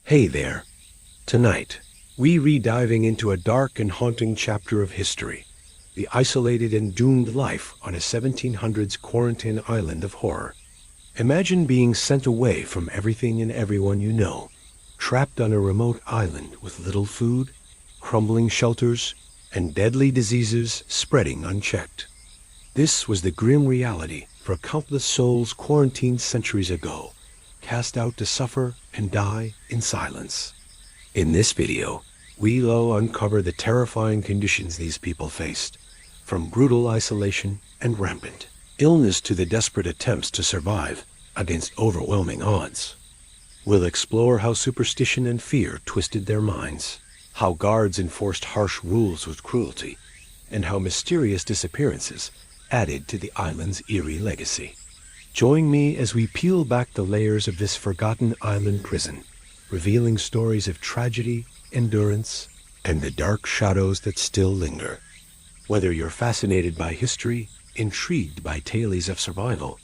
Hey there. Tonight, we re-diving into a dark and haunting chapter of history, the isolated and doomed life on a 1700s quarantine island of horror. Imagine being sent away from everything and everyone you know, trapped on a remote island with little food, crumbling shelters, and deadly diseases spreading unchecked. This was the grim reality for countless souls quarantined centuries ago, cast out to suffer and die in silence. In this video, we'll uncover the terrifying conditions these people faced, from brutal isolation and rampant illness to the desperate attempts to survive against overwhelming odds. We'll explore how superstition and fear twisted their minds, how guards enforced harsh rules with cruelty, and how mysterious disappearances added to the island's eerie legacy. Join me as we peel back the layers of this forgotten island prison, revealing stories of tragedy, endurance, and the dark shadows that still linger. Whether you're fascinated by history, intrigued by tales of survival,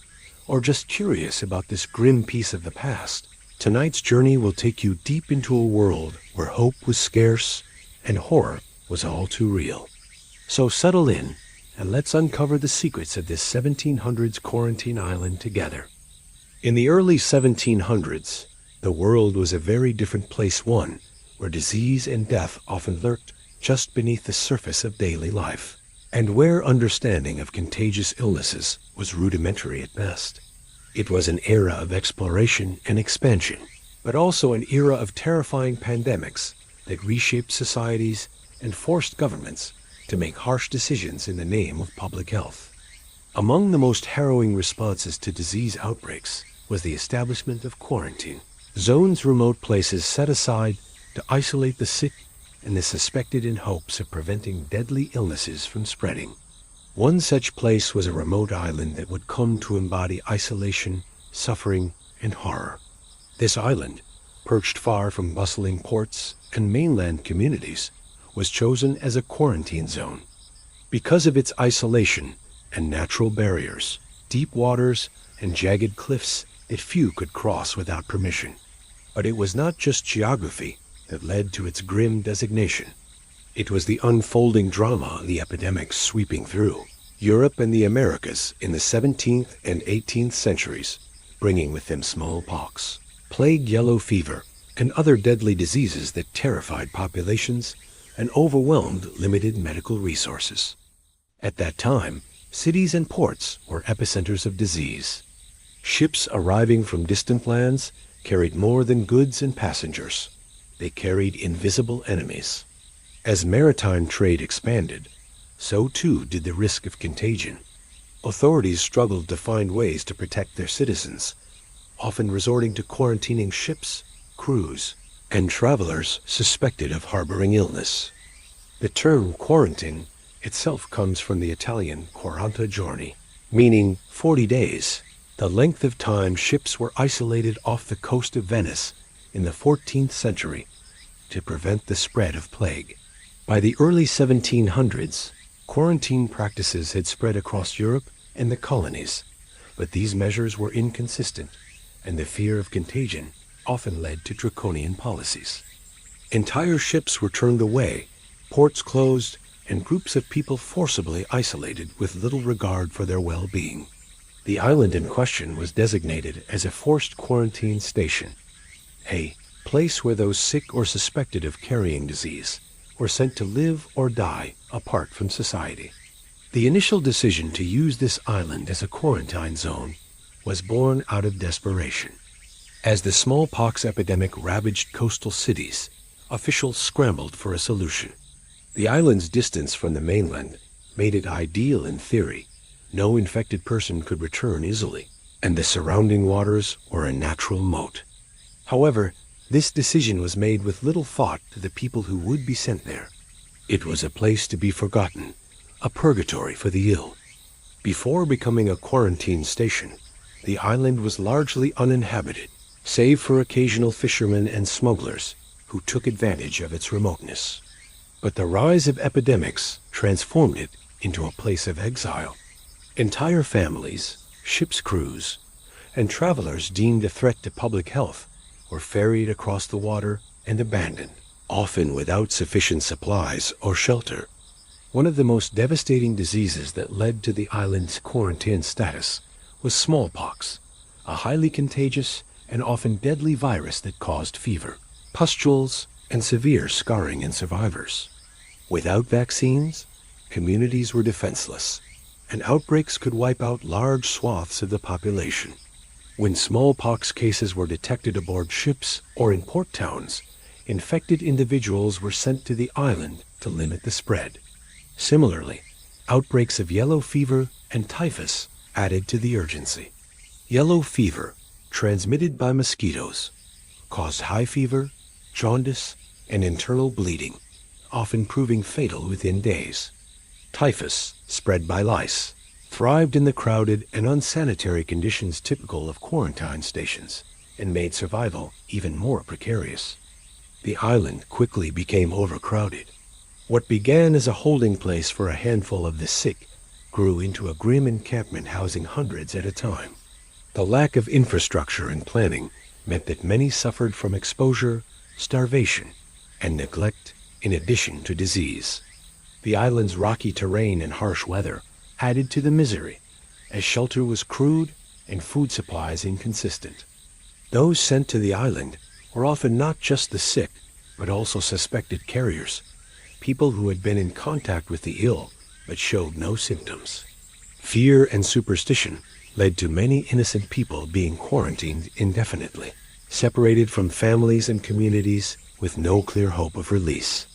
or just curious about this grim piece of the past, tonight's journey will take you deep into a world where hope was scarce and horror was all too real. So settle in, and let's uncover the secrets of this 1700s quarantine island together. In the early 1700s, the world was a very different place, one where disease and death often lurked just beneath the surface of daily life, and where understanding of contagious illnesses was rudimentary at best. It was an era of exploration and expansion, but also an era of terrifying pandemics that reshaped societies and forced governments to make harsh decisions in the name of public health. Among the most harrowing responses to disease outbreaks was the establishment of quarantine, zones, remote places set aside to isolate the sick and the suspected in hopes of preventing deadly illnesses from spreading. One such place was a remote island that would come to embody isolation, suffering, and horror. This island, perched far from bustling ports and mainland communities, was chosen as a quarantine zone. Because of its isolation and natural barriers, deep waters, and jagged cliffs that few could cross without permission. But it was not just geography that led to its grim designation. It was the unfolding drama of the epidemics sweeping through Europe and the Americas in the 17th and 18th centuries, bringing with them smallpox, plague, yellow fever, and other deadly diseases that terrified populations and overwhelmed limited medical resources. At that time, cities and ports were epicenters of disease. Ships arriving from distant lands carried more than goods and passengers. They carried invisible enemies. As maritime trade expanded, so too did the risk of contagion. Authorities struggled to find ways to protect their citizens, often resorting to quarantining ships, crews, and travelers suspected of harboring illness. The term quarantine itself comes from the Italian 40 giorni, meaning 40 days, the length of time ships were isolated off the coast of Venice in the 14th century to prevent the spread of plague. By the early 1700s, quarantine practices had spread across Europe and the colonies, but these measures were inconsistent, and the fear of contagion often led to draconian policies. Entire ships were turned away, ports closed, and groups of people forcibly isolated with little regard for their well-being. The island in question was designated as a forced quarantine station, a place where those sick or suspected of carrying disease were sent to live or die apart from society. The initial decision to use this island as a quarantine zone was born out of desperation. As the smallpox epidemic ravaged coastal cities, officials scrambled for a solution. The island's distance from the mainland made it ideal in theory. No infected person could return easily, and the surrounding waters were a natural moat. However, this decision was made with little thought to the people who would be sent there. It was a place to be forgotten, a purgatory for the ill. Before becoming a quarantine station, the island was largely uninhabited, save for occasional fishermen and smugglers who took advantage of its remoteness. But the rise of epidemics transformed it into a place of exile. Entire families, ship's crews, and travelers deemed a threat to public health were ferried across the water and abandoned, often without sufficient supplies or shelter. One of the most devastating diseases that led to the island's quarantine status was smallpox, a highly contagious and often deadly virus that caused fever, pustules, and severe scarring in survivors. Without vaccines, communities were defenseless, and outbreaks could wipe out large swaths of the population. When smallpox cases were detected aboard ships or in port towns, infected individuals were sent to the island to limit the spread. Similarly, outbreaks of yellow fever and typhus added to the urgency. Yellow fever, transmitted by mosquitoes, caused high fever, jaundice, and internal bleeding, often proving fatal within days. Typhus, spread by lice, thrived in the crowded and unsanitary conditions typical of quarantine stations and made survival even more precarious. The island quickly became overcrowded. What began as a holding place for a handful of the sick grew into a grim encampment housing hundreds at a time. The lack of infrastructure and planning meant that many suffered from exposure, starvation, and neglect in addition to disease. The island's rocky terrain and harsh weather added to the misery, as shelter was crude and food supplies inconsistent. Those sent to the island were often not just the sick, but also suspected carriers, people who had been in contact with the ill but showed no symptoms. Fear and superstition led to many innocent people being quarantined indefinitely, separated from families and communities with no clear hope of release.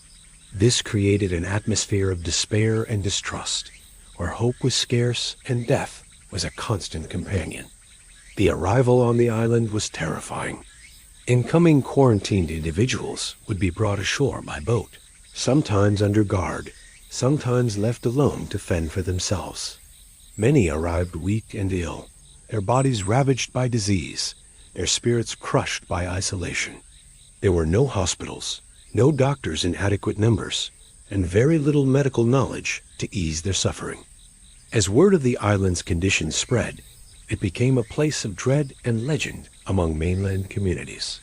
This created an atmosphere of despair and distrust, where hope was scarce and death was a constant companion. The arrival on the island was terrifying. Incoming quarantined individuals would be brought ashore by boat, sometimes under guard, sometimes left alone to fend for themselves. Many arrived weak and ill, their bodies ravaged by disease, their spirits crushed by isolation. There were no hospitals, no doctors in adequate numbers, and very little medical knowledge to ease their suffering. As word of the island's condition spread, it became a place of dread and legend among mainland communities.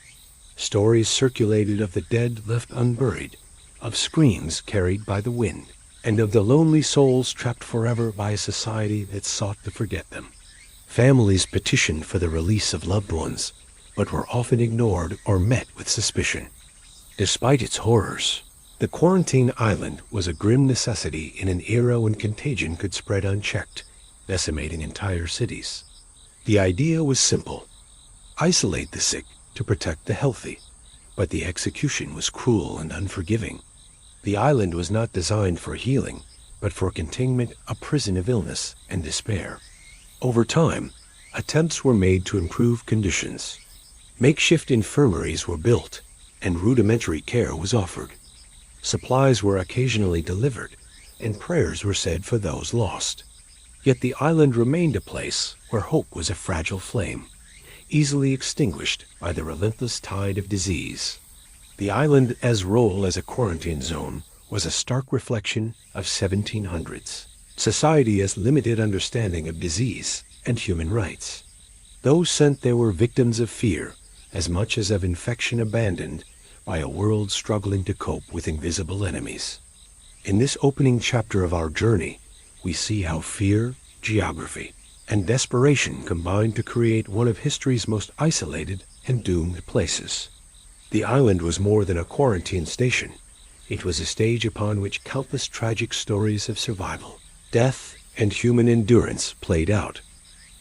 Stories circulated of the dead left unburied, of screams carried by the wind, and of the lonely souls trapped forever by a society that sought to forget them. Families petitioned for the release of loved ones, but were often ignored or met with suspicion. Despite its horrors, the quarantine island was a grim necessity in an era when contagion could spread unchecked, decimating entire cities. The idea was simple: isolate the sick to protect the healthy, but the execution was cruel and unforgiving. The island was not designed for healing, but for containment, a prison of illness and despair. Over time, attempts were made to improve conditions. Makeshift infirmaries were built, and rudimentary care was offered. Supplies were occasionally delivered, and prayers were said for those lost. Yet the island remained a place where hope was a fragile flame, easily extinguished by the relentless tide of disease. The island's role as a quarantine zone was a stark reflection of 1700s society's limited understanding of disease and human rights. Those sent there were victims of fear as much as of infection, abandoned by a world struggling to cope with invisible enemies. In this opening chapter of our journey, we see how fear, geography, and desperation combined to create one of history's most isolated and doomed places. The island was more than a quarantine station. It was a stage upon which countless tragic stories of survival, death, and human endurance played out.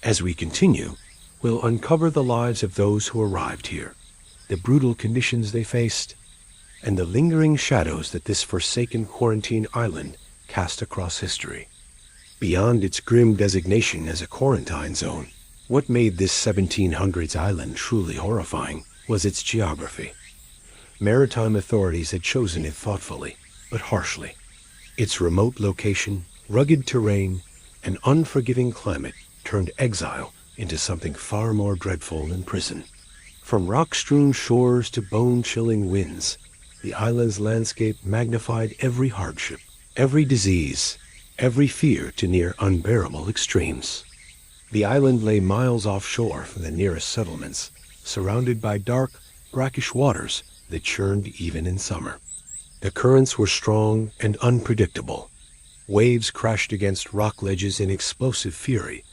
As we continue, we'll uncover the lives of those who arrived here, the brutal conditions they faced, and the lingering shadows that this forsaken quarantine island cast across history. Beyond its grim designation as a quarantine zone, what made this 1700s island truly horrifying was its geography. Maritime authorities had chosen it thoughtfully, but harshly. Its remote location, rugged terrain, and unforgiving climate turned exile into something far more dreadful than prison. From rock-strewn shores to bone-chilling winds, the island's landscape magnified every hardship, every disease, every fear to near unbearable extremes. The island lay miles offshore from the nearest settlements, surrounded by dark, brackish waters that churned even in summer. The currents were strong and unpredictable. Waves crashed against rock ledges in explosive fury,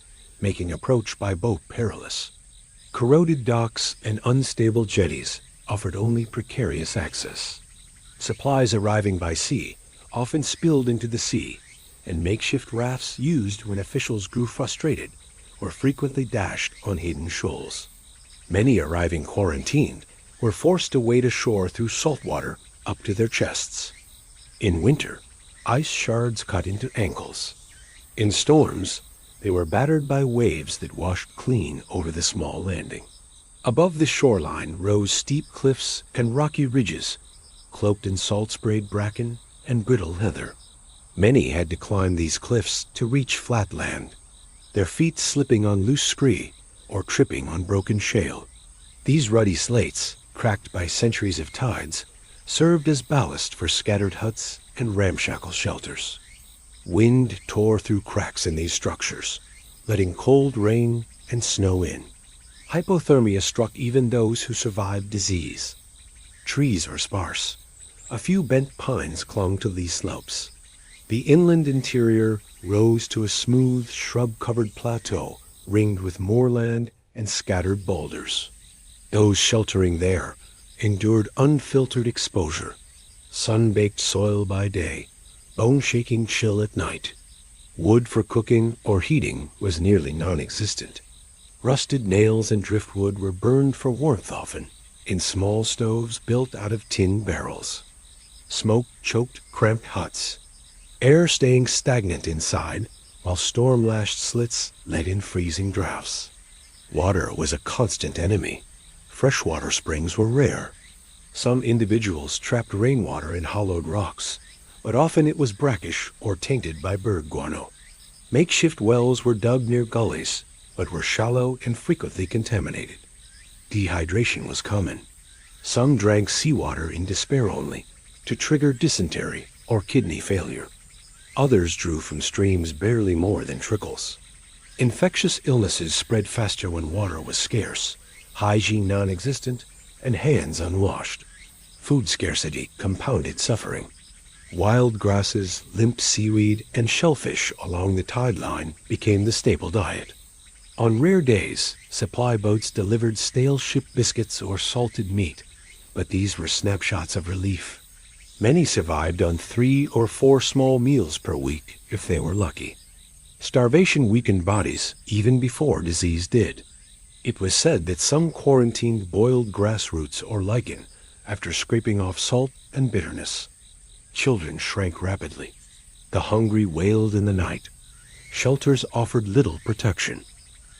making approach by boat perilous. Corroded docks and unstable jetties offered only precarious access. Supplies arriving by sea often spilled into the sea, and makeshift rafts used when officials grew frustrated were frequently dashed on hidden shoals. Many arriving quarantined were forced to wade ashore through salt water up to their chests. In winter, ice shards cut into ankles. In storms, they were battered by waves that washed clean over the small landing. Above the shoreline rose steep cliffs and rocky ridges, cloaked in salt-sprayed bracken and brittle heather. Many had to climb these cliffs to reach flat land, their feet slipping on loose scree or tripping on broken shale. These ruddy slates, cracked by centuries of tides, served as ballast for scattered huts and ramshackle shelters. Wind tore through cracks in these structures, letting cold rain and snow in. Hypothermia struck even those who survived disease. Trees were sparse. A few bent pines clung to these slopes. The inland interior rose to a smooth, shrub-covered plateau ringed with moorland and scattered boulders. Those sheltering there endured unfiltered exposure, sun-baked soil by day, bone-shaking chill at night. Wood for cooking or heating was nearly non-existent. Rusted nails and driftwood were burned for warmth often, in small stoves built out of tin barrels. Smoke choked cramped huts, air staying stagnant inside, while storm-lashed slits let in freezing drafts. Water was a constant enemy. Freshwater springs were rare. Some individuals trapped rainwater in hollowed rocks, but often it was brackish or tainted by bird guano. Makeshift wells were dug near gullies, but were shallow and frequently contaminated. Dehydration was common. Some drank seawater in despair only, to trigger dysentery or kidney failure. Others drew from streams barely more than trickles. Infectious illnesses spread faster when water was scarce, hygiene non-existent, and hands unwashed. Food scarcity compounded suffering. Wild grasses, limp seaweed, and shellfish along the tide line became the staple diet. On rare days, supply boats delivered stale ship biscuits or salted meat, but these were snapshots of relief. Many survived on 3 or 4 small meals per week if they were lucky. Starvation weakened bodies even before disease did. It was said that some quarantined boiled grass roots or lichen after scraping off salt and bitterness. Children shrank rapidly. The hungry wailed in the night. Shelters offered little protection.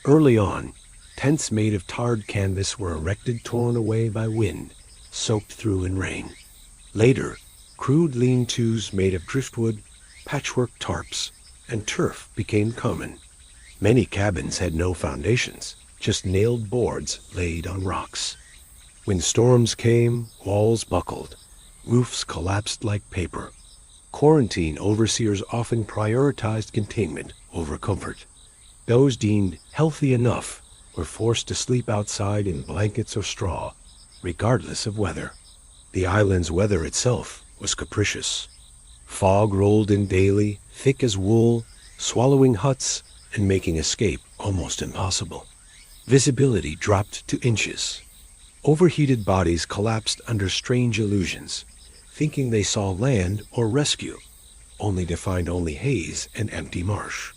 Early on, tents made of tarred canvas were erected, torn away by wind, soaked through in rain. Later, crude lean-tos made of driftwood, patchwork tarps, and turf became common. Many cabins had no foundations, just nailed boards laid on rocks. When storms came, walls buckled, roofs collapsed like paper. Quarantine overseers often prioritized containment over comfort. Those deemed healthy enough were forced to sleep outside in blankets or straw, regardless of weather. The island's weather itself was capricious. Fog rolled in daily, thick as wool, swallowing huts and making escape almost impossible. Visibility dropped to inches. Overheated bodies collapsed under strange illusions, thinking they saw land or rescue, only to find only haze and empty marsh.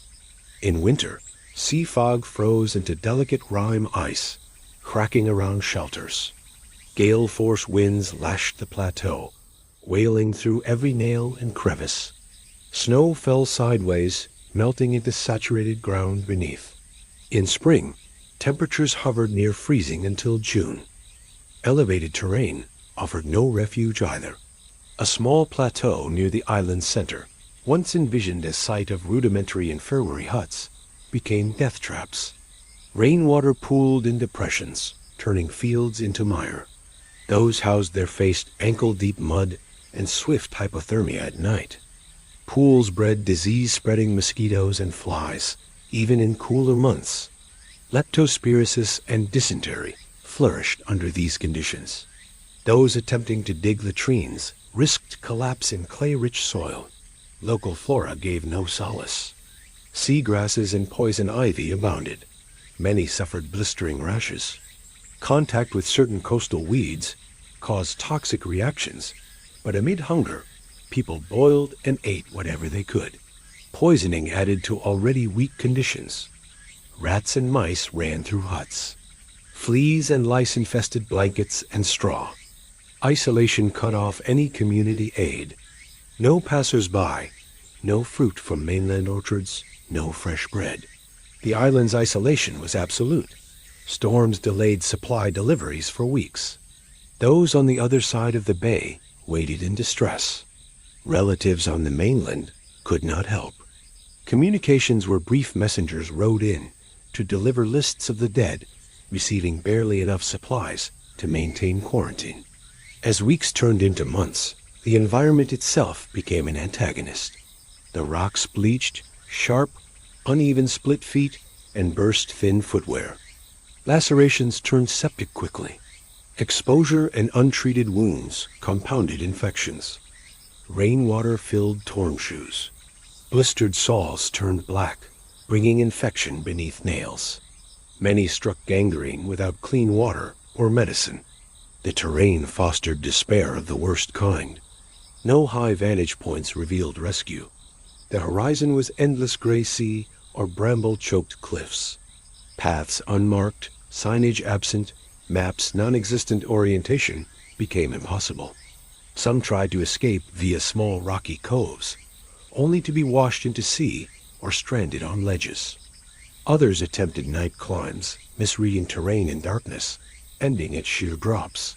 In winter, sea fog froze into delicate rime ice, cracking around shelters. Gale-force winds lashed the plateau, wailing through every nail and crevice. Snow fell sideways, melting into saturated ground beneath. In spring, temperatures hovered near freezing until June. Elevated terrain offered no refuge either. A small plateau near the island's center, once envisioned as site of rudimentary infirmary huts, became death traps. Rainwater pooled in depressions, turning fields into mire. Those housed there faced ankle-deep mud and swift hypothermia at night. Pools bred disease-spreading mosquitoes and flies, even in cooler months. Leptospirosis and dysentery flourished under these conditions. Those attempting to dig latrines risked collapse in clay-rich soil. Local flora gave no solace. Sea grasses and poison ivy abounded. Many suffered blistering rashes. Contact with certain coastal weeds caused toxic reactions, but amid hunger, people boiled and ate whatever they could. Poisoning added to already weak conditions. Rats and mice ran through huts. Fleas and lice infested blankets and straw. Isolation cut off any community aid. No passers-by, no fruit from mainland orchards, no fresh bread. The island's isolation was absolute. Storms delayed supply deliveries for weeks. Those on the other side of the bay waited in distress. Relatives on the mainland could not help. Communications where brief messengers rode in to deliver lists of the dead, receiving barely enough supplies to maintain quarantine. As weeks turned into months, the environment itself became an antagonist. The rocks bleached, sharp, uneven split feet, and burst-thin footwear. Lacerations turned septic quickly. Exposure and untreated wounds compounded infections. Rainwater filled torn shoes. Blistered soles turned black, bringing infection beneath nails. Many struck gangrene without clean water or medicine. The terrain fostered despair of the worst kind. No high vantage points revealed rescue. The horizon was endless gray sea or bramble-choked cliffs. Paths unmarked, signage absent, maps non-existent orientation became impossible. Some tried to escape via small rocky coves, only to be washed into sea or stranded on ledges. Others attempted night climbs, misreading terrain in darkness, ending at sheer drops.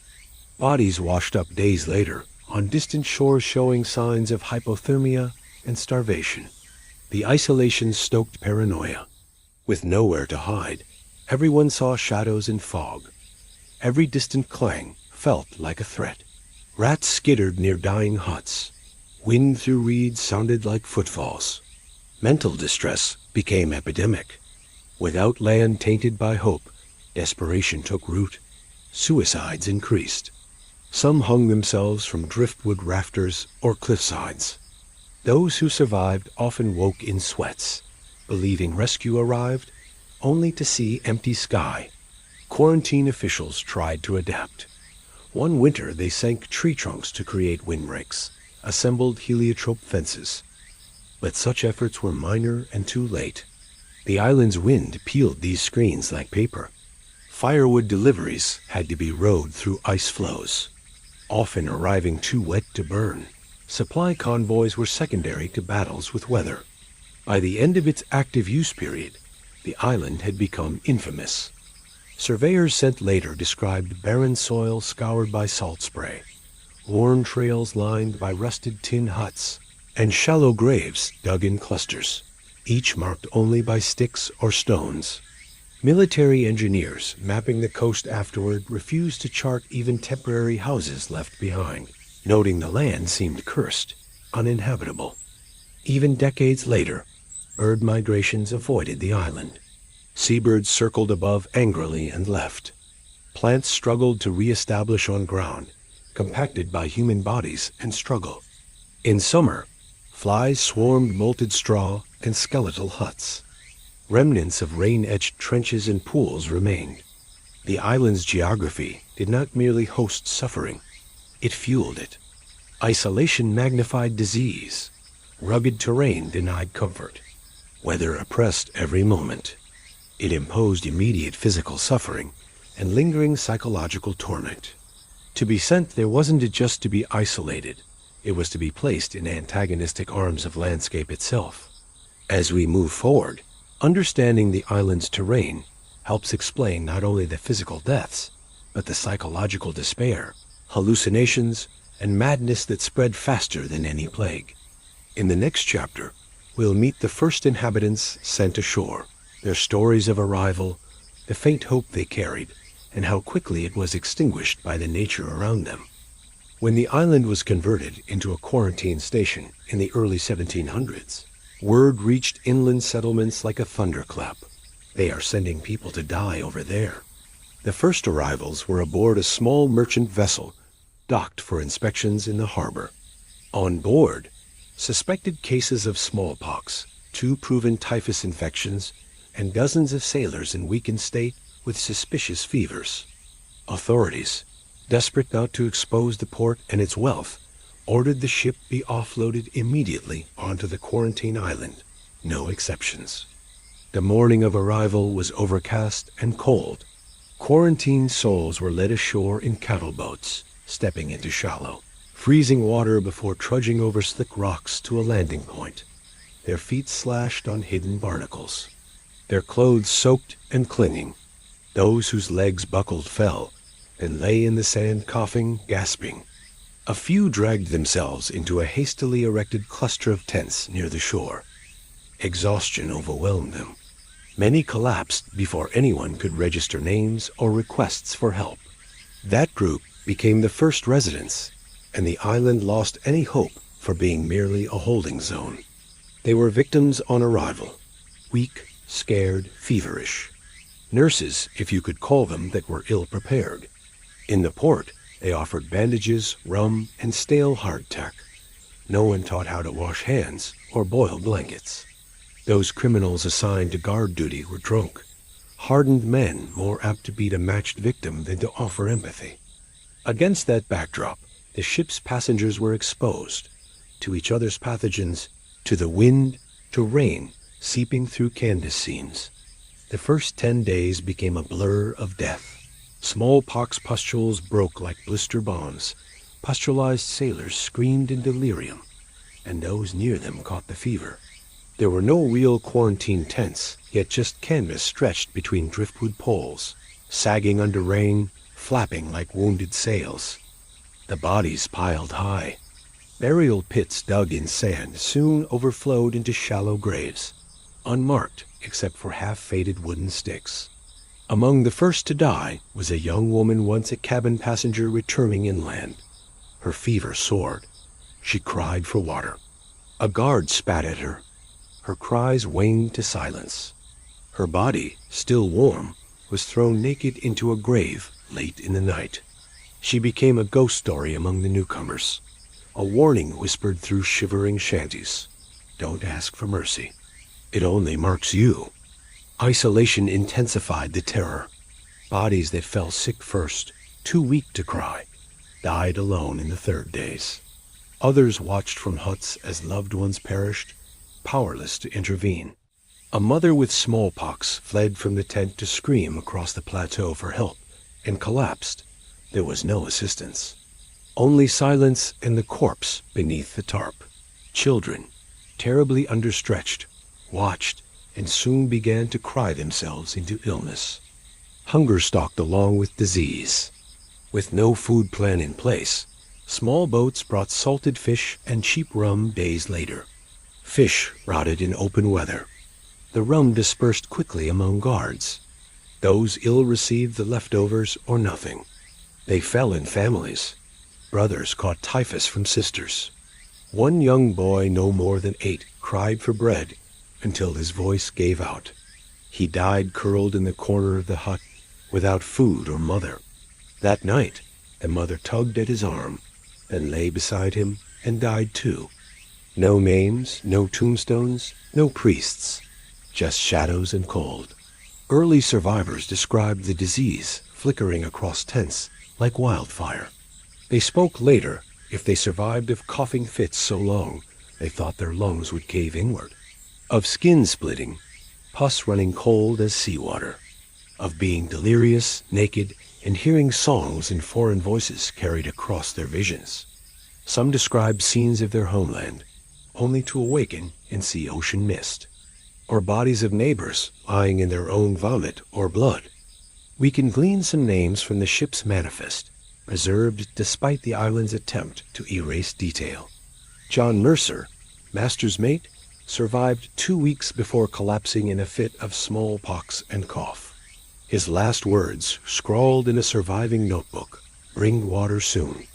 Bodies washed up days later on distant shores showing signs of hypothermia and starvation. The isolation stoked paranoia. With nowhere to hide, everyone saw shadows and fog. Every distant clang felt like a threat. Rats skittered near dying huts. Wind through reeds sounded like footfalls. Mental distress became epidemic. Without land tainted by hope, desperation took root. Suicides increased. Some hung themselves from driftwood rafters or cliffsides. Those who survived often woke in sweats, believing rescue arrived, only to see empty sky. Quarantine officials tried to adapt. One winter they sank tree trunks to create windbreaks, assembled heliotrope fences. But such efforts were minor and too late. The island's wind peeled these screens like paper. Firewood deliveries had to be rowed through ice floes, often arriving too wet to burn. Supply convoys were secondary to battles with weather. By the end of its active use period, the island had become infamous. Surveyors sent later described barren soil scoured by salt spray, worn trails lined by rusted tin huts, and shallow graves dug in clusters, each marked only by sticks or stones. Military engineers mapping the coast afterward refused to chart even temporary houses left behind, noting the land seemed cursed, uninhabitable. Even decades later, bird migrations avoided the island. Seabirds circled above angrily and left. Plants struggled to re-establish on ground, compacted by human bodies and struggle. In summer, flies swarmed molted straw and skeletal huts. Remnants of rain-etched trenches and pools remained. The island's geography did not merely host suffering, it fueled it. Isolation magnified disease. Rugged terrain denied comfort. Weather oppressed every moment. It imposed immediate physical suffering and lingering psychological torment. To be sent there wasn't just to be isolated, it was to be placed in antagonistic arms of landscape itself. As we move forward, understanding the island's terrain helps explain not only the physical deaths, but the psychological despair, hallucinations, and madness that spread faster than any plague. In the next chapter, we'll meet the first inhabitants sent ashore, their stories of arrival, the faint hope they carried, and how quickly it was extinguished by the nature around them. When the island was converted into a quarantine station in the early 1700s, word reached inland settlements like a thunderclap. They are sending people to die over there. The first arrivals were aboard a small merchant vessel docked for inspections in the harbor. On board, suspected cases of smallpox, 2 proven typhus infections, and dozens of sailors in weakened state with suspicious fevers. Authorities, desperate not to expose the port and its wealth, ordered the ship be offloaded immediately onto the quarantine island. No exceptions. The morning of arrival was overcast and cold. Quarantined souls were led ashore in cattle boats, stepping into shallow, freezing water before trudging over slick rocks to a landing point, their feet slashed on hidden barnacles, their clothes soaked and clinging. Those whose legs buckled fell and lay in the sand coughing, gasping. A few dragged themselves into a hastily erected cluster of tents near the shore. Exhaustion overwhelmed them. Many collapsed before anyone could register names or requests for help. That group became the first residents, and the island lost any hope for being merely a holding zone. They were victims on arrival, weak, scared, feverish. Nurses, if you could call them, that were ill-prepared. In the port, they offered bandages, rum, and stale hardtack. No one taught how to wash hands or boil blankets. Those criminals assigned to guard duty were drunk, hardened men more apt to beat a matched victim than to offer empathy. Against that backdrop, the ship's passengers were exposed to each other's pathogens, to the wind, to rain seeping through canvas seams. The first 10 days became a blur of death. Smallpox pustules broke like blister bombs. Pustulized sailors screamed in delirium, and those near them caught the fever. There were no real quarantine tents, yet just canvas stretched between driftwood poles, sagging under rain, flapping like wounded sails. The bodies piled high. Burial pits dug in sand soon overflowed into shallow graves, unmarked except for half-faded wooden sticks. Among the first to die was a young woman once a cabin passenger returning inland. Her fever soared. She cried for water. A guard spat at her. Her cries waned to silence. Her body, still warm, was thrown naked into a grave late in the night. She became a ghost story among the newcomers, a warning whispered through shivering shanties. Don't ask for mercy. It only marks you. Isolation intensified the terror. Bodies that fell sick first, too weak to cry, died alone in the 3rd days. Others watched from huts as loved ones perished, powerless to intervene. A mother with smallpox fled from the tent to scream across the plateau for help and collapsed. There was no assistance. Only silence and the corpse beneath the tarp. Children, terribly understretched, watched and soon began to cry themselves into illness. Hunger stalked along with disease. With no food plan in place, small boats brought salted fish and cheap rum days later. Fish rotted in open weather. The rum dispersed quickly among guards. Those ill received the leftovers or nothing. They fell in families. Brothers caught typhus from sisters. One young boy, no more than 8, cried for bread until his voice gave out. He died curled in the corner of the hut, without food or mother. That night, the mother tugged at his arm, and lay beside him and died too. No names, no tombstones, no priests, just shadows and cold. Early survivors described the disease flickering across tents like wildfire. They spoke later if they survived of coughing fits so long they thought their lungs would cave inward, of skin splitting, pus running cold as seawater, of being delirious, naked, and hearing songs in foreign voices carried across their visions. Some described scenes of their homeland, only to awaken and see ocean mist, or bodies of neighbors lying in their own vomit or blood. We can glean some names from the ship's manifest, preserved despite the island's attempt to erase detail. John Mercer, master's mate, survived 2 weeks before collapsing in a fit of smallpox and cough. His last words, scrawled in a surviving notebook, "Bring water soon."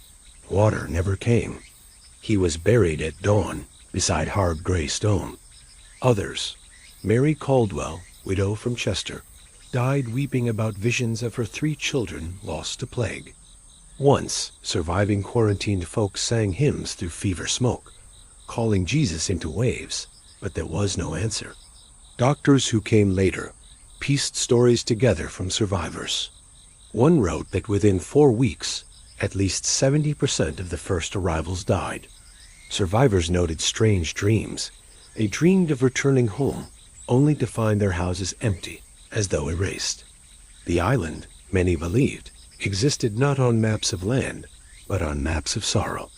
Water never came. He was buried at dawn beside hard gray stone. Others, Mary Caldwell, widow from Chester, died weeping about visions of her 3 children lost to plague. Once, surviving quarantined folks sang hymns through fever smoke, calling Jesus into waves, but there was no answer. Doctors who came later pieced stories together from survivors. One wrote that within 4 weeks, at least 70% of the first arrivals died. Survivors noted strange dreams. They dreamed of returning home, only to find their houses empty, as though erased. The island, many believed, existed not on maps of land, but on maps of sorrow.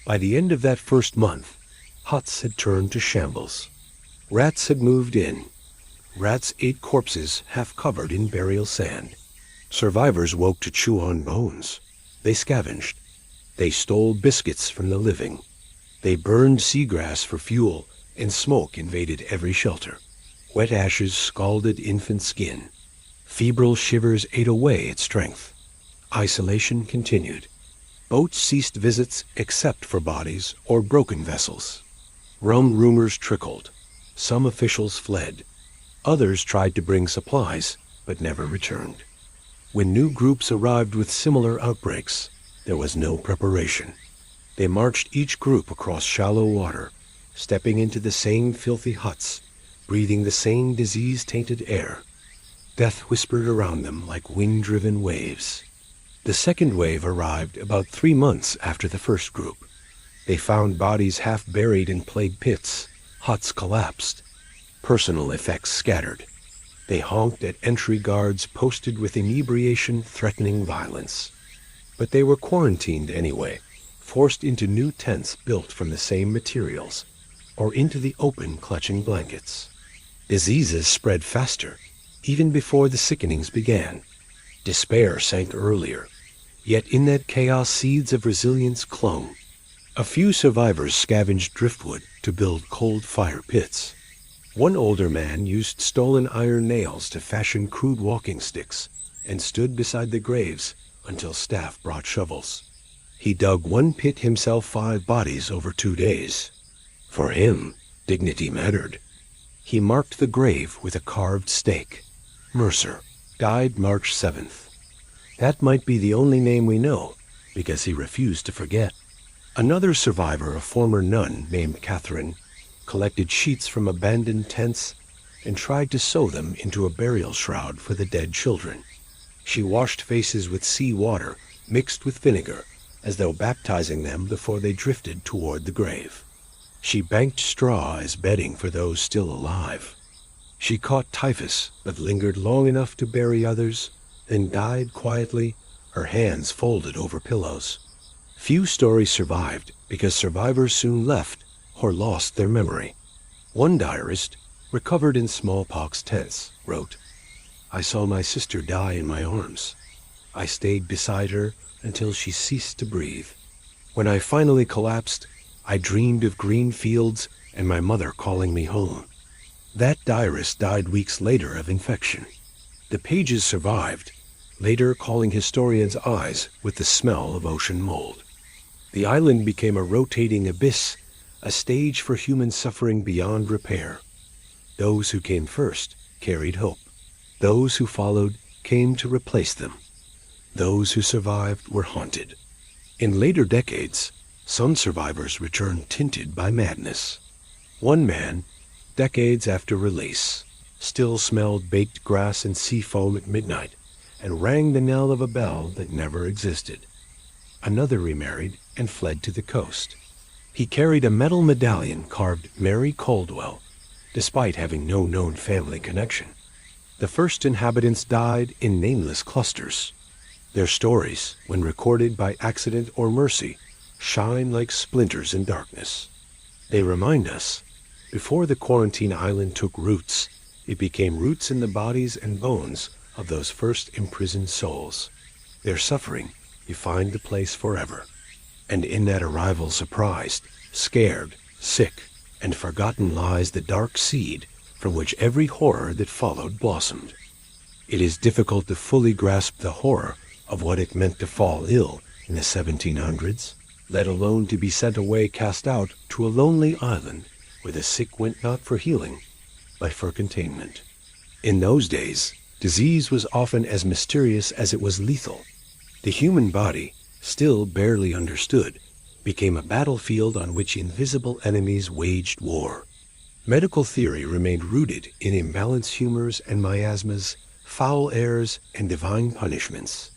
By the end of that first month, huts had turned to shambles. Rats had moved in. Rats ate corpses half covered in burial sand. Survivors woke to chew on bones. They scavenged. They stole biscuits from the living. They burned seagrass for fuel, and smoke invaded every shelter. Wet ashes scalded infant skin. Febrile shivers ate away at strength. Isolation continued. Boats ceased visits except for bodies or broken vessels. Rum rumors trickled. Some officials fled. Others tried to bring supplies, but never returned. When new groups arrived with similar outbreaks, there was no preparation. They marched each group across shallow water, stepping into the same filthy huts, breathing the same disease-tainted air. Death whispered around them like wind-driven waves. The second wave arrived about 3 months after the first group. They found bodies half buried in plague pits, huts collapsed, personal effects scattered. They honked at entry guards posted with inebriation threatening violence. But they were quarantined anyway, forced into new tents built from the same materials, or into the open clutching blankets. Diseases spread faster, even before the sickenings began. Despair sank earlier, yet in that chaos seeds of resilience clung. A few survivors scavenged driftwood to build cold fire pits. One older man used stolen iron nails to fashion crude walking sticks and stood beside the graves until staff brought shovels. He dug one pit himself 5 bodies over 2 days. For him, dignity mattered. He marked the grave with a carved stake. Mercer died March 7th. That might be the only name we know, because he refused to forget. Another survivor, a former nun named Catherine, collected sheets from abandoned tents and tried to sew them into a burial shroud for the dead children. She washed faces with sea water mixed with vinegar, as though baptizing them before they drifted toward the grave. She banked straw as bedding for those still alive. She caught typhus, but lingered long enough to bury others, then died quietly, her hands folded over pillows. Few stories survived because survivors soon left or lost their memory. One diarist, recovered in smallpox tents, wrote, "I saw my sister die in my arms. I stayed beside her until she ceased to breathe. When I finally collapsed, I dreamed of green fields and my mother calling me home." That diarist died weeks later of infection. The pages survived, later calling historians' eyes with the smell of ocean mold. The island became a rotating abyss, a stage for human suffering beyond repair. Those who came first carried hope. Those who followed came to replace them. Those who survived were haunted. In later decades, some survivors returned tinted by madness. One man, decades after release, still smelled baked grass and sea foam at midnight and rang the knell of a bell that never existed. Another remarried and fled to the coast. He carried a metal medallion carved Mary Caldwell, despite having no known family connection. The first inhabitants died in nameless clusters. Their stories, when recorded by accident or mercy, shine like splinters in darkness. They remind us, before the quarantine island took roots, it became roots in the bodies and bones of those first imprisoned souls. Their suffering defined the place forever. And in that arrival surprised, scared, sick, and forgotten lies the dark seed from which every horror that followed blossomed. It is difficult to fully grasp the horror of what it meant to fall ill in the 1700s, let alone to be sent away cast out to a lonely island where the sick went not for healing, but for containment. In those days, disease was often as mysterious as it was lethal. The human body, still barely understood, became a battlefield on which invisible enemies waged war. Medical theory remained rooted in imbalanced humors and miasmas, foul airs and divine punishments.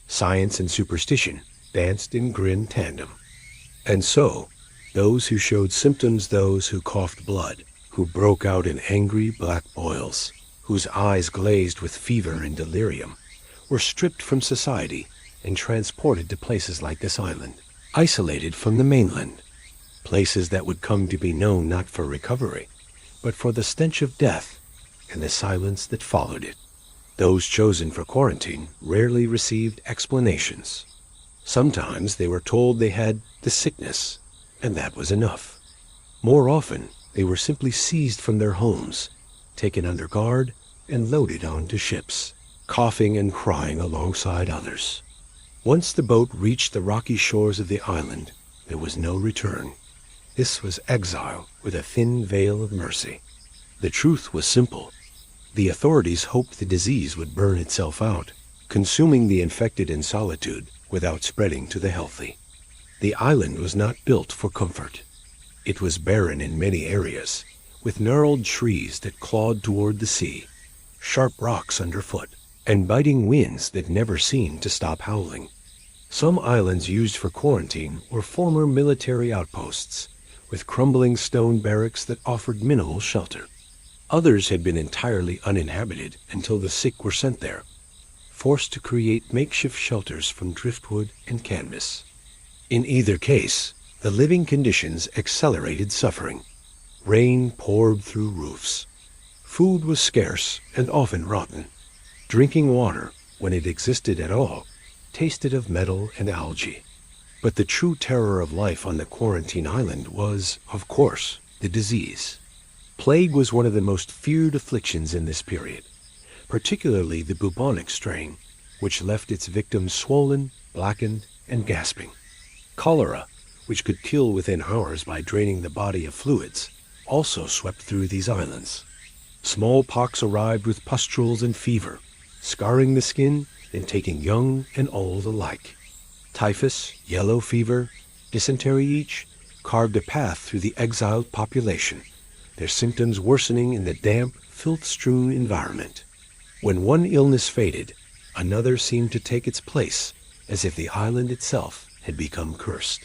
Science and superstition danced in grim tandem. And so, those who showed symptoms, those who coughed blood, who broke out in angry black boils, whose eyes glazed with fever and delirium, were stripped from society and transported to places like this island, isolated from the mainland, places that would come to be known not for recovery, but for the stench of death and the silence that followed it. Those chosen for quarantine rarely received explanations. Sometimes they were told they had the sickness, and that was enough. More often, they were simply seized from their homes, taken under guard, and loaded onto ships, coughing and crying alongside others. Once the boat reached the rocky shores of the island, there was no return. This was exile with a thin veil of mercy. The truth was simple. The authorities hoped the disease would burn itself out, consuming the infected in solitude without spreading to the healthy. The island was not built for comfort. It was barren in many areas, with gnarled trees that clawed toward the sea, sharp rocks underfoot, and biting winds that never seemed to stop howling. Some islands used for quarantine were former military outposts, with crumbling stone barracks that offered minimal shelter. Others had been entirely uninhabited until the sick were sent there, forced to create makeshift shelters from driftwood and canvas. In either case, the living conditions accelerated suffering. Rain poured through roofs. Food was scarce and often rotten. Drinking water, when it existed at all, tasted of metal and algae. But the true terror of life on the quarantine island was, of course, the disease. Plague was one of the most feared afflictions in this period, particularly the bubonic strain, which left its victims swollen, blackened, and gasping. Cholera, which could kill within hours by draining the body of fluids, also swept through these islands. Smallpox arrived with pustules and fever, scarring the skin and taking young and old alike. Typhus, yellow fever, dysentery each carved a path through the exiled population, their symptoms worsening in the damp, filth-strewn environment. When one illness faded, another seemed to take its place, as if the island itself had become cursed.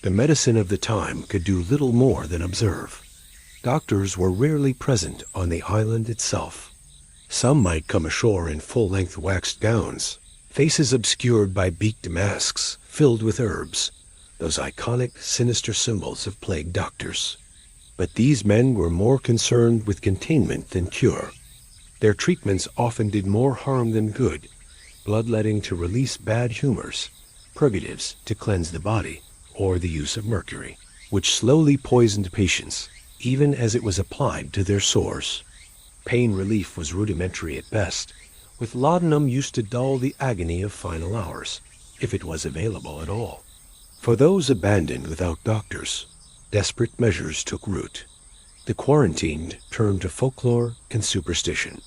The medicine of the time could do little more than observe. Doctors were rarely present on the island itself. Some might come ashore in full-length waxed gowns, faces obscured by beaked masks filled with herbs, those iconic, sinister symbols of plague doctors. But these men were more concerned with containment than cure. Their treatments often did more harm than good, bloodletting to release bad humors, purgatives to cleanse the body, or the use of mercury, which slowly poisoned patients, even as it was applied to their sores. Pain relief was rudimentary at best, with laudanum used to dull the agony of final hours, if it was available at all. For those abandoned without doctors, desperate measures took root. The quarantined turned to folklore and superstition.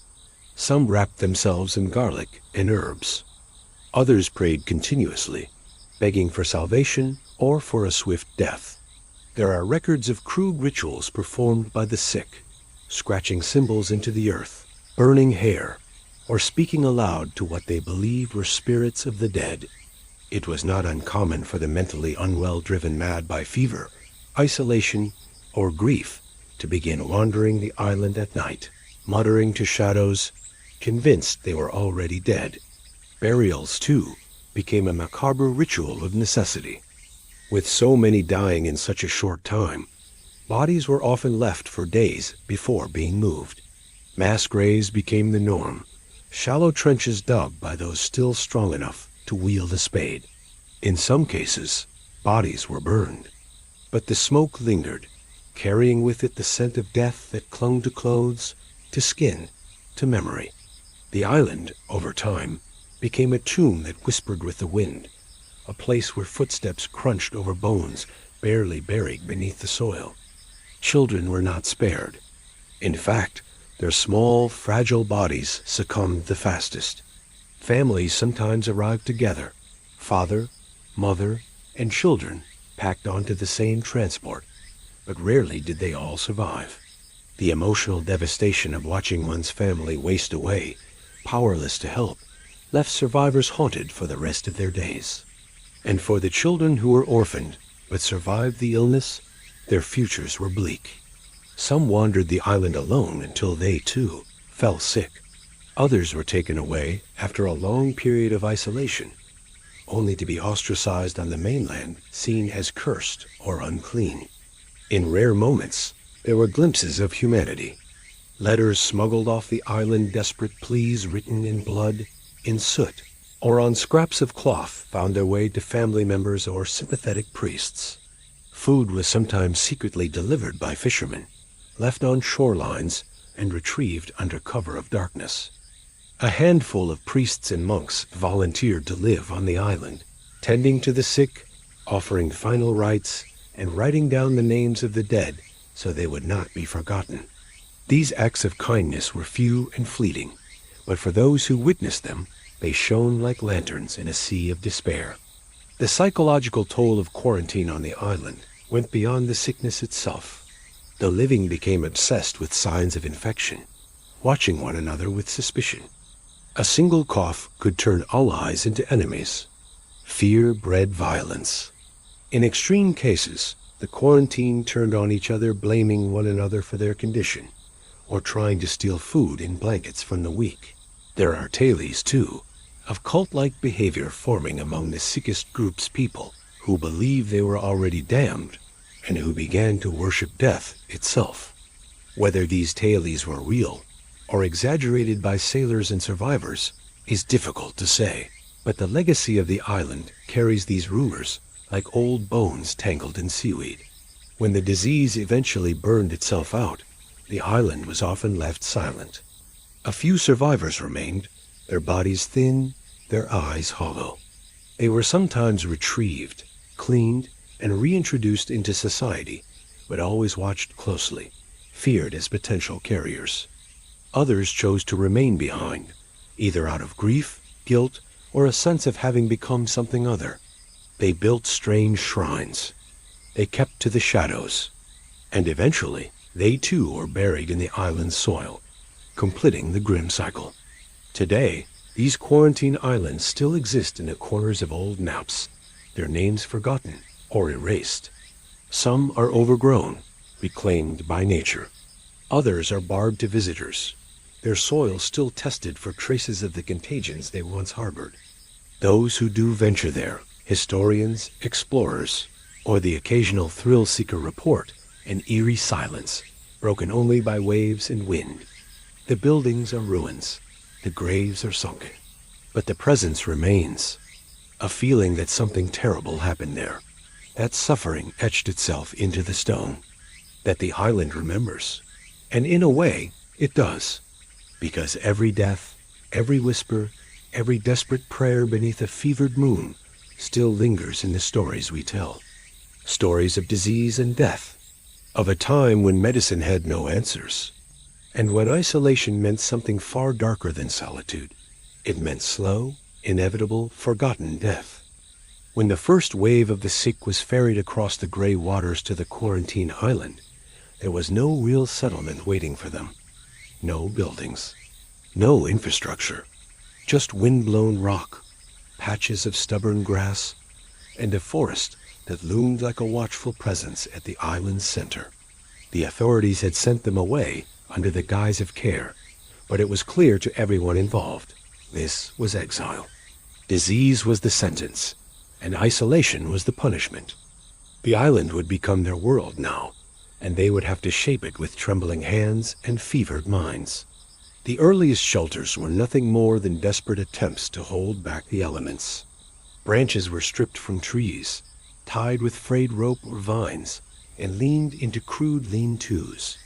Some wrapped themselves in garlic and herbs. Others prayed continuously, begging for salvation or for a swift death. There are records of crude rituals performed by the sick, scratching symbols into the earth, burning hair, or speaking aloud to what they believed were spirits of the dead. It was not uncommon for the mentally unwell driven mad by fever, isolation, or grief to begin wandering the island at night, muttering to shadows, convinced they were already dead. Burials, too, became a macabre ritual of necessity. With so many dying in such a short time, bodies were often left for days before being moved. Mass graves became the norm, shallow trenches dug by those still strong enough to wield a spade. In some cases, bodies were burned. But the smoke lingered, carrying with it the scent of death that clung to clothes, to skin, to memory. The island, over time, became a tomb that whispered with the wind, a place where footsteps crunched over bones barely buried beneath the soil. Children were not spared. In fact, their small, fragile bodies succumbed the fastest. Families sometimes arrived together, father, mother, and children packed onto the same transport, but rarely did they all survive. The emotional devastation of watching one's family waste away, powerless to help, left survivors haunted for the rest of their days. And for the children who were orphaned but survived the illness, their futures were bleak. Some wandered the island alone until they, too, fell sick. Others were taken away after a long period of isolation, only to be ostracized on the mainland, seen as cursed or unclean. In rare moments, there were glimpses of humanity. Letters smuggled off the island, desperate pleas written in blood, in soot, or on scraps of cloth found their way to family members or sympathetic priests. Food was sometimes secretly delivered by fishermen, left on shorelines and retrieved under cover of darkness. A handful of priests and monks volunteered to live on the island, tending to the sick, offering final rites, and writing down the names of the dead so they would not be forgotten. These acts of kindness were few and fleeting, but for those who witnessed them, they shone like lanterns in a sea of despair. The psychological toll of quarantine on the island went beyond the sickness itself. The living became obsessed with signs of infection, watching one another with suspicion. A single cough could turn allies into enemies. Fear bred violence. In extreme cases, the quarantine turned on each other, blaming one another for their condition, or trying to steal food and blankets from the weak. There are tales, too, of cult-like behavior forming among the sickest group's people who believed they were already damned and who began to worship death itself. Whether these tales were real or exaggerated by sailors and survivors is difficult to say, but the legacy of the island carries these rumors like old bones tangled in seaweed. When the disease eventually burned itself out, the island was often left silent. A few survivors remained, their bodies thin, their eyes hollow. They were sometimes retrieved, cleaned, and reintroduced into society, but always watched closely, feared as potential carriers. Others chose to remain behind, either out of grief, guilt, or a sense of having become something other. They built strange shrines. They kept to the shadows. And eventually, they too were buried in the island's soil, completing the grim cycle. Today, these quarantine islands still exist in the corners of old naps, their names forgotten or erased. Some are overgrown, reclaimed by nature. Others are bared to visitors, their soil still tested for traces of the contagions they once harbored. Those who do venture there, historians, explorers, or the occasional thrill-seeker report an eerie silence, broken only by waves and wind. The buildings are ruins, the graves are sunken, but the presence remains. A feeling that something terrible happened there, that suffering etched itself into the stone, that the island remembers. And in a way, it does, because every death, every whisper, every desperate prayer beneath a fevered moon still lingers in the stories we tell. Stories of disease and death, of a time when medicine had no answers, and when isolation meant something far darker than solitude. It meant slow, inevitable, forgotten death. When the first wave of the sick was ferried across the gray waters to the quarantine island, there was no real settlement waiting for them. No buildings, no infrastructure, just wind-blown rock, patches of stubborn grass, and a forest that loomed like a watchful presence at the island's center. The authorities had sent them away under the guise of care, but it was clear to everyone involved, this was exile. Disease was the sentence, and isolation was the punishment. The island would become their world now, and they would have to shape it with trembling hands and fevered minds. The earliest shelters were nothing more than desperate attempts to hold back the elements. Branches were stripped from trees, tied with frayed rope or vines, and leaned into crude lean-tos.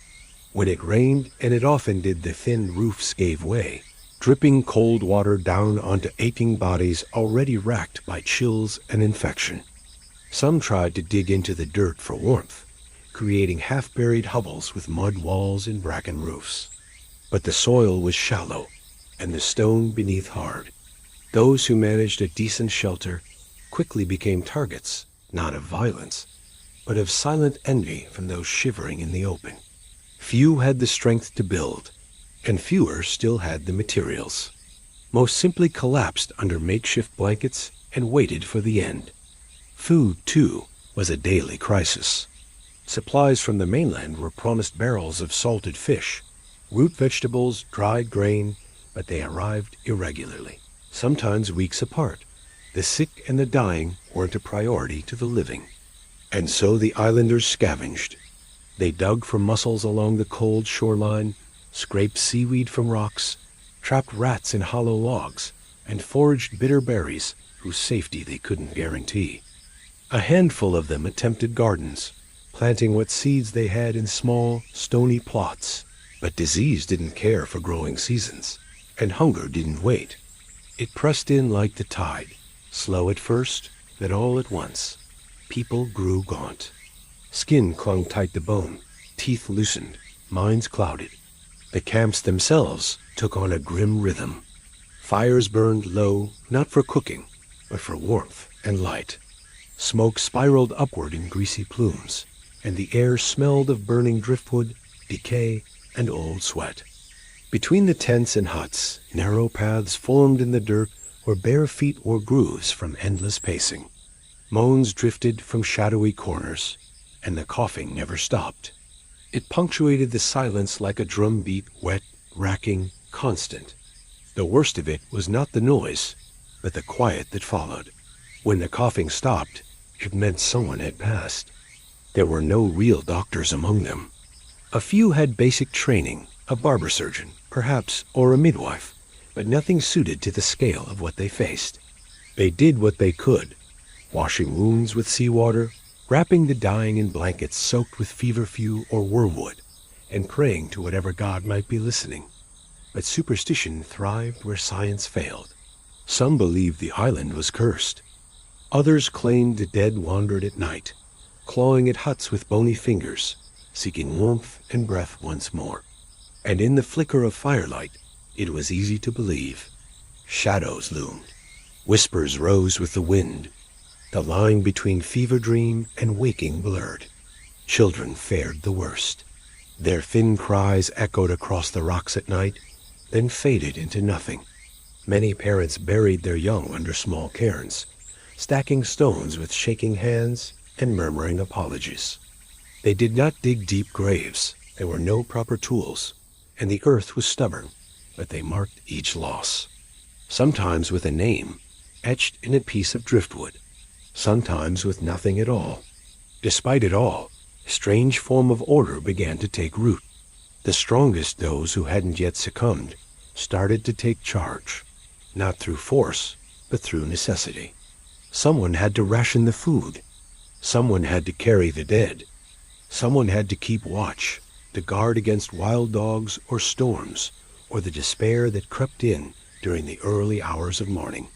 When it rained, and it often did, the thin roofs gave way, dripping cold water down onto aching bodies already racked by chills and infection. Some tried to dig into the dirt for warmth, creating half-buried hovels with mud walls and bracken roofs. But the soil was shallow, and the stone beneath hard. Those who managed a decent shelter quickly became targets, not of violence, but of silent envy from those shivering in the open. Few had the strength to build, and fewer still had the materials. Most simply collapsed under makeshift blankets and waited for the end. Food, too, was a daily crisis. Supplies from the mainland were promised barrels of salted fish, root vegetables, dried grain, but they arrived irregularly, sometimes weeks apart. The sick and the dying weren't a priority to the living. And so the islanders scavenged. They dug for mussels along the cold shoreline, scraped seaweed from rocks, trapped rats in hollow logs, and foraged bitter berries whose safety they couldn't guarantee. A handful of them attempted gardens, planting what seeds they had in small, stony plots. But disease didn't care for growing seasons, and hunger didn't wait. It pressed in like the tide, slow at first, then all at once. People grew gaunt. Skin clung tight to bone, teeth loosened, minds clouded. The camps themselves took on a grim rhythm. Fires burned low, not for cooking, but for warmth and light. Smoke spiraled upward in greasy plumes, and the air smelled of burning driftwood, decay, and old sweat. Between the tents and huts, narrow paths formed in the dirt where bare feet wore grooves from endless pacing. Moans drifted from shadowy corners, and the coughing never stopped. It punctuated the silence like a drumbeat, wet, racking, constant. The worst of it was not the noise, but the quiet that followed. When the coughing stopped, it meant someone had passed. There were no real doctors among them. A few had basic training, a barber surgeon, perhaps, or a midwife, but nothing suited to the scale of what they faced. They did what they could, washing wounds with seawater, wrapping the dying in blankets soaked with feverfew or wormwood, and praying to whatever god might be listening. But superstition thrived where science failed. Some believed the island was cursed. Others claimed the dead wandered at night, clawing at huts with bony fingers, seeking warmth and breath once more. And in the flicker of firelight, it was easy to believe. Shadows loomed. Whispers rose with the wind. The line between fever dream and waking blurred. Children fared the worst. Their thin cries echoed across the rocks at night, then faded into nothing. Many parents buried their young under small cairns, stacking stones with shaking hands and murmuring apologies. They did not dig deep graves. There were no proper tools, and the earth was stubborn, but they marked each loss. Sometimes with a name, etched in a piece of driftwood, sometimes with nothing at all. Despite it all, a strange form of order began to take root. The strongest, those who hadn't yet succumbed, started to take charge, not through force, but through necessity. Someone had to ration the food. Someone had to carry the dead. Someone had to keep watch, to guard against wild dogs or storms, or the despair that crept in during the early hours of morning.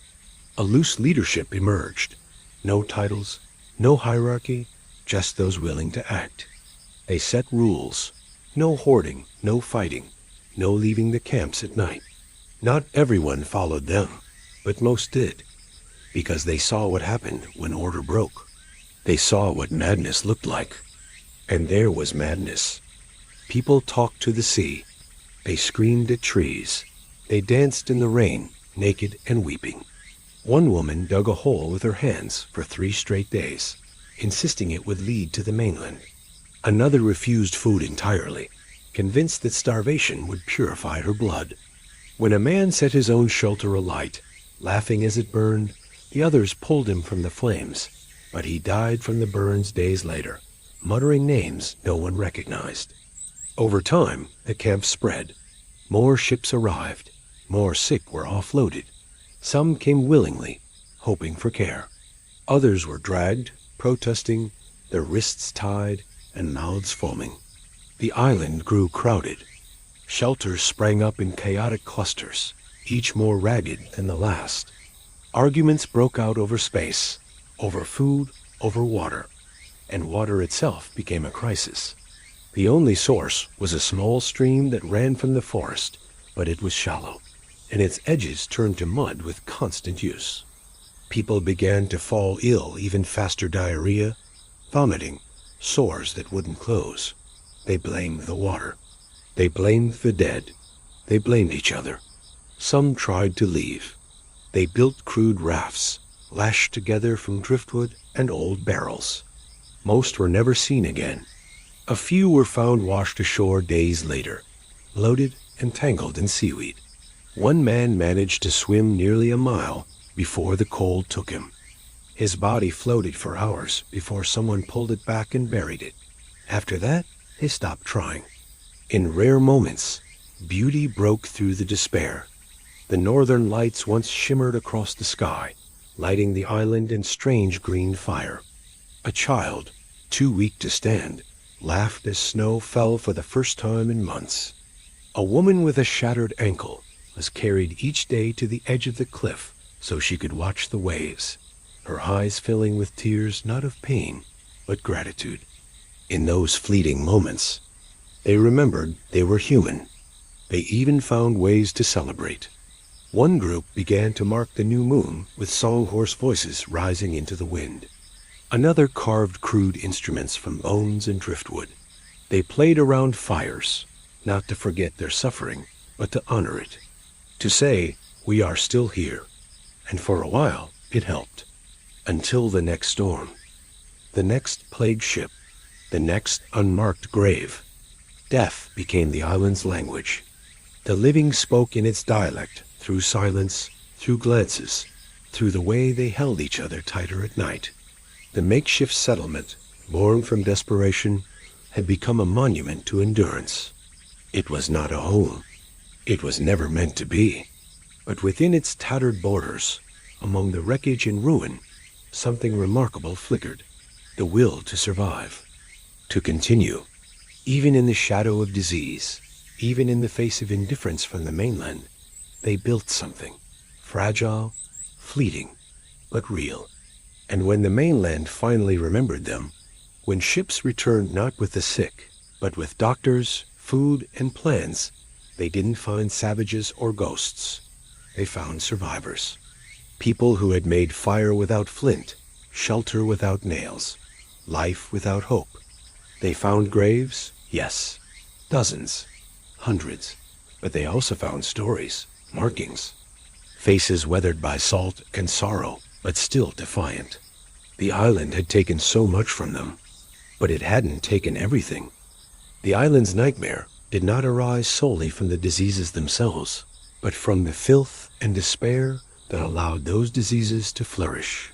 A loose leadership emerged. No titles, no hierarchy, just those willing to act. They set rules. No hoarding, no fighting, no leaving the camps at night. Not everyone followed them, but most did, because they saw what happened when order broke. They saw what madness looked like. And there was madness. People talked to the sea. They screamed at trees. They danced in the rain, naked and weeping. One woman dug a hole with her hands for 3 straight days, insisting it would lead to the mainland. Another refused food entirely, convinced that starvation would purify her blood. When a man set his own shelter alight, laughing as it burned, the others pulled him from the flames, but he died from the burns days later, muttering names no one recognized. Over time, the camp spread. More ships arrived. More sick were offloaded. Some came willingly, hoping for care. Others were dragged, protesting, their wrists tied and mouths foaming. The island grew crowded. Shelters sprang up in chaotic clusters, each more ragged than the last. Arguments broke out over space, over food, over water, and water itself became a crisis. The only source was a small stream that ran from the forest, but it was shallow, and its edges turned to mud with constant use. People began to fall ill, even faster diarrhea, vomiting, sores that wouldn't close. They blamed the water. They blamed the dead. They blamed each other. Some tried to leave. They built crude rafts, lashed together from driftwood and old barrels. Most were never seen again. A few were found washed ashore days later, loaded and tangled in seaweed. One man managed to swim nearly a mile before the cold took him. His body floated for hours before someone pulled it back and buried it. After that, he stopped trying. In rare moments, beauty broke through the despair. The northern lights once shimmered across the sky, lighting the island in strange green fire. A child, too weak to stand, laughed as snow fell for the first time in months. A woman with a shattered ankle was carried each day to the edge of the cliff so she could watch the waves, her eyes filling with tears not of pain, but gratitude. In those fleeting moments, they remembered they were human. They even found ways to celebrate. One group began to mark the new moon with songhorse voices rising into the wind. Another carved crude instruments from bones and driftwood. They played around fires, not to forget their suffering, but to honor it. To say, we are still here. And for a while, it helped. Until the next storm. The next plague ship. The next unmarked grave. Death became the island's language. The living spoke in its dialect, through silence, through glances, through the way they held each other tighter at night. The makeshift settlement, born from desperation, had become a monument to endurance. It was not a home. It was never meant to be. But within its tattered borders, among the wreckage and ruin, something remarkable flickered. The will to survive. To continue. Even in the shadow of disease, even in the face of indifference from the mainland, they built something. Fragile, fleeting, but real. And when the mainland finally remembered them, when ships returned not with the sick, but with doctors, food, and plans, they didn't find savages or ghosts. They found survivors. People who had made fire without flint, shelter without nails, life without hope. They found graves, yes, dozens, hundreds, but they also found stories, markings, faces weathered by salt and sorrow, but still defiant. The island had taken so much from them, but it hadn't taken everything. The island's nightmare did not arise solely from the diseases themselves, but from the filth and despair that allowed those diseases to flourish.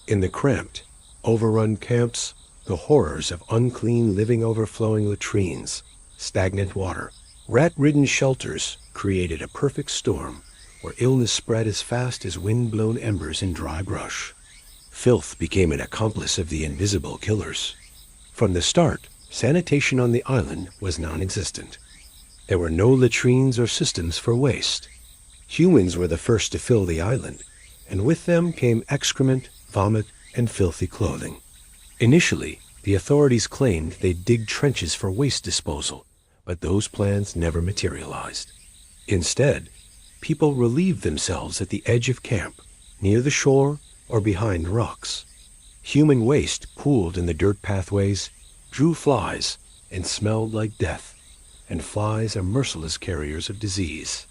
In the cramped, overrun camps, the horrors of unclean living overflowing latrines, stagnant water, rat-ridden shelters created a perfect storm where illness spread as fast as wind-blown embers in dry brush. Filth became an accomplice of the invisible killers. From the start, sanitation on the island was non-existent. There were no latrines or systems for waste. Humans were the first to fill the island, and with them came excrement, vomit, and filthy clothing. Initially, the authorities claimed they'd dig trenches for waste disposal, but those plans never materialized. Instead, people relieved themselves at the edge of camp, near the shore or behind rocks. Human waste pooled in the dirt pathways, drew flies, and smelled like death, and flies are merciless carriers of disease.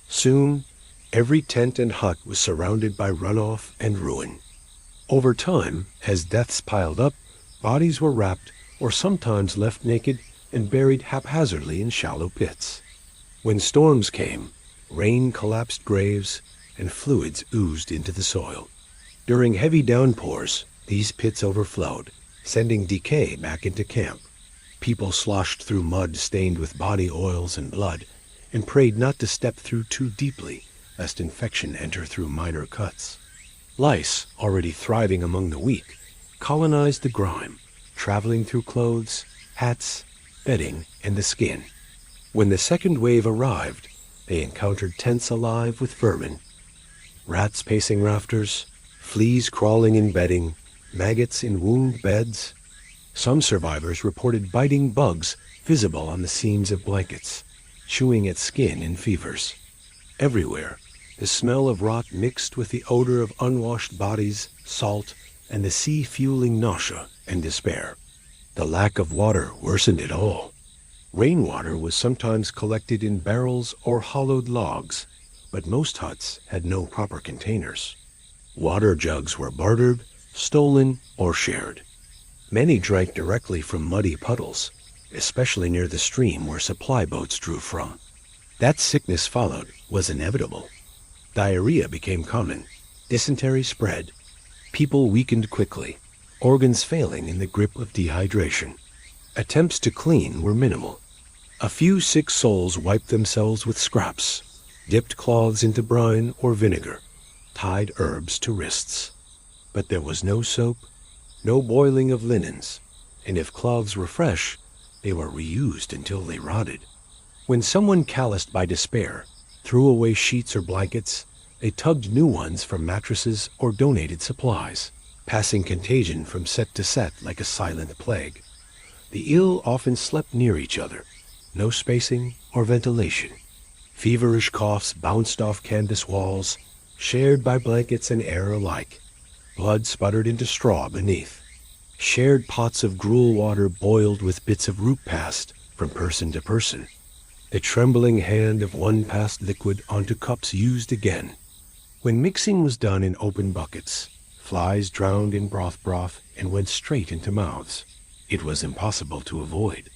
Soon, every tent and hut was surrounded by runoff and ruin. Over time, as deaths piled up, bodies were wrapped or sometimes left naked and buried haphazardly in shallow pits. When storms came, rain collapsed graves and fluids oozed into the soil. During heavy downpours, these pits overflowed, sending decay back into camp. People sloshed through mud stained with body oils and blood, and prayed not to step through too deeply, lest infection enter through minor cuts. Lice, already thriving among the weak, colonized the grime, traveling through clothes, hats, bedding, and the skin. When the second wave arrived, they encountered tents alive with vermin. Rats pacing rafters, fleas crawling in bedding, maggots in wound beds. Some survivors reported biting bugs visible on the seams of blankets, chewing at skin in fevers. Everywhere, The smell of rot mixed with the odor of unwashed bodies, salt, and the sea fueling nausea and despair. The lack of water worsened it all. Rainwater was sometimes collected in barrels or hollowed logs, but most huts had no proper containers. Water jugs were bartered, stolen, or shared. Many drank directly from muddy puddles, especially near the stream where supply boats drew from. That sickness followed was inevitable. Diarrhea became common. Dysentery spread. People weakened quickly, organs failing in the grip of dehydration. Attempts to clean were minimal. A few sick souls wiped themselves with scraps, dipped cloths into brine or vinegar, tied herbs to wrists. But there was no soap, no boiling of linens, and if cloths were fresh, they were reused until they rotted. When someone calloused by despair threw away sheets or blankets, they tugged new ones from mattresses or donated supplies, passing contagion from set to set like a silent plague. The ill often slept near each other, no spacing or ventilation. Feverish coughs bounced off canvas walls, shared by blankets and air alike. Blood sputtered into straw beneath. Shared pots of gruel water boiled with bits of root passed from person to person. The trembling hand of one passed liquid onto cups used again. When mixing was done in open buckets, flies drowned in broth and went straight into mouths. It was impossible to avoid.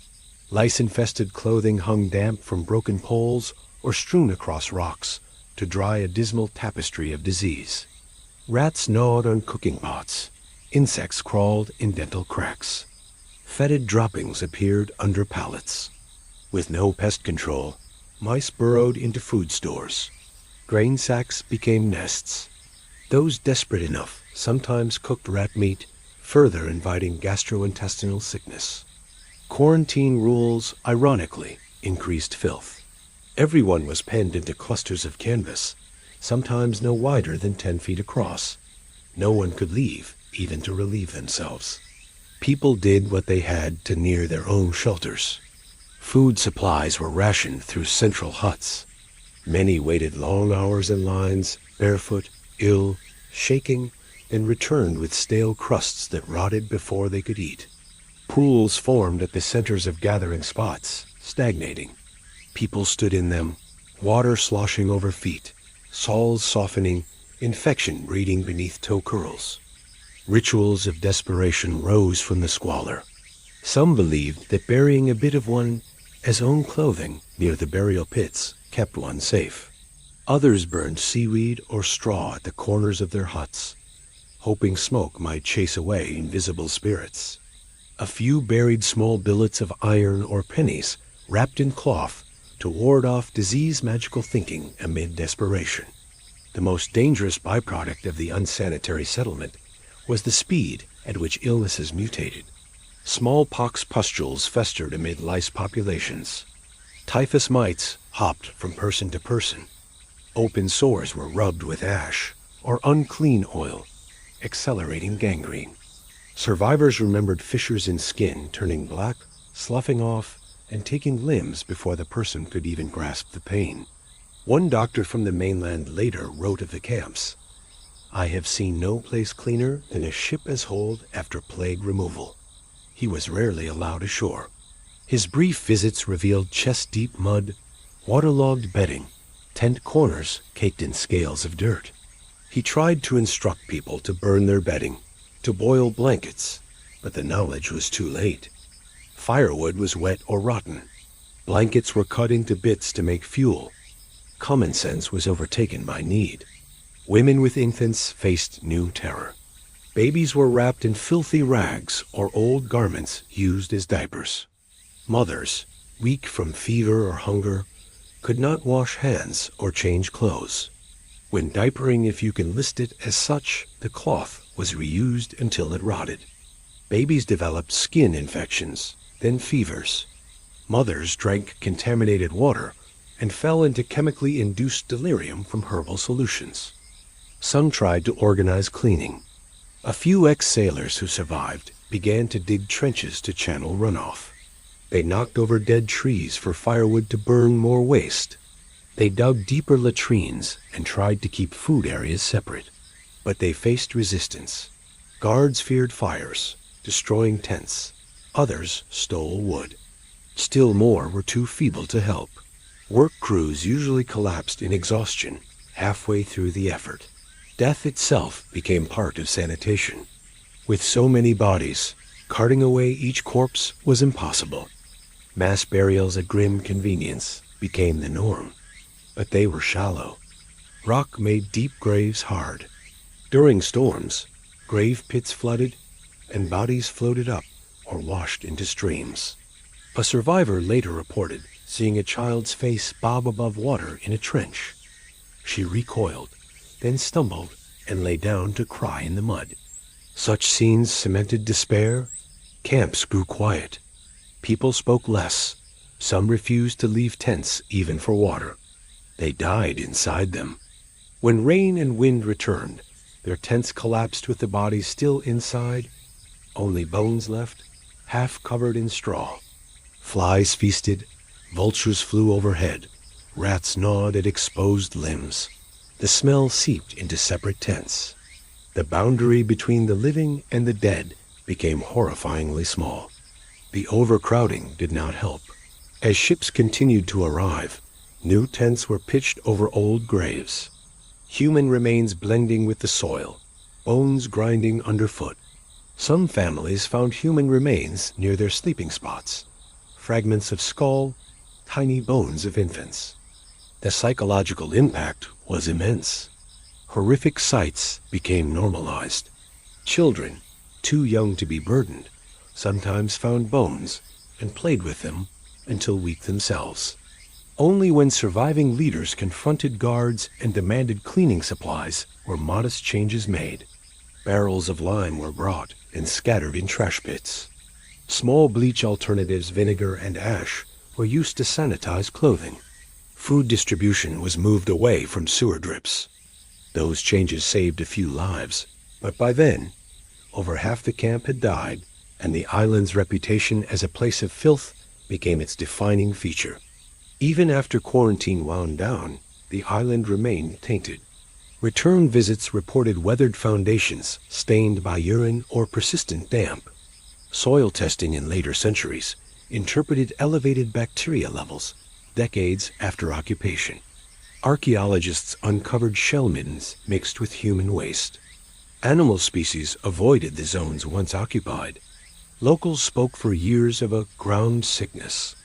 Lice-infested clothing hung damp from broken poles or strewn across rocks to dry a dismal tapestry of disease. Rats gnawed on cooking pots. Insects crawled in dental cracks. Fetid droppings appeared under pallets. With no pest control, mice burrowed into food stores. Grain sacks became nests. Those desperate enough sometimes cooked rat meat, further inviting gastrointestinal sickness. Quarantine rules, ironically, increased filth. Everyone was penned into clusters of canvas, sometimes no wider than 10 feet across. No one could leave, even to relieve themselves. People did what they had to near their own shelters. Food supplies were rationed through central huts. Many waited long hours in lines, barefoot, ill, shaking, and returned with stale crusts that rotted before they could eat. Pools formed at the centers of gathering spots, stagnating. People stood in them, water sloshing over feet, soles softening, infection breeding beneath toe curls. Rituals of desperation rose from the squalor. Some believed that burying a bit of one as own clothing near the burial pits kept one safe. Others burned seaweed or straw at the corners of their huts, hoping smoke might chase away invisible spirits. A few buried small billets of iron or pennies wrapped in cloth to ward off disease-magical thinking amid desperation. The most dangerous byproduct of the unsanitary settlement was the speed at which illnesses mutated. Smallpox pustules festered amid lice populations. Typhus mites hopped from person to person. Open sores were rubbed with ash or unclean oil, accelerating gangrene. Survivors remembered fissures in skin turning black, sloughing off, and taking limbs before the person could even grasp the pain. One doctor from the mainland later wrote of the camps, "I have seen no place cleaner than a ship as hold after plague removal." He was rarely allowed ashore. His brief visits revealed chest-deep mud, waterlogged bedding, tent corners caked in scales of dirt. He tried to instruct people to burn their bedding, to boil blankets, but the knowledge was too late. Firewood was wet or rotten. Blankets were cut into bits to make fuel. Common sense was overtaken by need. Women with infants faced new terror. Babies were wrapped in filthy rags or old garments used as diapers. Mothers, weak from fever or hunger, could not wash hands or change clothes. When diapering, if you can list it as such, the cloth was reused until it rotted. Babies developed skin infections, then fevers. Mothers drank contaminated water and fell into chemically induced delirium from herbal solutions. Some tried to organize cleaning. A few ex-sailors who survived began to dig trenches to channel runoff. They knocked over dead trees for firewood to burn more waste. They dug deeper latrines and tried to keep food areas separate. But they faced resistance. Guards feared fires, destroying tents. Others stole wood. Still more were too feeble to help. Work crews usually collapsed in exhaustion halfway through the effort. Death itself became part of sanitation. With so many bodies, carting away each corpse was impossible. Mass burials at grim convenience became the norm. But they were shallow. Rock made deep graves hard. During storms, grave pits flooded, and bodies floated up or washed into streams. A survivor later reported seeing a child's face bob above water in a trench. She recoiled, then stumbled and lay down to cry in the mud. Such scenes cemented despair. Camps grew quiet. People spoke less. Some refused to leave tents even for water. They died inside them. When rain and wind returned, their tents collapsed with the bodies still inside, only bones left, half covered in straw. Flies feasted, vultures flew overhead, rats gnawed at exposed limbs. The smell seeped into separate tents. The boundary between the living and the dead became horrifyingly small. The overcrowding did not help. As ships continued to arrive, new tents were pitched over old graves. Human remains blending with the soil, bones grinding underfoot. Some families found human remains near their sleeping spots, fragments of skull, tiny bones of infants. The psychological impact was immense. Horrific sights became normalized. Children, too young to be burdened, sometimes found bones and played with them until weak themselves. Only when surviving leaders confronted guards and demanded cleaning supplies were modest changes made. Barrels of lime were brought and scattered in trash pits. Small bleach alternatives, vinegar and ash, were used to sanitize clothing. Food distribution was moved away from sewer drips. Those changes saved a few lives, but by then, over half the camp had died, and the island's reputation as a place of filth became its defining feature. Even after quarantine wound down, the island remained tainted. Return visits reported weathered foundations stained by urine or persistent damp. Soil testing in later centuries interpreted elevated bacteria levels decades after occupation. Archaeologists uncovered shell middens mixed with human waste. Animal species avoided the zones once occupied. Locals spoke for years of a ground sickness,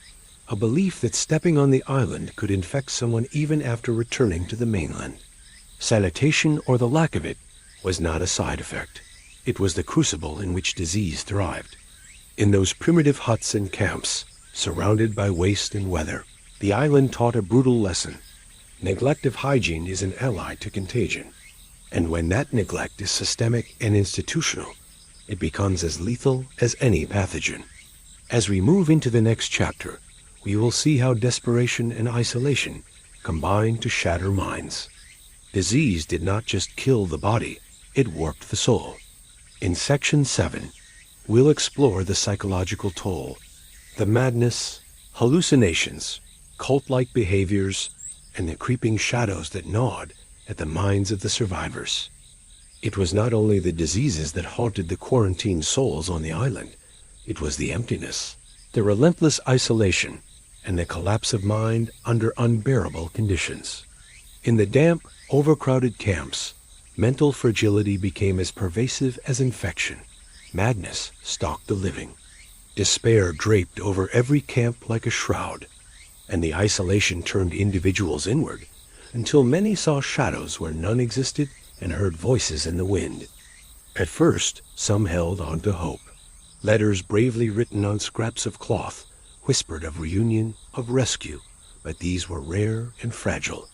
a belief that stepping on the island could infect someone even after returning to the mainland. Sanitation, or the lack of it, was not a side effect. It was the crucible in which disease thrived. In those primitive huts and camps, surrounded by waste and weather, the island taught a brutal lesson. Neglect of hygiene is an ally to contagion. And when that neglect is systemic and institutional, it becomes as lethal as any pathogen. As we move into the next chapter, we will see how desperation and isolation combine to shatter minds. Disease did not just kill the body, it warped the soul. In Section 7, we'll explore the psychological toll, the madness, hallucinations, cult-like behaviors, and the creeping shadows that gnawed at the minds of the survivors. It was not only the diseases that haunted the quarantined souls on the island, it was the emptiness, the relentless isolation, and the collapse of mind under unbearable conditions. In the damp, overcrowded camps, mental fragility became as pervasive as infection. Madness stalked the living. Despair draped over every camp like a shroud, and the isolation turned individuals inward until many saw shadows where none existed and heard voices in the wind. At first, some held on to hope. Letters bravely written on scraps of cloth whispered of reunion, of rescue, but these were rare and fragile.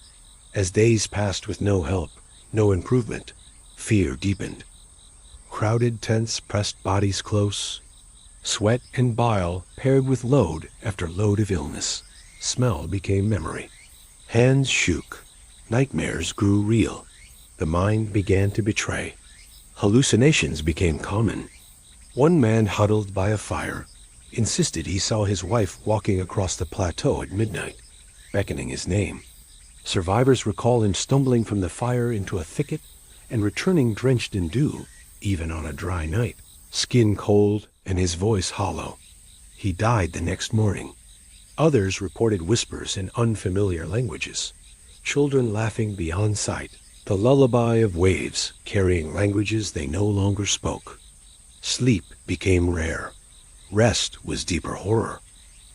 As days passed with no help, no improvement, fear deepened. Crowded tents pressed bodies close. Sweat and bile paired with load after load of illness. Smell became memory. Hands shook. Nightmares grew real. The mind began to betray. Hallucinations became common. One man huddled by a fire insisted he saw his wife walking across the plateau at midnight, beckoning his name. Survivors recall him stumbling from the fire into a thicket and returning drenched in dew, even on a dry night, skin cold and his voice hollow. He died the next morning. Others reported whispers in unfamiliar languages, children laughing beyond sight, the lullaby of waves carrying languages they no longer spoke. Sleep became rare. Rest was deeper horror.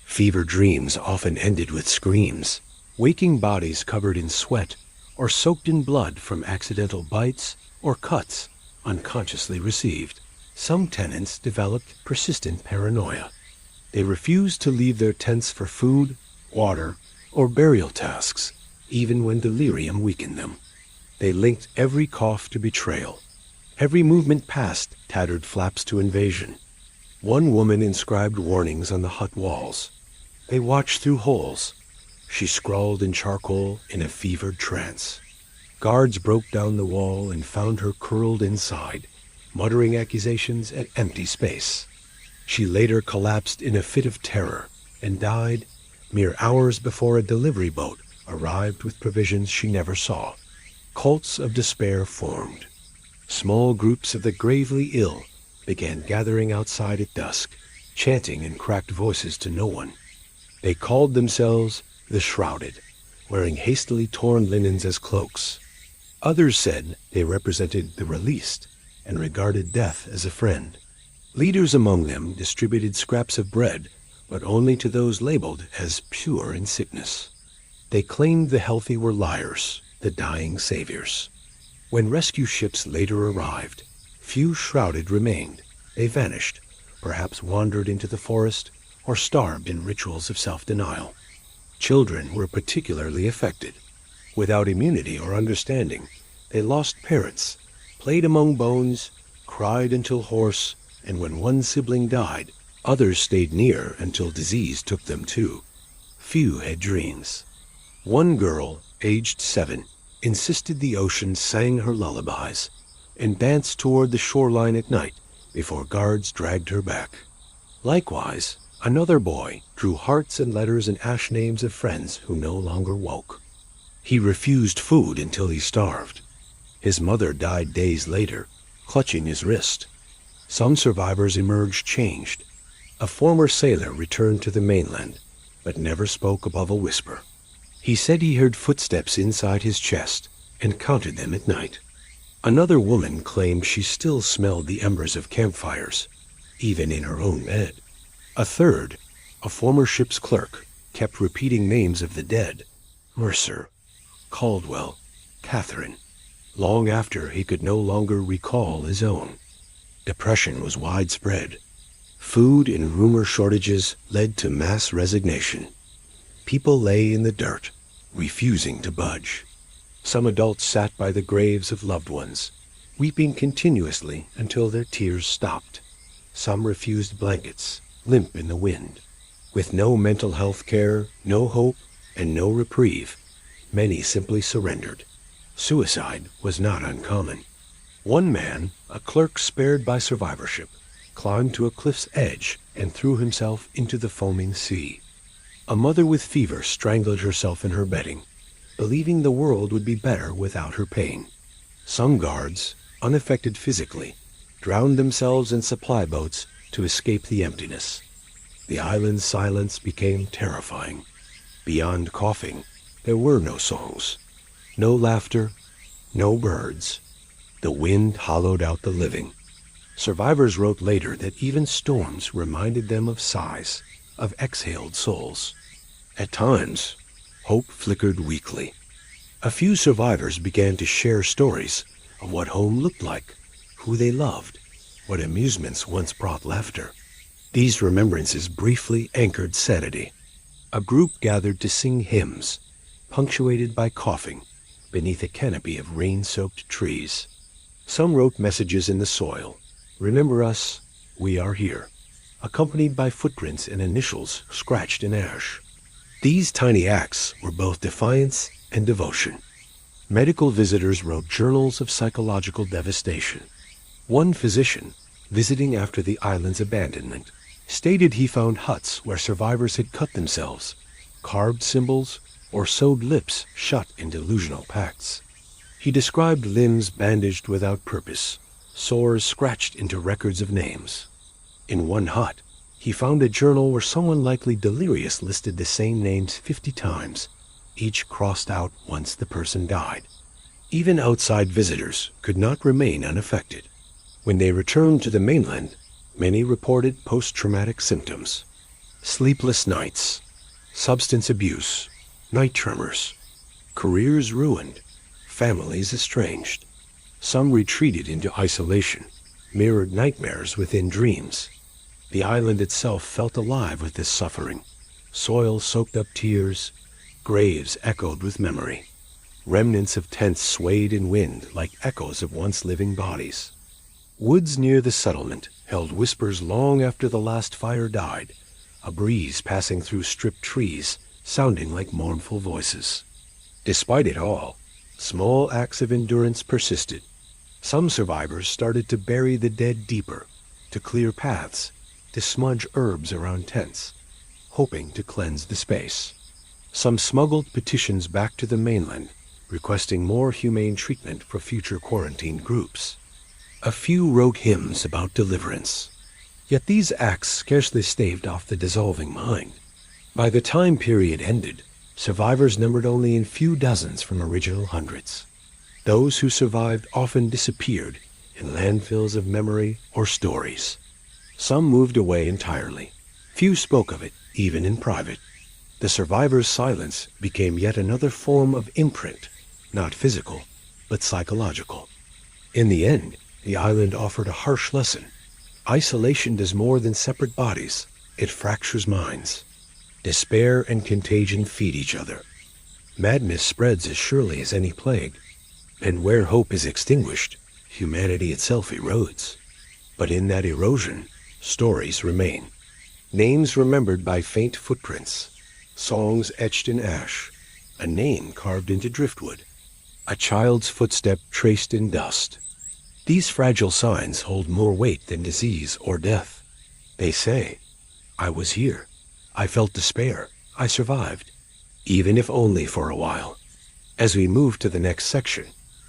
Fever dreams often ended with screams. Waking bodies covered in sweat or soaked in blood from accidental bites or cuts unconsciously received. Some tenants developed persistent paranoia. They refused to leave their tents for food, water, or burial tasks, even when delirium weakened them. They linked every cough to betrayal. Every movement past tattered flaps to invasion. One woman inscribed warnings on the hut walls. They watched through holes. She scrawled in charcoal in a fevered trance. Guards broke down the wall and found her curled inside, muttering accusations at empty space. She later collapsed in a fit of terror and died mere hours before a delivery boat arrived with provisions she never saw. Cults of despair formed. Small groups of the gravely ill began gathering outside at dusk, chanting in cracked voices to no one. They called themselves the Shrouded, wearing hastily torn linens as cloaks. Others said they represented the released and regarded death as a friend. Leaders among them distributed scraps of bread, but only to those labeled as pure in sickness. They claimed the healthy were liars, the dying saviors. When rescue ships later arrived, few shrouded remained. They vanished, perhaps wandered into the forest, or starved in rituals of self-denial. Children were particularly affected. Without immunity or understanding, they lost parents, played among bones, cried until hoarse, and when one sibling died, others stayed near until disease took them too. Few had dreams. One girl, aged 7, insisted the ocean sang her lullabies and danced toward the shoreline at night before guards dragged her back. Likewise, another boy drew hearts and letters and ash names of friends who no longer woke. He refused food until he starved. His mother died days later, clutching his wrist. Some survivors emerged changed. A former sailor returned to the mainland, but never spoke above a whisper. He said he heard footsteps inside his chest and counted them at night. Another woman claimed she still smelled the embers of campfires, even in her own bed. A third, a former ship's clerk, kept repeating names of the dead: Mercer, Caldwell, Catherine, long after he could no longer recall his own. Depression was widespread. Food and rumor shortages led to mass resignation. People lay in the dirt, refusing to budge. Some adults sat by the graves of loved ones, weeping continuously until their tears stopped. Some refused blankets, limp in the wind. With no mental health care, no hope, and no reprieve, many simply surrendered. Suicide was not uncommon. One man, a clerk spared by survivorship, climbed to a cliff's edge and threw himself into the foaming sea. A mother with fever strangled herself in her bedding, believing the world would be better without her pain. Some guards, unaffected physically, drowned themselves in supply boats to escape the emptiness. The island's silence became terrifying. Beyond coughing, there were no songs, no laughter, no birds. The wind hollowed out the living. Survivors wrote later that even storms reminded them of sighs, of exhaled souls. At times, hope flickered weakly. A few survivors began to share stories of what home looked like, who they loved, what amusements once brought laughter. These remembrances briefly anchored sanity. A group gathered to sing hymns, punctuated by coughing, beneath a canopy of rain-soaked trees. Some wrote messages in the soil: "Remember us, we are here," accompanied by footprints and initials scratched in ash. These tiny acts were both defiance and devotion. Medical visitors wrote journals of psychological devastation. One physician, visiting after the island's abandonment, stated he found huts where survivors had cut themselves, carved symbols, or sewed lips shut in delusional pacts. He described limbs bandaged without purpose, sores scratched into records of names. In one hut, he found a journal where someone likely delirious listed the same names 50 times, each crossed out once the person died. Even outside visitors could not remain unaffected. When they returned to the mainland, many reported post-traumatic symptoms: sleepless nights, substance abuse, night tremors, careers ruined, families estranged. Some retreated into isolation, mirrored nightmares within dreams. The island itself felt alive with this suffering. Soil soaked up tears, graves echoed with memory. Remnants of tents swayed in wind like echoes of once living bodies. Woods near the settlement held whispers long after the last fire died, a breeze passing through stripped trees, sounding like mournful voices. Despite it all, small acts of endurance persisted. Some survivors started to bury the dead deeper, to clear paths, to smudge herbs around tents, hoping to cleanse the space. Some smuggled petitions back to the mainland, requesting more humane treatment for future quarantined groups. A few wrote hymns about deliverance. Yet these acts scarcely staved off the dissolving mind. By the time period ended, survivors numbered only in few dozens from original hundreds. Those who survived often disappeared in landfills of memory or stories. Some moved away entirely. Few spoke of it, even in private. The survivor's silence became yet another form of imprint, not physical, but psychological. In the end, the island offered a harsh lesson. Isolation does more than separate bodies. It fractures minds. Despair and contagion feed each other. Madness spreads as surely as any plague. And where hope is extinguished, humanity itself erodes. But in that erosion, stories remain. Names remembered by faint footprints, songs etched in ash, a name carved into driftwood, a child's footstep traced in dust. These fragile signs hold more weight than disease or death. They say, "I was here. I felt despair. I survived," even if only for a while. As we move to the next section,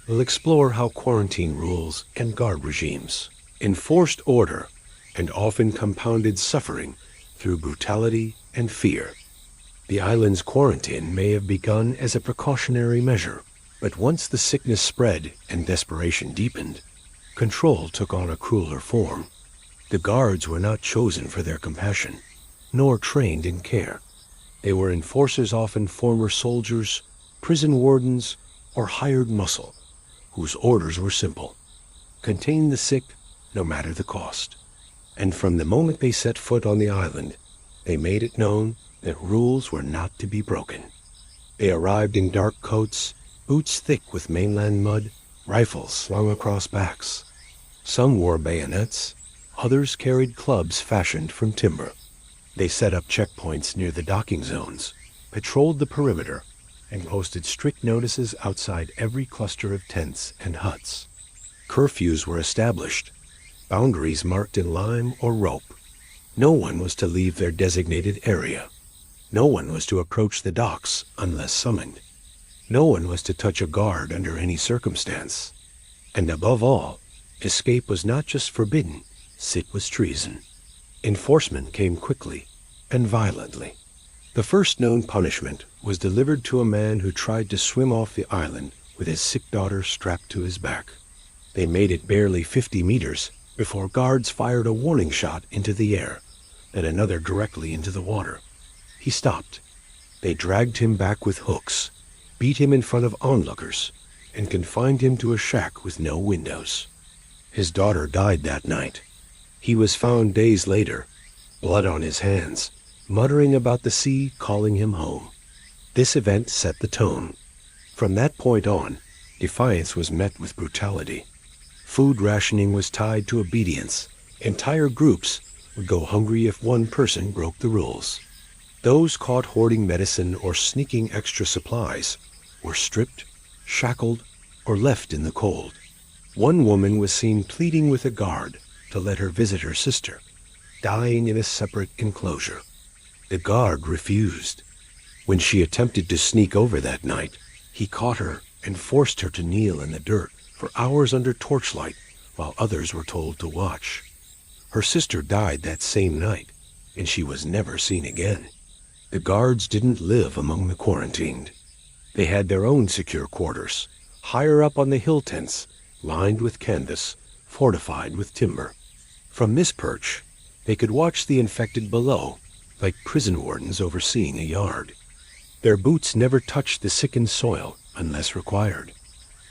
we'll explore how quarantine rules and guard regimes enforced order and often compounded suffering through brutality and fear. The island's quarantine may have begun as a precautionary measure, but once the sickness spread and desperation deepened, control took on a crueler form. The guards were not chosen for their compassion, nor trained in care. They were enforcers, often former soldiers, prison wardens, or hired muscle, whose orders were simple: contain the sick, no matter the cost. And from the moment they set foot on the island, they made it known that rules were not to be broken. They arrived in dark coats, boots thick with mainland mud, rifles slung across backs. Some wore bayonets, others carried clubs fashioned from timber. They set up checkpoints near the docking zones, patrolled the perimeter, and posted strict notices outside every cluster of tents and huts. Curfews were established, boundaries marked in lime or rope. No one was to leave their designated area. No one was to approach the docks unless summoned. No one was to touch a guard under any circumstance. And above all, escape was not just forbidden, it was treason. Enforcement came quickly and violently. The first known punishment was delivered to a man who tried to swim off the island with his sick daughter strapped to his back. They made it barely 50 meters before guards fired a warning shot into the air, then another directly into the water. He stopped. They dragged him back with hooks, beat him in front of onlookers, and confined him to a shack with no windows. His daughter died that night. He was found days later, blood on his hands, muttering about the sea calling him home. This event set the tone. From that point on, defiance was met with brutality. Food rationing was tied to obedience. Entire groups would go hungry if one person broke the rules. Those caught hoarding medicine or sneaking extra supplies were stripped, shackled, or left in the cold. One woman was seen pleading with a guard to let her visit her sister, dying in a separate enclosure. The guard refused. When she attempted to sneak over that night, he caught her and forced her to kneel in the dirt for hours under torchlight while others were told to watch. Her sister died that same night, and she was never seen again. The guards didn't live among the quarantined. They had their own secure quarters, higher up on the hill tents, lined with canvas, fortified with timber. From this perch, they could watch the infected below, like prison wardens overseeing a yard. Their boots never touched the sickened soil unless required.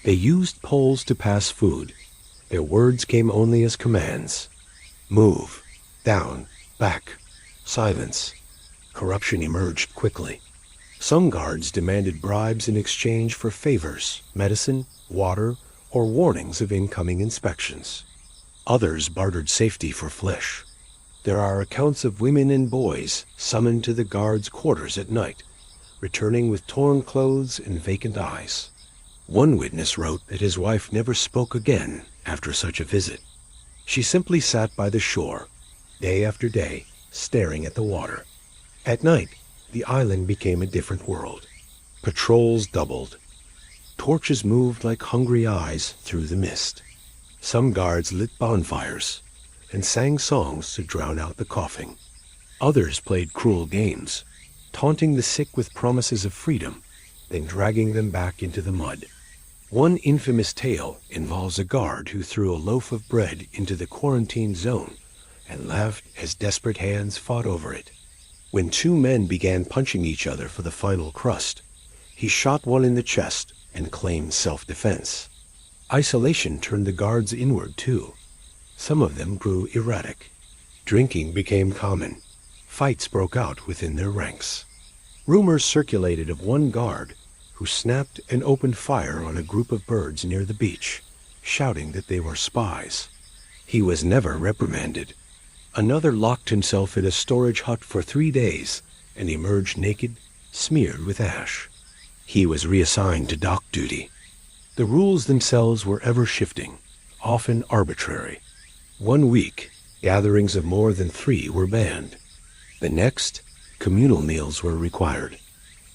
They used poles to pass food. Their words came only as commands. Move, down, back, silence. Corruption emerged quickly. Some guards demanded bribes in exchange for favors, medicine, water, or warnings of incoming inspections. Others bartered safety for flesh. There are accounts of women and boys summoned to the guards' quarters at night, returning with torn clothes and vacant eyes. One witness wrote that his wife never spoke again after such a visit. She simply sat by the shore, day after day, staring at the water. At night, the island became a different world. Patrols doubled. Torches moved like hungry eyes through the mist. Some guards lit bonfires and sang songs to drown out the coughing. Others played cruel games, taunting the sick with promises of freedom, then dragging them back into the mud. One infamous tale involves a guard who threw a loaf of bread into the quarantine zone and laughed as desperate hands fought over it. When two men began punching each other for the final crust, he shot one in the chest and claimed self-defense. Isolation turned the guards inward too. Some of them grew erratic. Drinking became common. Fights broke out within their ranks. Rumors circulated of one guard who snapped and opened fire on a group of birds near the beach, shouting that they were spies. He was never reprimanded. Another locked himself in a storage hut for 3 days and emerged naked, smeared with ash. He was reassigned to dock duty. The rules themselves were ever shifting, often arbitrary. 1 week, gatherings of more than 3 were banned. The next, communal meals were required.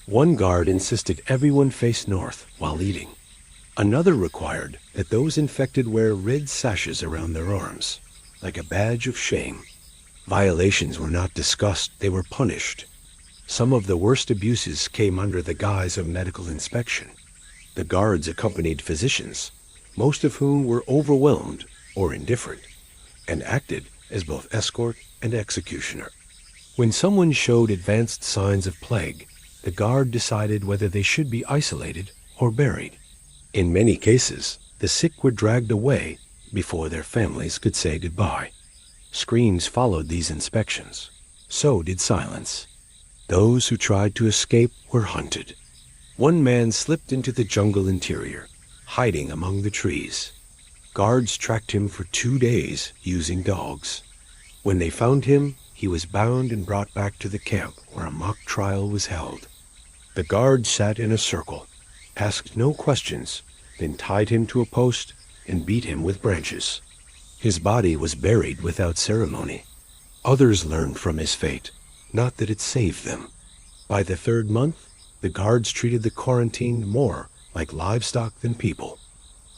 One guard insisted everyone face north while eating. Another required that those infected wear red sashes around their arms, like a badge of shame. Violations were not discussed, they were punished. Some of the worst abuses came under the guise of medical inspection. The guards accompanied physicians, most of whom were overwhelmed or indifferent, and acted as both escort and executioner. When someone showed advanced signs of plague, the guard decided whether they should be isolated or buried. In many cases, the sick were dragged away before their families could say goodbye. Screams followed these inspections. So did silence. Those who tried to escape were hunted. One man slipped into the jungle interior, hiding among the trees. Guards tracked him for 2 days using dogs. When they found him, he was bound and brought back to the camp where a mock trial was held. The guards sat in a circle, asked no questions, then tied him to a post and beat him with branches. His body was buried without ceremony. Others learned from his fate, not that it saved them. By the 3rd month, the guards treated the quarantined more like livestock than people.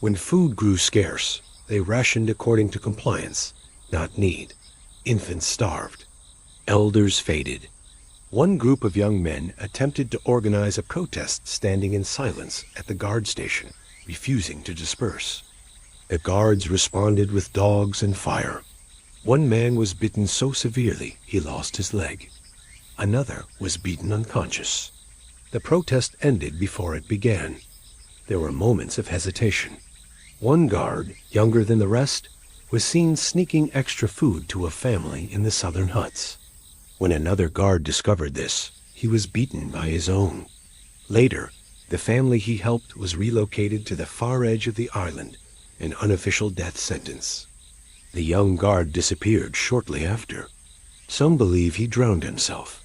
When food grew scarce, they rationed according to compliance, not need. Infants starved. Elders faded. One group of young men attempted to organize a protest standing in silence at the guard station, refusing to disperse. The guards responded with dogs and fire. One man was bitten so severely he lost his leg. Another was beaten unconscious. The protest ended before it began. There were moments of hesitation. One guard, younger than the rest, was seen sneaking extra food to a family in the southern huts. When another guard discovered this, he was beaten by his own. Later, the family he helped was relocated to the far edge of the island, an unofficial death sentence. The young guard disappeared shortly after. Some believe he drowned himself.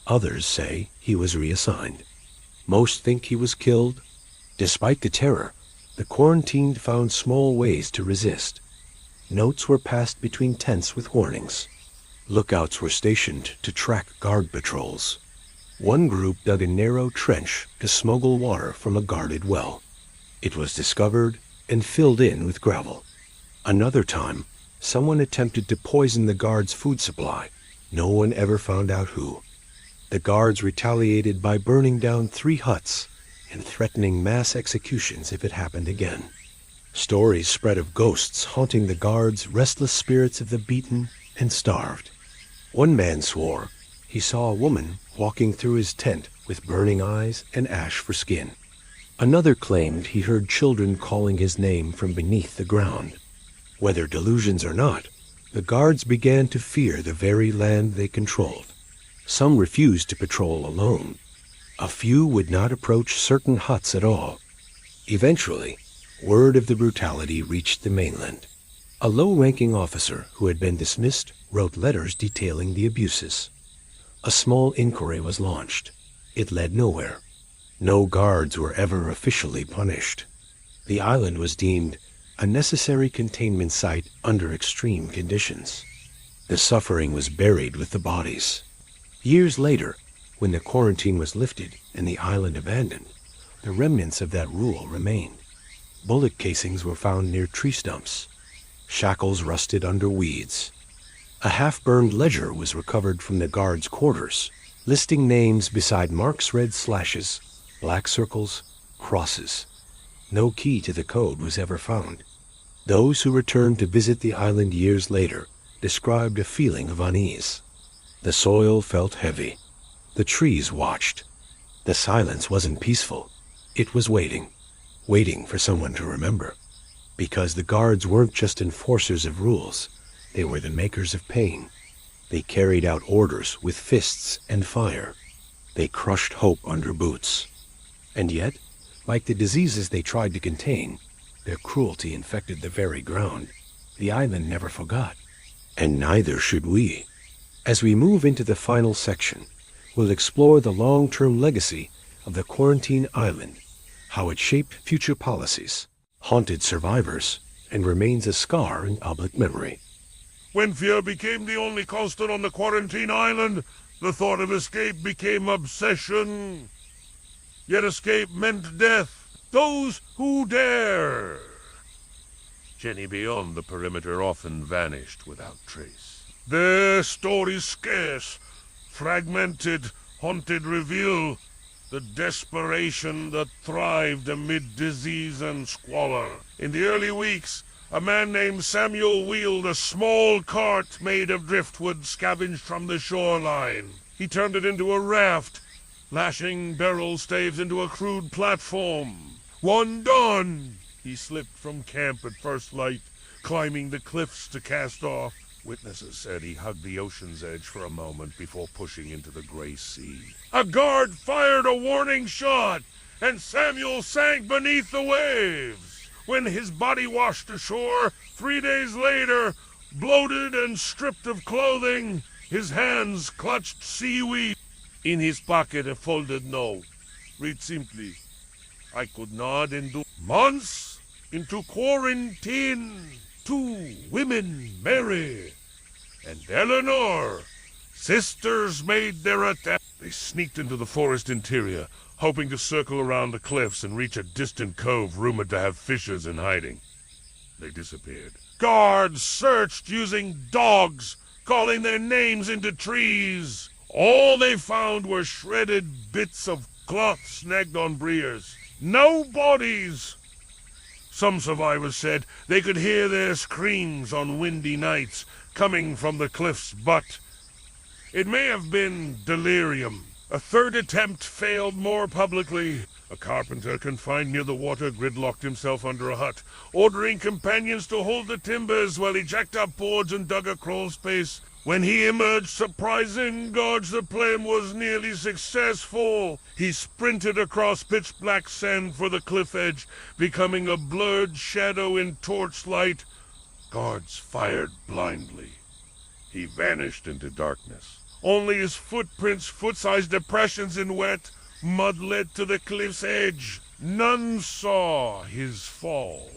Others say he was reassigned. Most think he was killed. Despite the terror, the quarantined found small ways to resist. Notes were passed between tents with warnings. Lookouts were stationed to track guard patrols. One group dug a narrow trench to smuggle water from a guarded well. It was discovered and filled in with gravel. Another time, someone attempted to poison the guards' food supply. No one ever found out who. The guards retaliated by burning down 3 huts and threatening mass executions if it happened again. Stories spread of ghosts haunting the guards, restless spirits of the beaten and starved. One man swore he saw a woman walking through his tent with burning eyes and ash for skin. Another claimed he heard children calling his name from beneath the ground. Whether delusions or not, the guards began to fear the very land they controlled. Some refused to patrol alone. A few would not approach certain huts at all. Eventually, word of the brutality reached the mainland. A low-ranking officer who had been dismissed wrote letters detailing the abuses. A small inquiry was launched. It led nowhere. No guards were ever officially punished. The island was deemed a necessary containment site under extreme conditions. The suffering was buried with the bodies. Years later, when the quarantine was lifted and the island abandoned, the remnants of that rule remained. Bullet casings were found near tree stumps. Shackles rusted under weeds. A half-burned ledger was recovered from the guards' quarters, listing names beside marks, red slashes, black circles, crosses. No key to the code was ever found. Those who returned to visit the island years later described a feeling of unease. The soil felt heavy. The trees watched. The silence wasn't peaceful. It was waiting for someone to remember. Because the guards weren't just enforcers of rules, they were the makers of pain. They carried out orders with fists and fire. They crushed hope under boots. And yet, like the diseases they tried to contain, their cruelty infected the very ground. The island never forgot. And neither should we. As we move into the final section, we'll explore the long-term legacy of the quarantine island, how it shaped future policies, haunted survivors, and remains a scar in public memory. When fear became the only constant on the quarantine island, the thought of escape became obsession. Yet escape meant death. Those who dare. Jenny beyond the perimeter often vanished without trace. Their stories scarce, fragmented, haunted reveal the desperation that thrived amid disease and squalor. In the early weeks, a man named Samuel wheeled a small cart made of driftwood scavenged from the shoreline. He turned it into a raft, lashing barrel staves into a crude platform. One dawn, he slipped from camp at first light, climbing the cliffs to cast off. Witnesses said he hugged the ocean's edge for a moment before pushing into the gray sea. A guard fired a warning shot, and Samuel sank beneath the waves. When his body washed ashore, 3 days later, bloated and stripped of clothing, his hands clutched seaweed. In his pocket a folded note. Read simply, I could not endure. Months into quarantine, 2 women, Mary and Eleanor, sisters, made their attack. They sneaked into the forest interior, hoping to circle around the cliffs and reach a distant cove rumored to have fishers in hiding. They disappeared. Guards searched using dogs, calling their names into trees. All they found were shredded bits of cloth snagged on briars. No bodies. Some survivors said they could hear their screams on windy nights coming from the cliff's butt. It may have been delirium. A third attempt failed more publicly. A carpenter confined near the water gridlocked himself under a hut, ordering companions to hold the timbers while he jacked up boards and dug a crawl space. When he emerged surprising guards, the plan was nearly successful. He sprinted across pitch-black sand for the cliff edge, becoming a blurred shadow in torchlight. Guards fired blindly. He vanished into darkness. Only his footprints, foot-sized depressions in wet mud led to the cliff's edge. None saw his fall.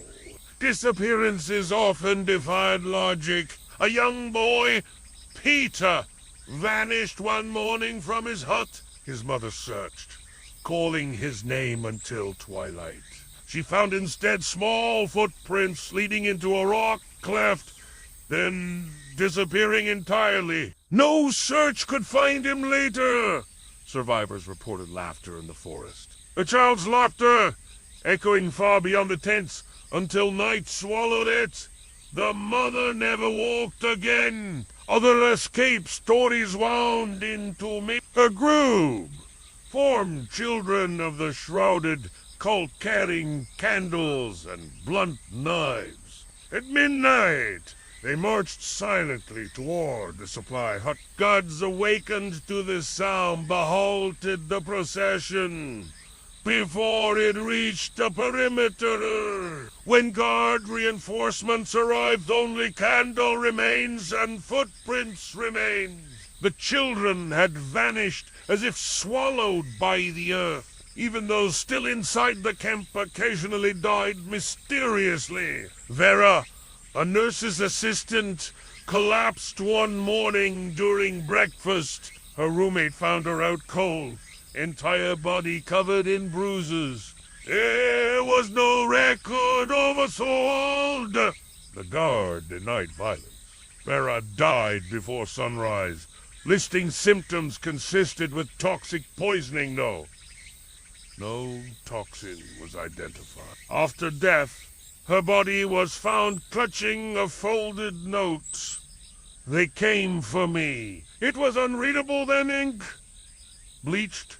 Disappearances often defied logic. A young boy, Peter, vanished one morning from his hut. His mother searched, calling his name until twilight. She found instead small footprints leading into a rock cleft, then disappearing entirely. No search could find him later. Survivors reported laughter in the forest. A child's laughter, echoing far beyond the tents, until night swallowed it. The mother never walked again. Other escape stories wound into me. A group formed children of the shrouded cult carrying candles and blunt knives. At midnight, they marched silently toward the supply hut. Gods awakened to the sound halted the procession before it reached the perimeter. When guard reinforcements arrived, only candle remains and footprints remained. The children had vanished as if swallowed by the earth. Even those still inside the camp occasionally died mysteriously. Vera, a nurse's assistant, collapsed one morning during breakfast. Her roommate found her out cold, entire body covered in bruises. There was no record of assault. The guard denied violence. Vera died before sunrise. Listing symptoms consisted with toxic poisoning, though. No toxin was identified. After death, her body was found clutching a folded note. They came for me. It was unreadable than ink. Bleached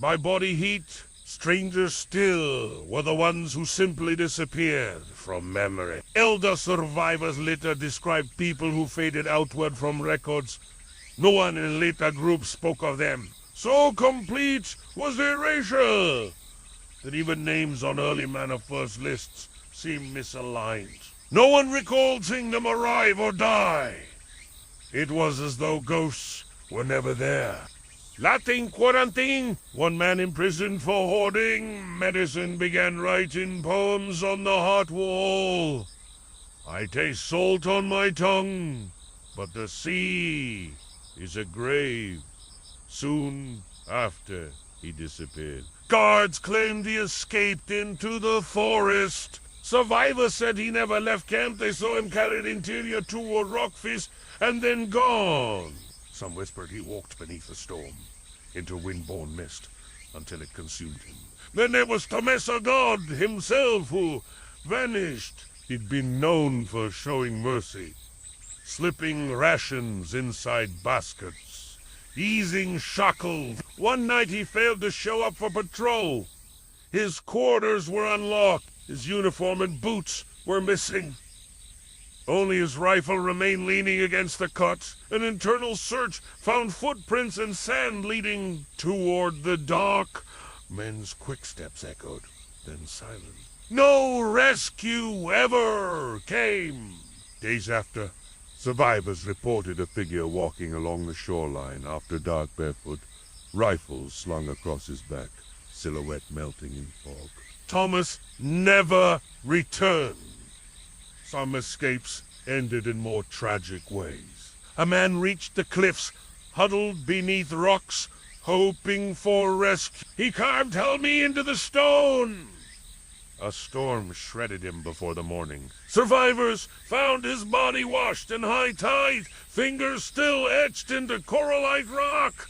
by body heat. Stranger still were the ones who simply disappeared from memory. Elder survivors later described people who faded outward from records. No one in later groups spoke of them. So complete was the erasure that even names on early Manifest lists seemed misaligned. No one recalled seeing them arrive or die. It was as though ghosts were never there. Latin quarantine. One man imprisoned for hoarding medicine began writing poems on the hot wall. I taste salt on my tongue, but the sea is a grave. Soon after, he disappeared. Guards claimed he escaped into the forest. Survivors said he never left camp. They saw him carried interior toward Rockfish and then gone. Some whispered he walked beneath the storm, into wind-borne mist, until it consumed him. Then there was Tomesa God himself, who vanished. He'd been known for showing mercy, slipping rations inside baskets, easing shackles. One night he failed to show up for patrol. His quarters were unlocked. His uniform and boots were missing. Only his rifle remained leaning against the cot. An internal search found footprints and sand leading toward the dock. Men's quick steps echoed, then silence. No rescue ever came. Days after, survivors reported a figure walking along the shoreline after dark, barefoot, rifles slung across his back, silhouette melting in fog. Thomas never returned. Some escapes ended in more tragic ways. A man reached the cliffs, huddled beneath rocks, hoping for rescue. He carved Helmi into the stone. A storm shredded him before the morning. Survivors found his body washed in high tide, fingers still etched into corallite rock.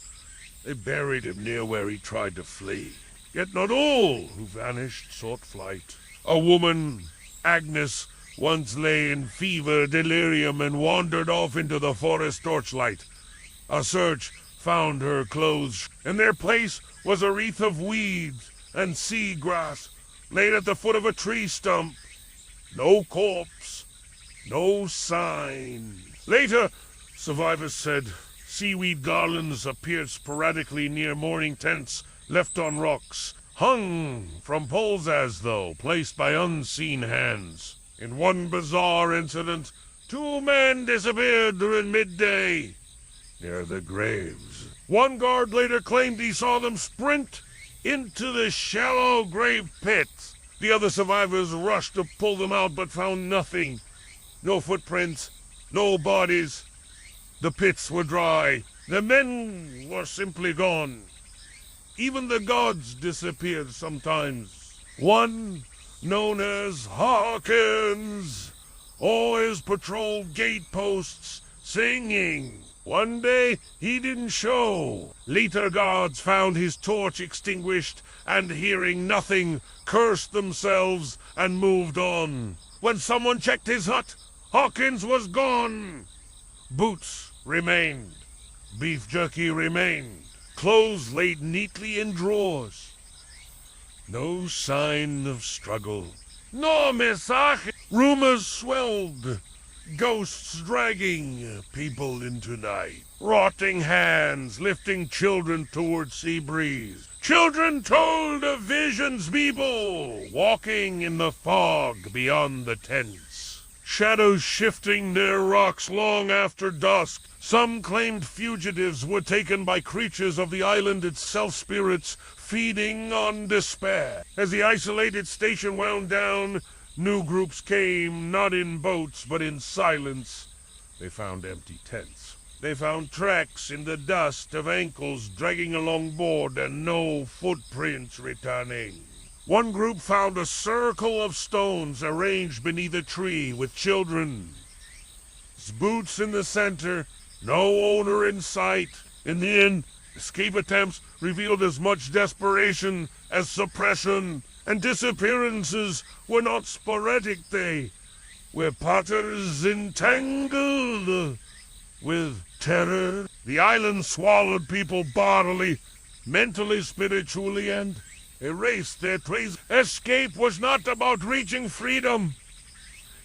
They buried him near where he tried to flee. Yet not all who vanished sought flight. A woman, Agnes, once lay in fever delirium and wandered off into the forest torchlight. A search found her clothes. In their place was a wreath of weeds and sea grass laid at the foot of a tree stump. No corpse, no sign. Later, survivors said seaweed garlands appeared sporadically near mooring tents left on rocks, hung from poles as though placed by unseen hands. In one bizarre incident, 2 men disappeared during midday near the graves. One guard later claimed he saw them sprint into the shallow grave pit. The other survivors rushed to pull them out but found nothing. No footprints, no bodies. The pits were dry. The men were simply gone. Even the gods disappeared sometimes. One, known as Hawkins, always patrolled gateposts singing. One day he didn't show. Later guards found his torch extinguished and, hearing nothing, cursed themselves and moved on. When someone checked his hut, Hawkins was gone. Boots remained. Beef jerky remained. Clothes laid neatly in drawers. No sign of struggle. No message. Rumors swelled. Ghosts dragging people into night. Rotting hands lifting children toward sea breeze. Children told of visions, people walking in the fog beyond the tents. Shadows shifting near rocks long after dusk. Some claimed fugitives were taken by creatures of the island itself, spirits feeding on despair. As the isolated station wound down, new groups came, not in boats, but in silence. They found empty tents. They found tracks in the dust of ankles dragging along board and no footprints returning. One group found a circle of stones arranged beneath a tree with children. Boots in the center, no owner in sight. In the end, escape attempts revealed as much desperation as suppression, and disappearances were not sporadic. They were patterns entangled with terror. The island swallowed people bodily, mentally, spiritually, and erased their trace. Escape was not about reaching freedom.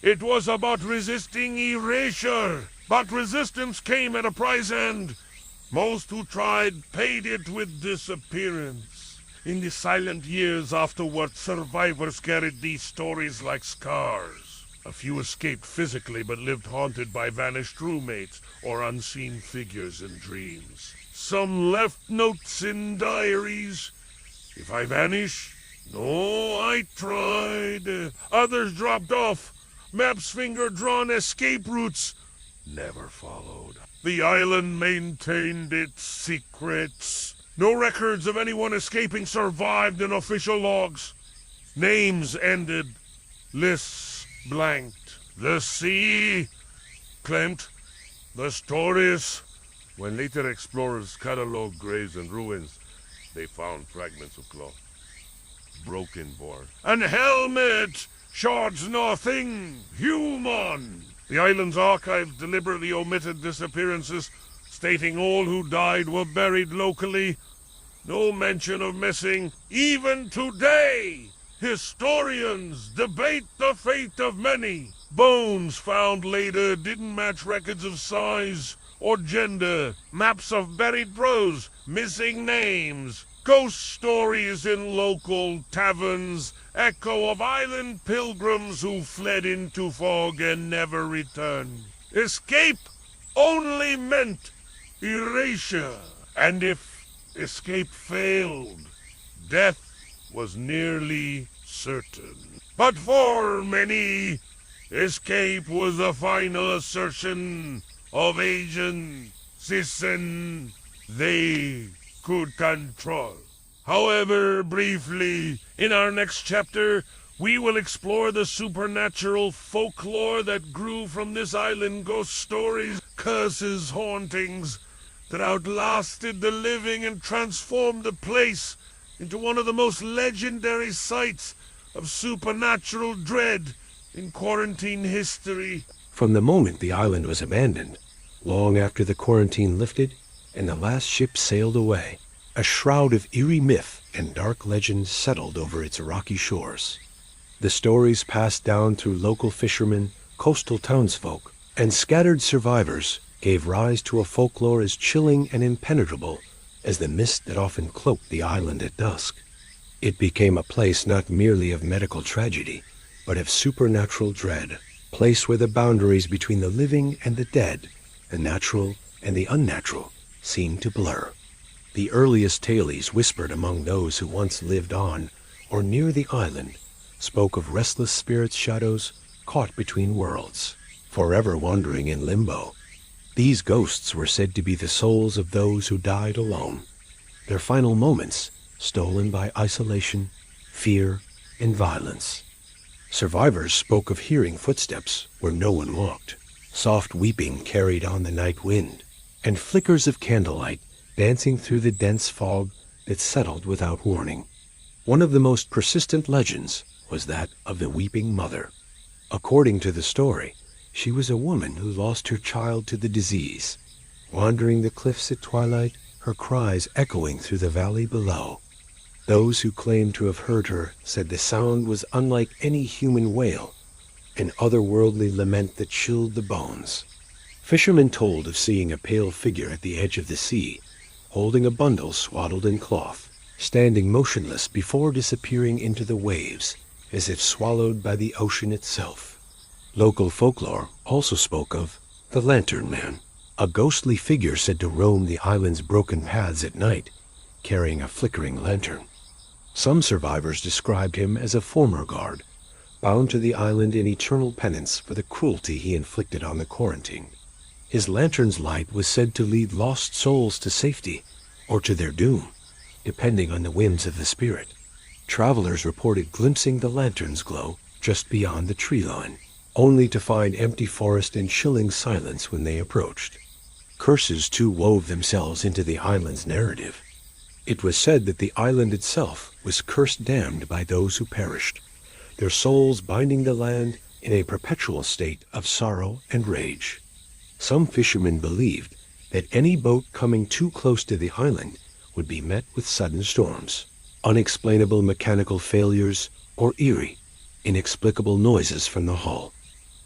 It was about resisting erasure. But resistance came at a price, and most who tried paid it with disappearance. In the silent years afterward, survivors carried these stories like scars. A few escaped physically, but lived haunted by vanished roommates or unseen figures in dreams. Some left notes in diaries. If I vanish? No, I tried. Others dropped off. Maps finger-drawn escape routes never followed. The island maintained its secrets. No records of anyone escaping survived in official logs. Names ended. Lists blanked. The sea claimed the stories. When later explorers cataloged graves and ruins, they found fragments of cloth, broken board, and helmet, shards nothing human. The island's archives deliberately omitted disappearances, stating all who died were buried locally. No mention of missing. Even today, historians debate the fate of many. Bones found later didn't match records of size or gender. Maps of buried bros, missing names. Ghost stories in local taverns echo of island pilgrims who fled into fog and never returned. Escape only meant erasure, and if escape failed, death was nearly certain. But for many, escape was the final assertion of agency they could control. However, briefly, in our next chapter, we will explore the supernatural folklore that grew from this island. Ghost stories, curses, hauntings that outlasted the living and transformed the place into one of the most legendary sites of supernatural dread in quarantine history. From the moment the island was abandoned, long after the quarantine lifted and the last ship sailed away, a shroud of eerie myth and dark legend settled over its rocky shores. The stories passed down through local fishermen, coastal townsfolk, and scattered survivors gave rise to a folklore as chilling and impenetrable as the mist that often cloaked the island at dusk. It became a place not merely of medical tragedy, but of supernatural dread, a place where the boundaries between the living and the dead, the natural and the unnatural, seemed to blur. The earliest tales whispered among those who once lived on or near the island spoke of restless spirits, shadows caught between worlds, forever wandering in limbo. These ghosts were said to be the souls of those who died alone, their final moments stolen by isolation, fear, and violence. Survivors spoke of hearing footsteps where no one walked, soft weeping carried on the night wind, and flickers of candlelight dancing through the dense fog that settled without warning. One of the most persistent legends was that of the Weeping Mother. According to the story, she was a woman who lost her child to the disease, wandering the cliffs at twilight, her cries echoing through the valley below. Those who claimed to have heard her said the sound was unlike any human wail, an otherworldly lament that chilled the bones. Fishermen told of seeing a pale figure at the edge of the sea, holding a bundle swaddled in cloth, standing motionless before disappearing into the waves, as if swallowed by the ocean itself. Local folklore also spoke of the Lantern Man, a ghostly figure said to roam the island's broken paths at night, carrying a flickering lantern. Some survivors described him as a former guard, bound to the island in eternal penance for the cruelty he inflicted on the quarantine. His lantern's light was said to lead lost souls to safety, or to their doom, depending on the whims of the spirit. Travelers reported glimpsing the lantern's glow just beyond the tree line, only to find empty forest and chilling silence when they approached. Curses too wove themselves into the island's narrative. It was said that the island itself was curse-damned by those who perished, their souls binding the land in a perpetual state of sorrow and rage. Some fishermen believed that any boat coming too close to the island would be met with sudden storms, unexplainable mechanical failures, or eerie, inexplicable noises from the hull.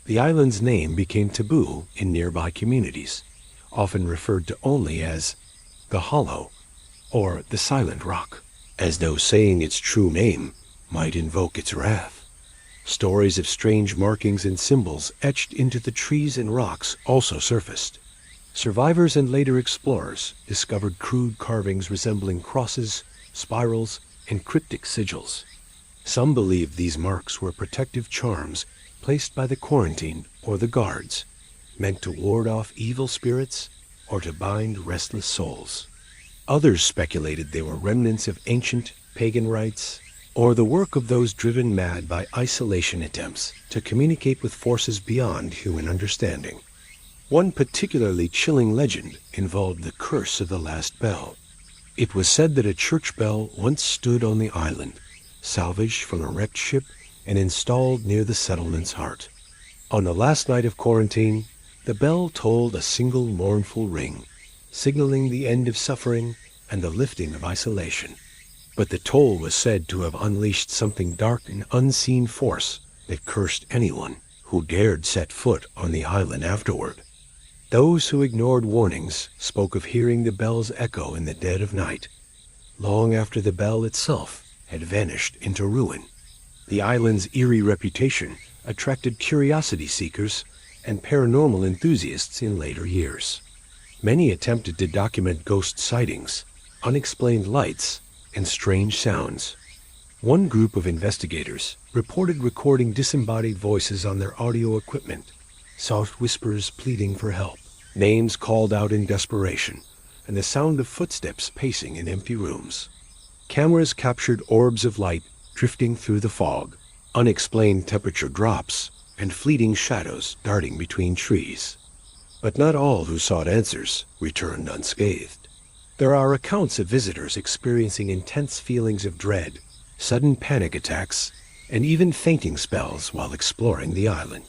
The island's name became taboo in nearby communities, often referred to only as the Hollow or the Silent Rock, as though saying its true name might invoke its wrath. Stories of strange markings and symbols etched into the trees and rocks also surfaced. Survivors and later explorers discovered crude carvings resembling crosses, spirals, and cryptic sigils. Some believed these marks were protective charms placed by the quarantine or the guards, meant to ward off evil spirits or to bind restless souls. Others speculated they were remnants of ancient pagan rites, or the work of those driven mad by isolation attempts to communicate with forces beyond human understanding. One particularly chilling legend involved the curse of the last bell. It was said that a church bell once stood on the island, salvaged from a wrecked ship and installed near the settlement's heart. On the last night of quarantine, the bell tolled a single mournful ring, signaling the end of suffering and the lifting of isolation. But the toll was said to have unleashed something dark and unseen force that cursed anyone who dared set foot on the island afterward. Those who ignored warnings spoke of hearing the bell's echo in the dead of night, long after the bell itself had vanished into ruin. The island's eerie reputation attracted curiosity seekers and paranormal enthusiasts in later years. Many attempted to document ghost sightings, unexplained lights, and strange sounds. One group of investigators reported recording disembodied voices on their audio equipment, soft whispers pleading for help, names called out in desperation, and the sound of footsteps pacing in empty rooms. Cameras captured orbs of light drifting through the fog, unexplained temperature drops, and fleeting shadows darting between trees. But not all who sought answers returned unscathed. There are accounts of visitors experiencing intense feelings of dread, sudden panic attacks, and even fainting spells while exploring the island.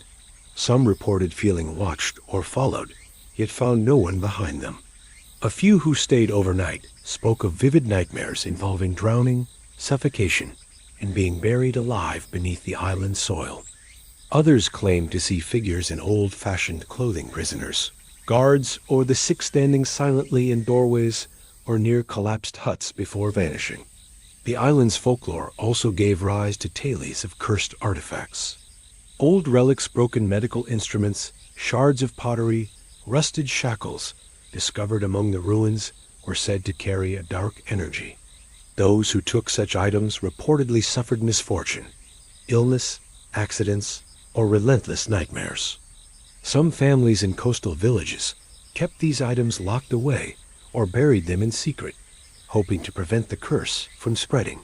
Some reported feeling watched or followed, yet found no one behind them. A few who stayed overnight spoke of vivid nightmares involving drowning, suffocation, and being buried alive beneath the island's soil. Others claimed to see figures in old-fashioned clothing prisoners, guards, or the sick standing silently in doorways or near collapsed huts before vanishing. The island's folklore also gave rise to tales of cursed artifacts. Old relics, broken medical instruments, shards of pottery, rusted shackles discovered among the ruins were said to carry a dark energy. Those who took such items reportedly suffered misfortune, illness, accidents, or relentless nightmares. Some families in coastal villages kept these items locked away or buried them in secret, hoping to prevent the curse from spreading.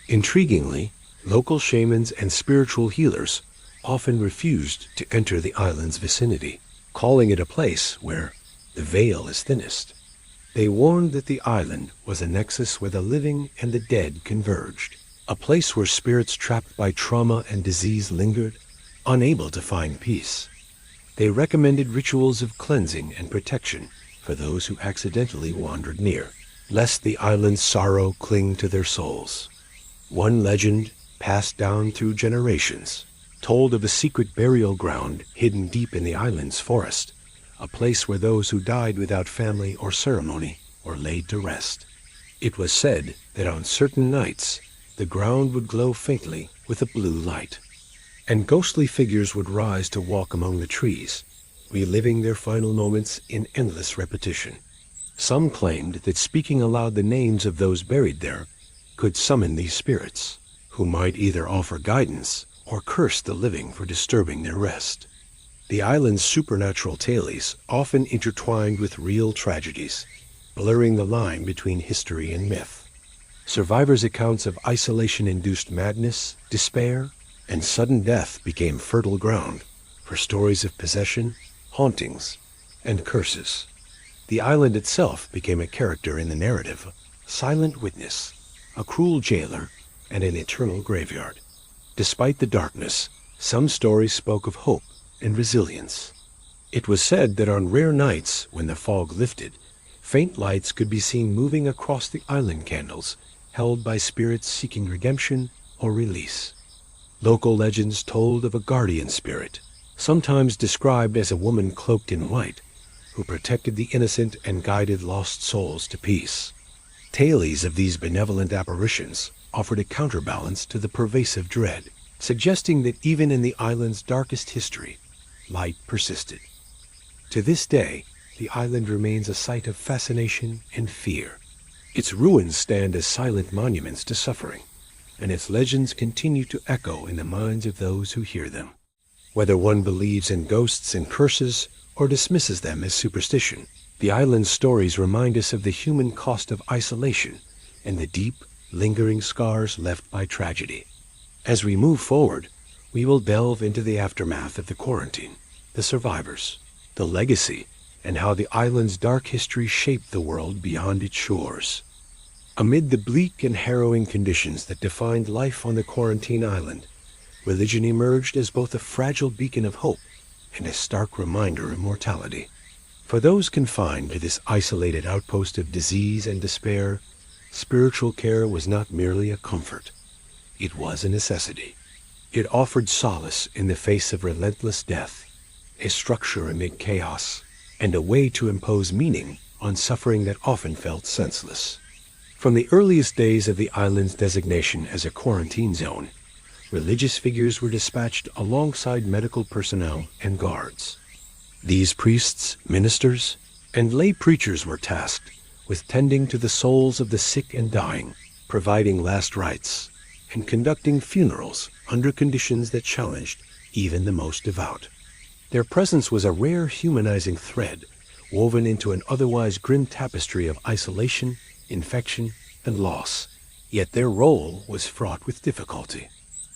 Intriguingly, local shamans and spiritual healers often refused to enter the island's vicinity, calling it a place where the veil is thinnest. They warned that the island was a nexus where the living and the dead converged, a place where spirits trapped by trauma and disease lingered, unable to find peace. They recommended rituals of cleansing and protection for those who accidentally wandered near, lest the island's sorrow cling to their souls. One legend, passed down through generations, told of a secret burial ground hidden deep in the island's forest, a place where those who died without family or ceremony were laid to rest. It was said that on certain nights, the ground would glow faintly with a blue light, and ghostly figures would rise to walk among the trees, reliving their final moments in endless repetition. Some claimed that speaking aloud the names of those buried there could summon these spirits, who might either offer guidance or curse the living for disturbing their rest. The island's supernatural tales often intertwined with real tragedies, blurring the line between history and myth. Survivors' accounts of isolation-induced madness, despair, and sudden death became fertile ground for stories of possession, hauntings, and curses. The island itself became a character in the narrative, a silent witness, a cruel jailer, and an eternal graveyard. Despite the darkness, some stories spoke of hope and resilience. It was said that on rare nights when the fog lifted, faint lights could be seen moving across the island candles, held by spirits seeking redemption or release. Local legends told of a guardian spirit, sometimes described as a woman cloaked in white, who protected the innocent and guided lost souls to peace. Tales of these benevolent apparitions offered a counterbalance to the pervasive dread, suggesting that even in the island's darkest history, light persisted. To this day, the island remains a site of fascination and fear. Its ruins stand as silent monuments to suffering, and its legends continue to echo in the minds of those who hear them. Whether one believes in ghosts and curses or dismisses them as superstition, the island's stories remind us of the human cost of isolation and the deep, lingering scars left by tragedy. As we move forward, we will delve into the aftermath of the quarantine, the survivors, the legacy, and how the island's dark history shaped the world beyond its shores. Amid the bleak and harrowing conditions that defined life on the quarantine island, religion emerged as both a fragile beacon of hope and a stark reminder of mortality. For those confined to this isolated outpost of disease and despair, spiritual care was not merely a comfort. It was a necessity. It offered solace in the face of relentless death, a structure amid chaos, and a way to impose meaning on suffering that often felt senseless. From the earliest days of the island's designation as a quarantine zone, religious figures were dispatched alongside medical personnel and guards. These priests, ministers, and lay preachers were tasked with tending to the souls of the sick and dying, providing last rites, and conducting funerals under conditions that challenged even the most devout. Their presence was a rare humanizing thread woven into an otherwise grim tapestry of isolation, infection, and loss. Yet their role was fraught with difficulty.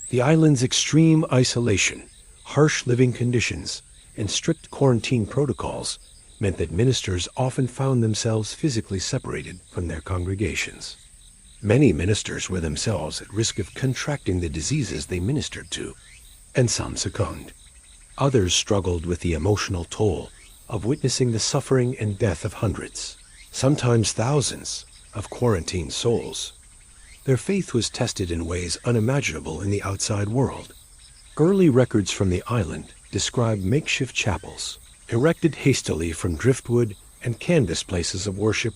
The island's extreme isolation, harsh living conditions, and strict quarantine protocols meant that ministers often found themselves physically separated from their congregations. Many ministers were themselves at risk of contracting the diseases they ministered to, and some succumbed. Others struggled with the emotional toll of witnessing the suffering and death of hundreds, sometimes thousands, of quarantined souls. Their faith was tested in ways unimaginable in the outside world. Early records from the island describe makeshift chapels, erected hastily from driftwood and canvas places of worship,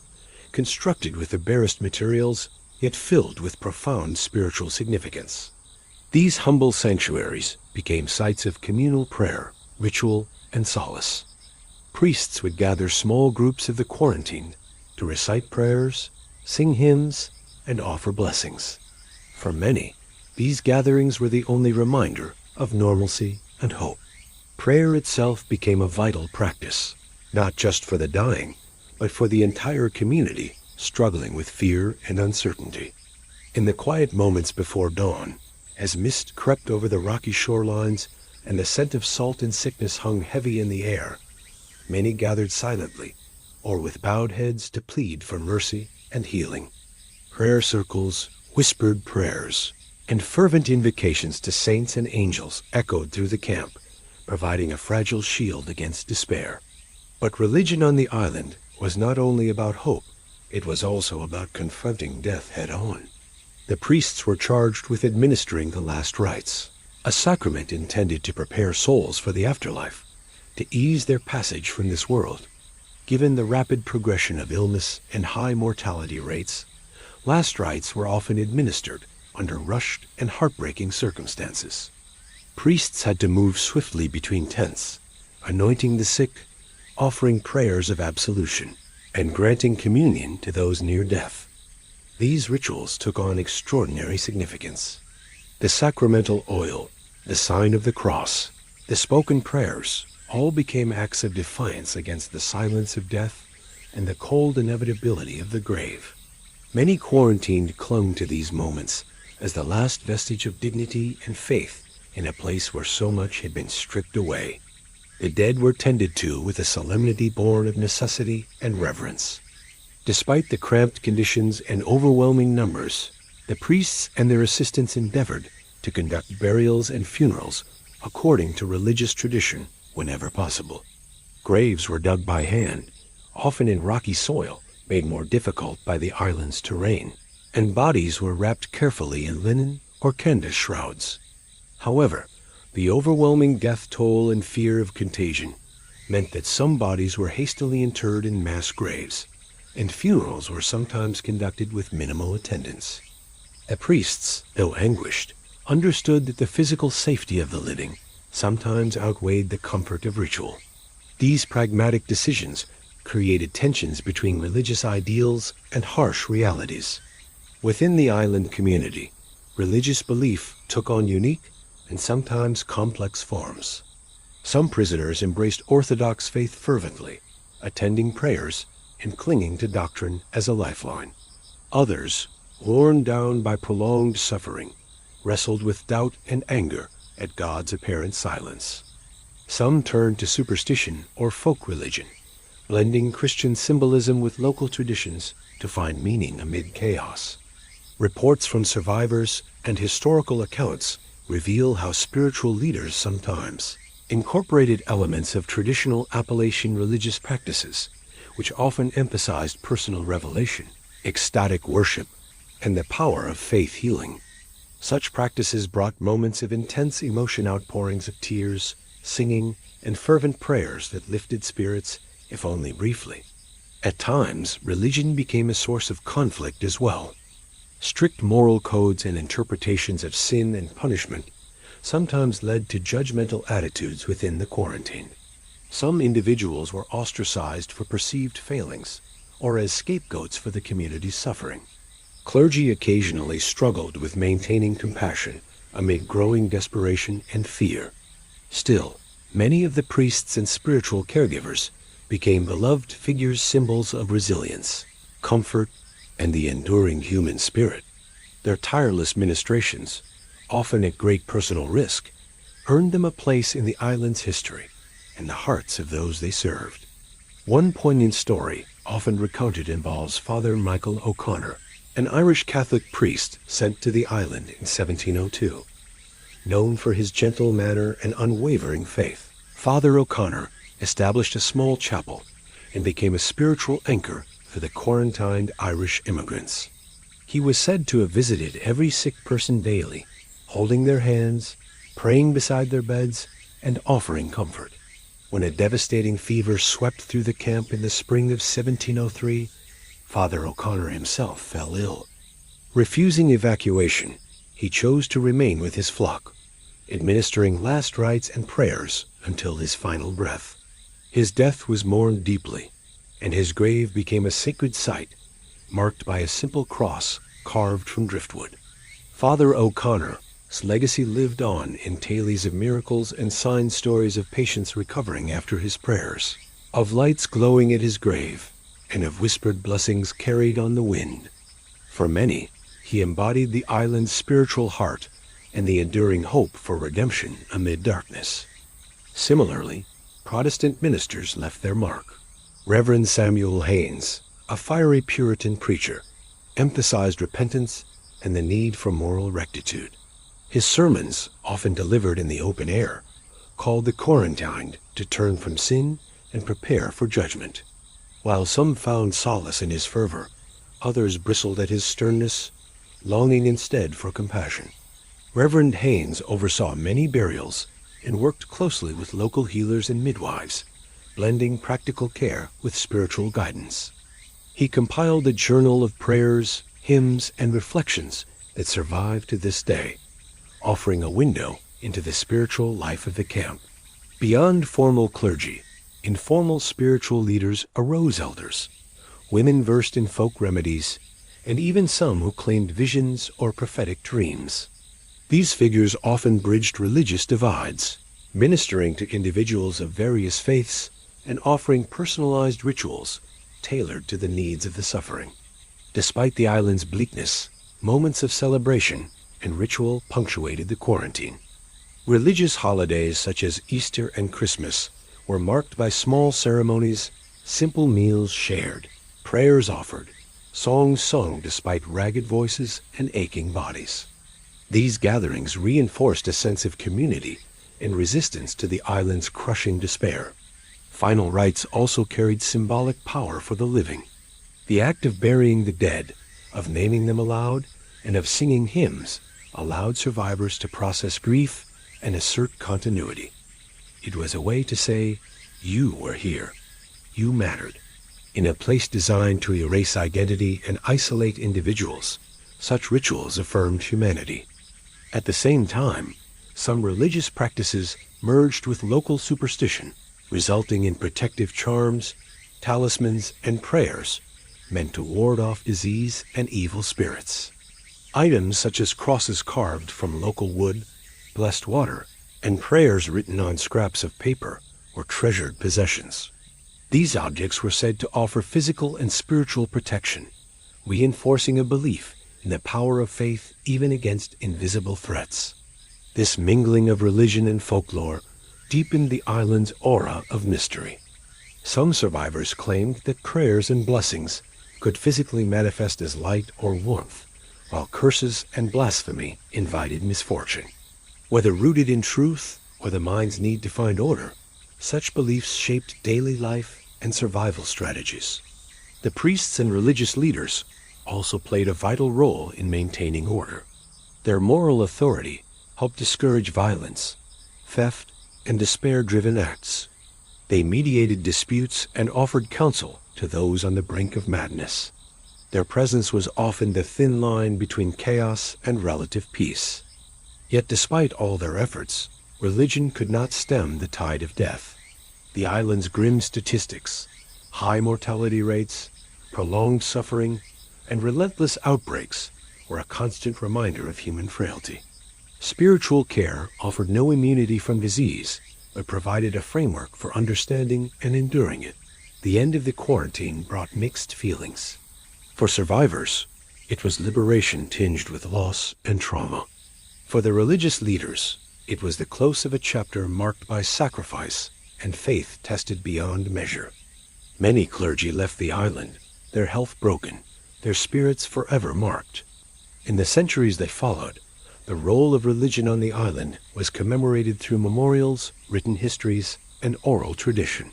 constructed with the barest materials, yet filled with profound spiritual significance. These humble sanctuaries became sites of communal prayer, ritual, and solace. Priests would gather small groups of the quarantined to recite prayers, sing hymns, and offer blessings. For many, these gatherings were the only reminder of normalcy and hope. Prayer itself became a vital practice, not just for the dying, but for the entire community struggling with fear and uncertainty. In the quiet moments before dawn, as mist crept over the rocky shorelines and the scent of salt and sickness hung heavy in the air, many gathered silently or with bowed heads to plead for mercy and healing. Prayer circles, whispered prayers, and fervent invocations to saints and angels echoed through the camp, providing a fragile shield against despair. But religion on the island was not only about hope, it was also about confronting death head-on. The priests were charged with administering the last rites, a sacrament intended to prepare souls for the afterlife, to ease their passage from this world. Given the rapid progression of illness and high mortality rates, last rites were often administered under rushed and heartbreaking circumstances. Priests had to move swiftly between tents, anointing the sick, offering prayers of absolution, and granting communion to those near death. These rituals took on extraordinary significance. The sacramental oil, the sign of the cross, the spoken prayers, all became acts of defiance against the silence of death and the cold inevitability of the grave. Many quarantined clung to these moments as the last vestige of dignity and faith in a place where so much had been stripped away. The dead were tended to with a solemnity born of necessity and reverence. Despite the cramped conditions and overwhelming numbers, the priests and their assistants endeavored to conduct burials and funerals according to religious tradition whenever possible. Graves were dug by hand, often in rocky soil made more difficult by the island's terrain, and bodies were wrapped carefully in linen or canvas shrouds. However, the overwhelming death toll and fear of contagion meant that some bodies were hastily interred in mass graves, and funerals were sometimes conducted with minimal attendance. The priests, though anguished, understood that the physical safety of the living sometimes outweighed the comfort of ritual. These pragmatic decisions created tensions between religious ideals and harsh realities. Within the island community, religious belief took on unique and sometimes complex forms. Some prisoners embraced Orthodox faith fervently, attending prayers and clinging to doctrine as a lifeline. Others, worn down by prolonged suffering, wrestled with doubt and anger at God's apparent silence. Some turned to superstition or folk religion, blending Christian symbolism with local traditions to find meaning amid chaos. Reports from survivors and historical accounts reveal how spiritual leaders sometimes incorporated elements of traditional Appalachian religious practices, which often emphasized personal revelation, ecstatic worship, and the power of faith healing. Such practices brought moments of intense emotion, outpourings of tears, singing, and fervent prayers that lifted spirits, if only briefly. At times, religion became a source of conflict as well. Strict moral codes and interpretations of sin and punishment sometimes led to judgmental attitudes within the quarantine. Some individuals were ostracized for perceived failings or as scapegoats for the community's suffering. Clergy occasionally struggled with maintaining compassion amid growing desperation and fear. Still, many of the priests and spiritual caregivers became beloved figures, symbols of resilience, comfort, and the enduring human spirit. Their tireless ministrations, often at great personal risk, earned them a place in the island's history and the hearts of those they served. One poignant story often recounted involves Father Michael O'Connor, an Irish Catholic priest sent to the island in 1702. Known for his gentle manner and unwavering faith, Father O'Connor established a small chapel and became a spiritual anchor for the quarantined Irish immigrants. He was said to have visited every sick person daily, holding their hands, praying beside their beds, and offering comfort. When a devastating fever swept through the camp in the spring of 1703, Father O'Connor himself fell ill. Refusing evacuation, he chose to remain with his flock, administering last rites and prayers until his final breath. His death was mourned deeply, and his grave became a sacred site, marked by a simple cross carved from driftwood. Father O'Connor's legacy lived on in tales of miracles and sign stories of patients recovering after his prayers, of lights glowing at his grave, and of whispered blessings carried on the wind. For many, he embodied the island's spiritual heart and the enduring hope for redemption amid darkness. Similarly, Protestant ministers left their mark. Reverend Samuel Haynes, a fiery Puritan preacher, emphasized repentance and the need for moral rectitude. His sermons, often delivered in the open air, called the quarantined to turn from sin and prepare for judgment. While some found solace in his fervor, others bristled at his sternness, longing instead for compassion. Reverend Haynes oversaw many burials and worked closely with local healers and midwives, blending practical care with spiritual guidance. He compiled a journal of prayers, hymns, and reflections that survive to this day, offering a window into the spiritual life of the camp. Beyond formal clergy, informal spiritual leaders arose: elders, women versed in folk remedies, and even some who claimed visions or prophetic dreams. These figures often bridged religious divides, ministering to individuals of various faiths and offering personalized rituals tailored to the needs of the suffering. Despite the island's bleakness, moments of celebration and ritual punctuated the quarantine. Religious holidays such as Easter and Christmas were marked by small ceremonies, simple meals shared, prayers offered, songs sung despite ragged voices and aching bodies. These gatherings reinforced a sense of community and resistance to the island's crushing despair. Final rites also carried symbolic power for the living. The act of burying the dead, of naming them aloud, and of singing hymns allowed survivors to process grief and assert continuity. It was a way to say, you were here, you mattered. In a place designed to erase identity and isolate individuals, such rituals affirmed humanity. At the same time, some religious practices merged with local superstition, resulting in protective charms, talismans, and prayers meant to ward off disease and evil spirits. Items such as crosses carved from local wood, blessed water, and prayers written on scraps of paper were treasured possessions. These objects were said to offer physical and spiritual protection, reinforcing a belief in the power of faith even against invisible threats. This mingling of religion and folklore deepened the island's aura of mystery. Some survivors claimed that prayers and blessings could physically manifest as light or warmth, while curses and blasphemy invited misfortune. Whether rooted in truth or the mind's need to find order, such beliefs shaped daily life and survival strategies. The priests and religious leaders also played a vital role in maintaining order. Their moral authority helped discourage violence, theft, and despair-driven acts. They mediated disputes and offered counsel to those on the brink of madness. Their presence was often the thin line between chaos and relative peace. Yet despite all their efforts, religion could not stem the tide of death. The island's grim statistics, high mortality rates, prolonged suffering, and relentless outbreaks were a constant reminder of human frailty. Spiritual care offered no immunity from disease, but provided a framework for understanding and enduring it. The end of the quarantine brought mixed feelings. For survivors, it was liberation tinged with loss and trauma. For the religious leaders, it was the close of a chapter marked by sacrifice and faith tested beyond measure. Many clergy left the island, their health broken, their spirits forever marked. In the centuries that followed, the role of religion on the island was commemorated through memorials, written histories, and oral tradition.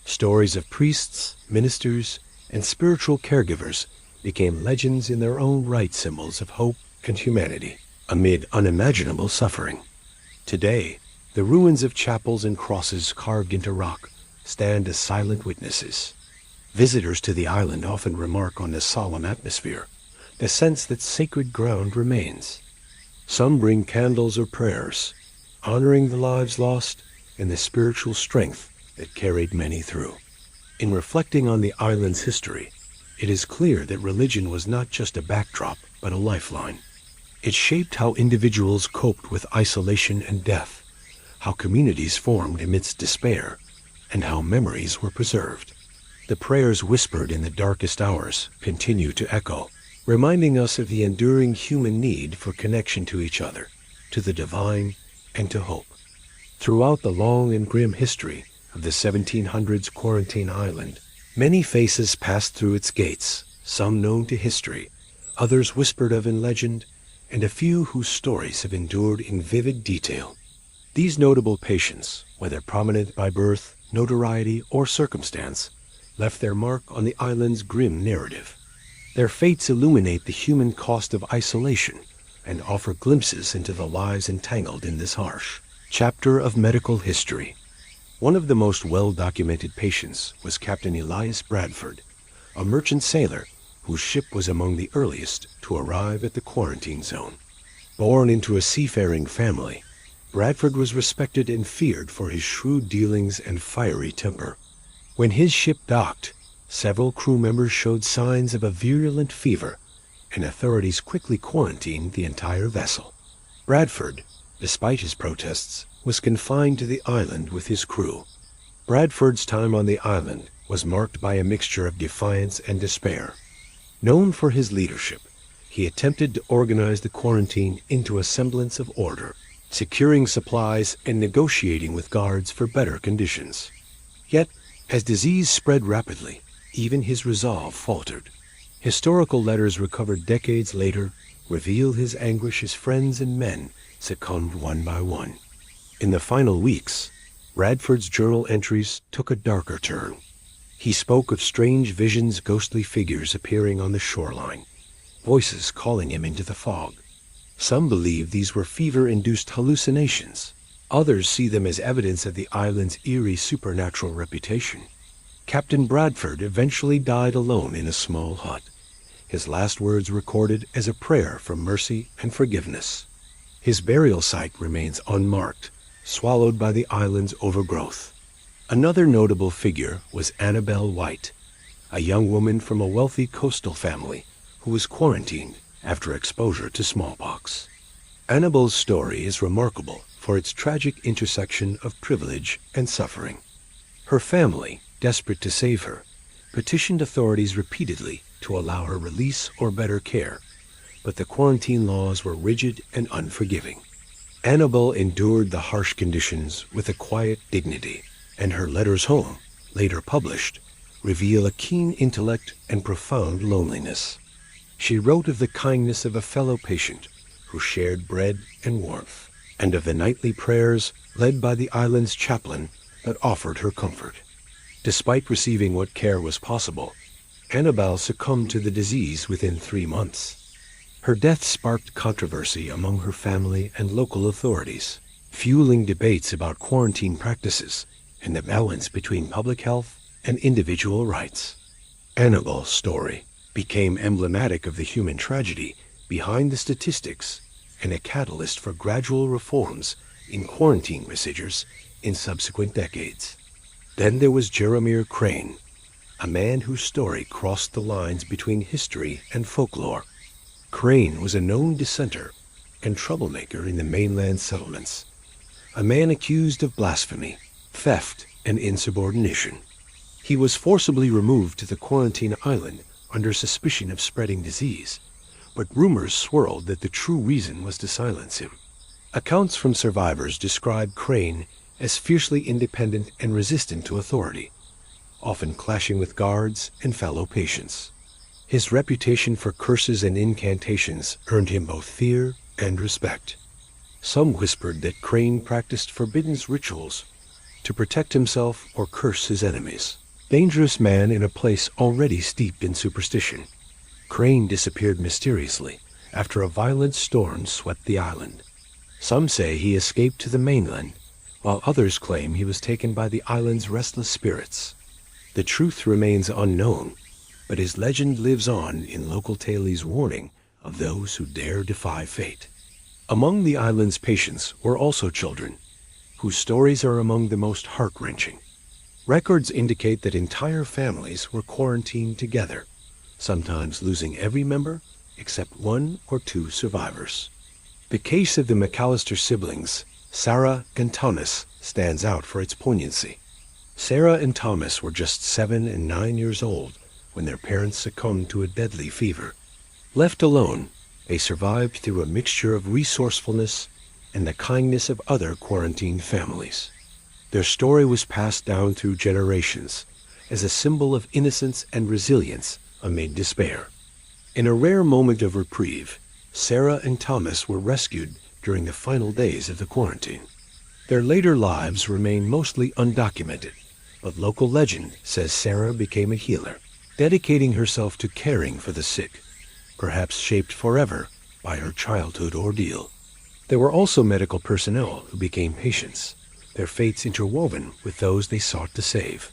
Stories of priests, ministers, and spiritual caregivers became legends in their own right, symbols of hope and humanity amid unimaginable suffering. Today, the ruins of chapels and crosses carved into rock stand as silent witnesses. Visitors to the island often remark on the solemn atmosphere, the sense that sacred ground remains. Some bring candles or prayers, honoring the lives lost and the spiritual strength that carried many through. In reflecting on the island's history, it is clear that religion was not just a backdrop, but a lifeline. It shaped how individuals coped with isolation and death, how communities formed amidst despair, and how memories were preserved. The prayers whispered in the darkest hours continue to echo, reminding us of the enduring human need for connection to each other, to the divine, and to hope. Throughout the long and grim history of the 1700s Quarantine Island, many faces passed through its gates, some known to history, others whispered of in legend, and a few whose stories have endured in vivid detail. These notable patients, whether prominent by birth, notoriety, or circumstance, left their mark on the island's grim narrative. Their fates illuminate the human cost of isolation and offer glimpses into the lives entangled in this harsh chapter of medical history. One of the most well-documented patients was Captain Elias Bradford, a merchant sailor whose ship was among the earliest to arrive at the quarantine zone. Born into a seafaring family, Bradford was respected and feared for his shrewd dealings and fiery temper. When his ship docked, several crew members showed signs of a virulent fever, and authorities quickly quarantined the entire vessel. Bradford, despite his protests, was confined to the island with his crew. Bradford's time on the island was marked by a mixture of defiance and despair. Known for his leadership, he attempted to organize the quarantine into a semblance of order, securing supplies and negotiating with guards for better conditions. Yet, as disease spread rapidly, even his resolve faltered. Historical letters recovered decades later reveal his anguish as friends and men succumbed one by one. In the final weeks, Bradford's journal entries took a darker turn. He spoke of strange visions, ghostly figures appearing on the shoreline, voices calling him into the fog. Some believe these were fever-induced hallucinations. Others see them as evidence of the island's eerie supernatural reputation. Captain Bradford eventually died alone in a small hut, his last words recorded as a prayer for mercy and forgiveness. His burial site remains unmarked, swallowed by the island's overgrowth. Another notable figure was Annabel White, a young woman from a wealthy coastal family who was quarantined after exposure to smallpox. Annabel's story is remarkable for its tragic intersection of privilege and suffering. Her family, desperate to save her, petitioned authorities repeatedly to allow her release or better care, but the quarantine laws were rigid and unforgiving. Annabel endured the harsh conditions with a quiet dignity, and her letters home, later published, reveal a keen intellect and profound loneliness. She wrote of the kindness of a fellow patient who shared bread and warmth, and of the nightly prayers led by the island's chaplain that offered her comfort. Despite receiving what care was possible, Annabel succumbed to the disease within 3 months. Her death sparked controversy among her family and local authorities, fueling debates about quarantine practices and the balance between public health and individual rights. Annabel's story became emblematic of the human tragedy behind the statistics and a catalyst for gradual reforms in quarantine procedures in subsequent decades. Then there was Jeremiah Crane, a man whose story crossed the lines between history and folklore. Crane was a known dissenter and troublemaker in the mainland settlements, a man accused of blasphemy, theft, and insubordination. He was forcibly removed to the quarantine island under suspicion of spreading disease, but rumors swirled that the true reason was to silence him. Accounts from survivors describe Crane as fiercely independent and resistant to authority, often clashing with guards and fellow patients. His reputation for curses and incantations earned him both fear and respect. Some whispered that Crane practiced forbidden rituals to protect himself or curse his enemies. Dangerous man in a place already steeped in superstition, Crane disappeared mysteriously after a violent storm swept the island. Some say he escaped to the mainland, while others claim he was taken by the island's restless spirits. The truth remains unknown, but his legend lives on in local tales warning of those who dare defy fate. Among the island's patients were also children, whose stories are among the most heart-wrenching. Records indicate that entire families were quarantined together, sometimes losing every member except 1 or 2 survivors. The case of the McAllister siblings, Sarah Gantonis, stands out for its poignancy. Sarah and Thomas were just 7 and 9 years old when their parents succumbed to a deadly fever. Left alone, they survived through a mixture of resourcefulness and the kindness of other quarantined families. Their story was passed down through generations as a symbol of innocence and resilience amid despair. In a rare moment of reprieve, Sarah and Thomas were rescued during the final days of the quarantine. Their later lives remain mostly undocumented, but local legend says Sarah became a healer, dedicating herself to caring for the sick, perhaps shaped forever by her childhood ordeal. There were also medical personnel who became patients, their fates interwoven with those they sought to save.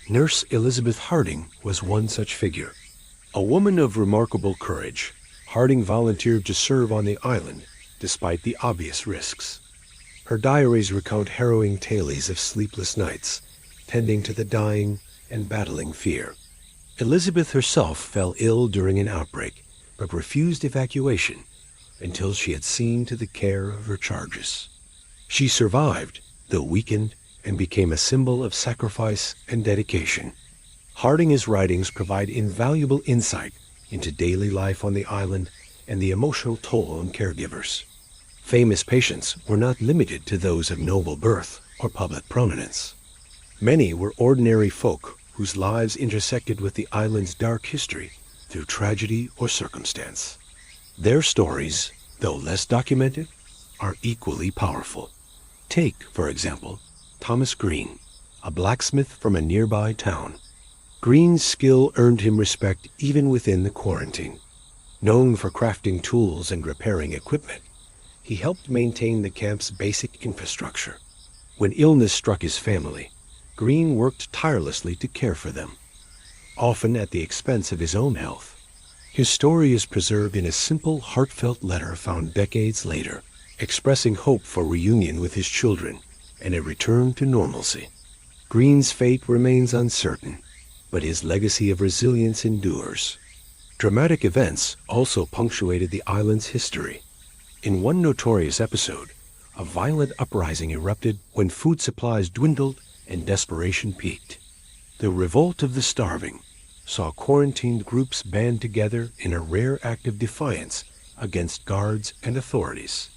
Nurse Elizabeth Harding was one such figure. A woman of remarkable courage, Harding volunteered to serve on the island despite the obvious risks. Her diaries recount harrowing tales of sleepless nights, tending to the dying and battling fear. Elizabeth herself fell ill during an outbreak, but refused evacuation until she had seen to the care of her charges. She survived, though weakened, and became a symbol of sacrifice and dedication. Harding's writings provide invaluable insight into daily life on the island and the emotional toll on caregivers. Famous patients were not limited to those of noble birth or public prominence. Many were ordinary folk whose lives intersected with the island's dark history through tragedy or circumstance. Their stories, though less documented, are equally powerful. Take, for example, Thomas Green, a blacksmith from a nearby town. Green's skill earned him respect even within the quarantine. Known for crafting tools and repairing equipment, he helped maintain the camp's basic infrastructure. When illness struck his family, Green worked tirelessly to care for them, often at the expense of his own health. His story is preserved in a simple, heartfelt letter found decades later, expressing hope for reunion with his children and a return to normalcy. Green's fate remains uncertain, but his legacy of resilience endures. Dramatic events also punctuated the island's history. In one notorious episode, a violent uprising erupted when food supplies dwindled and desperation peaked. The revolt of the starving saw quarantined groups band together in a rare act of defiance against guards and authorities.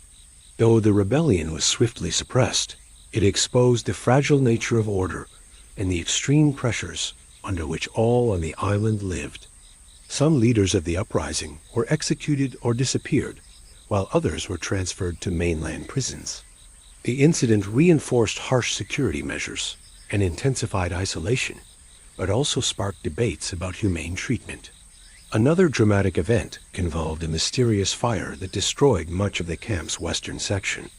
Though the rebellion was swiftly suppressed, it exposed the fragile nature of order and the extreme pressures under which all on the island lived. Some leaders of the uprising were executed or disappeared, while others were transferred to mainland prisons. The incident reinforced harsh security measures and intensified isolation, but also sparked debates about humane treatment. Another dramatic event involved a mysterious fire that destroyed much of the camp's western section.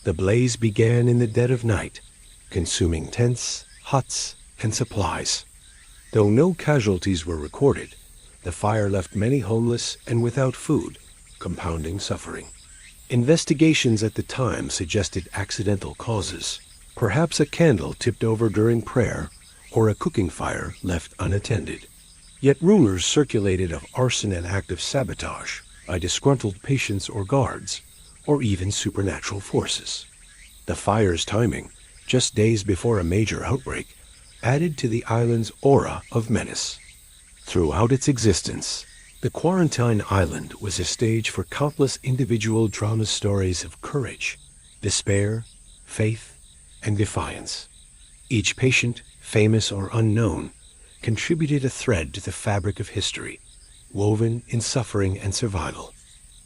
The blaze began in the dead of night, consuming tents, huts, and supplies. Though no casualties were recorded, the fire left many homeless and without food, compounding suffering. Investigations at the time suggested accidental causes, perhaps a candle tipped over during prayer or a cooking fire left unattended. Yet rumors circulated of arson and active sabotage by disgruntled patients or guards, or even supernatural forces. The fire's timing, just days before a major outbreak, added to the island's aura of menace. Throughout its existence, the Quarantine Island was a stage for countless individual drama stories of courage, despair, faith, and defiance. Each patient, famous or unknown, contributed a thread to the fabric of history, woven in suffering and survival.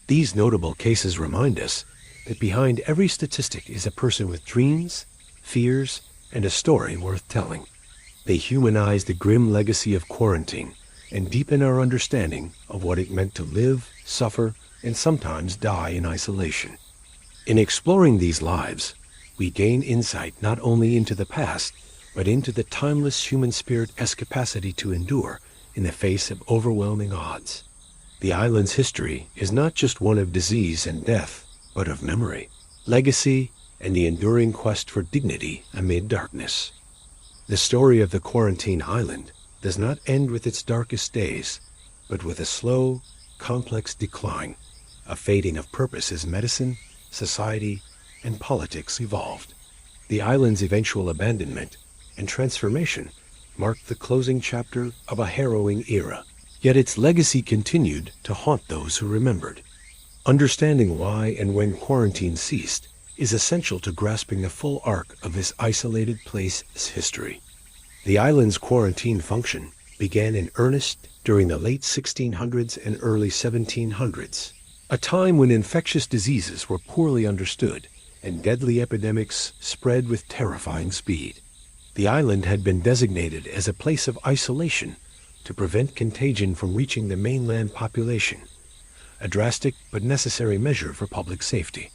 These notable cases remind us that behind every statistic is a person with dreams, fears, and a story worth telling. They humanize the grim legacy of quarantine and deepen our understanding of what it meant to live, suffer, and sometimes die in isolation. In exploring these lives, we gain insight not only into the past, but into the timeless human spirit's capacity to endure in the face of overwhelming odds. The island's history is not just one of disease and death, but of memory, legacy, and the enduring quest for dignity amid darkness. The story of the Quarantine Island does not end with its darkest days, but with a slow, complex decline, a fading of purpose as medicine, society, and politics evolved. The island's eventual abandonment and transformation marked the closing chapter of a harrowing era. Yet its legacy continued to haunt those who remembered. Understanding why and when quarantine ceased is essential to grasping the full arc of this isolated place's history. The island's quarantine function began in earnest during the late 1600s and early 1700s, a time when infectious diseases were poorly understood and deadly epidemics spread with terrifying speed. The island had been designated as a place of isolation to prevent contagion from reaching the mainland population, a drastic but necessary measure for public safety.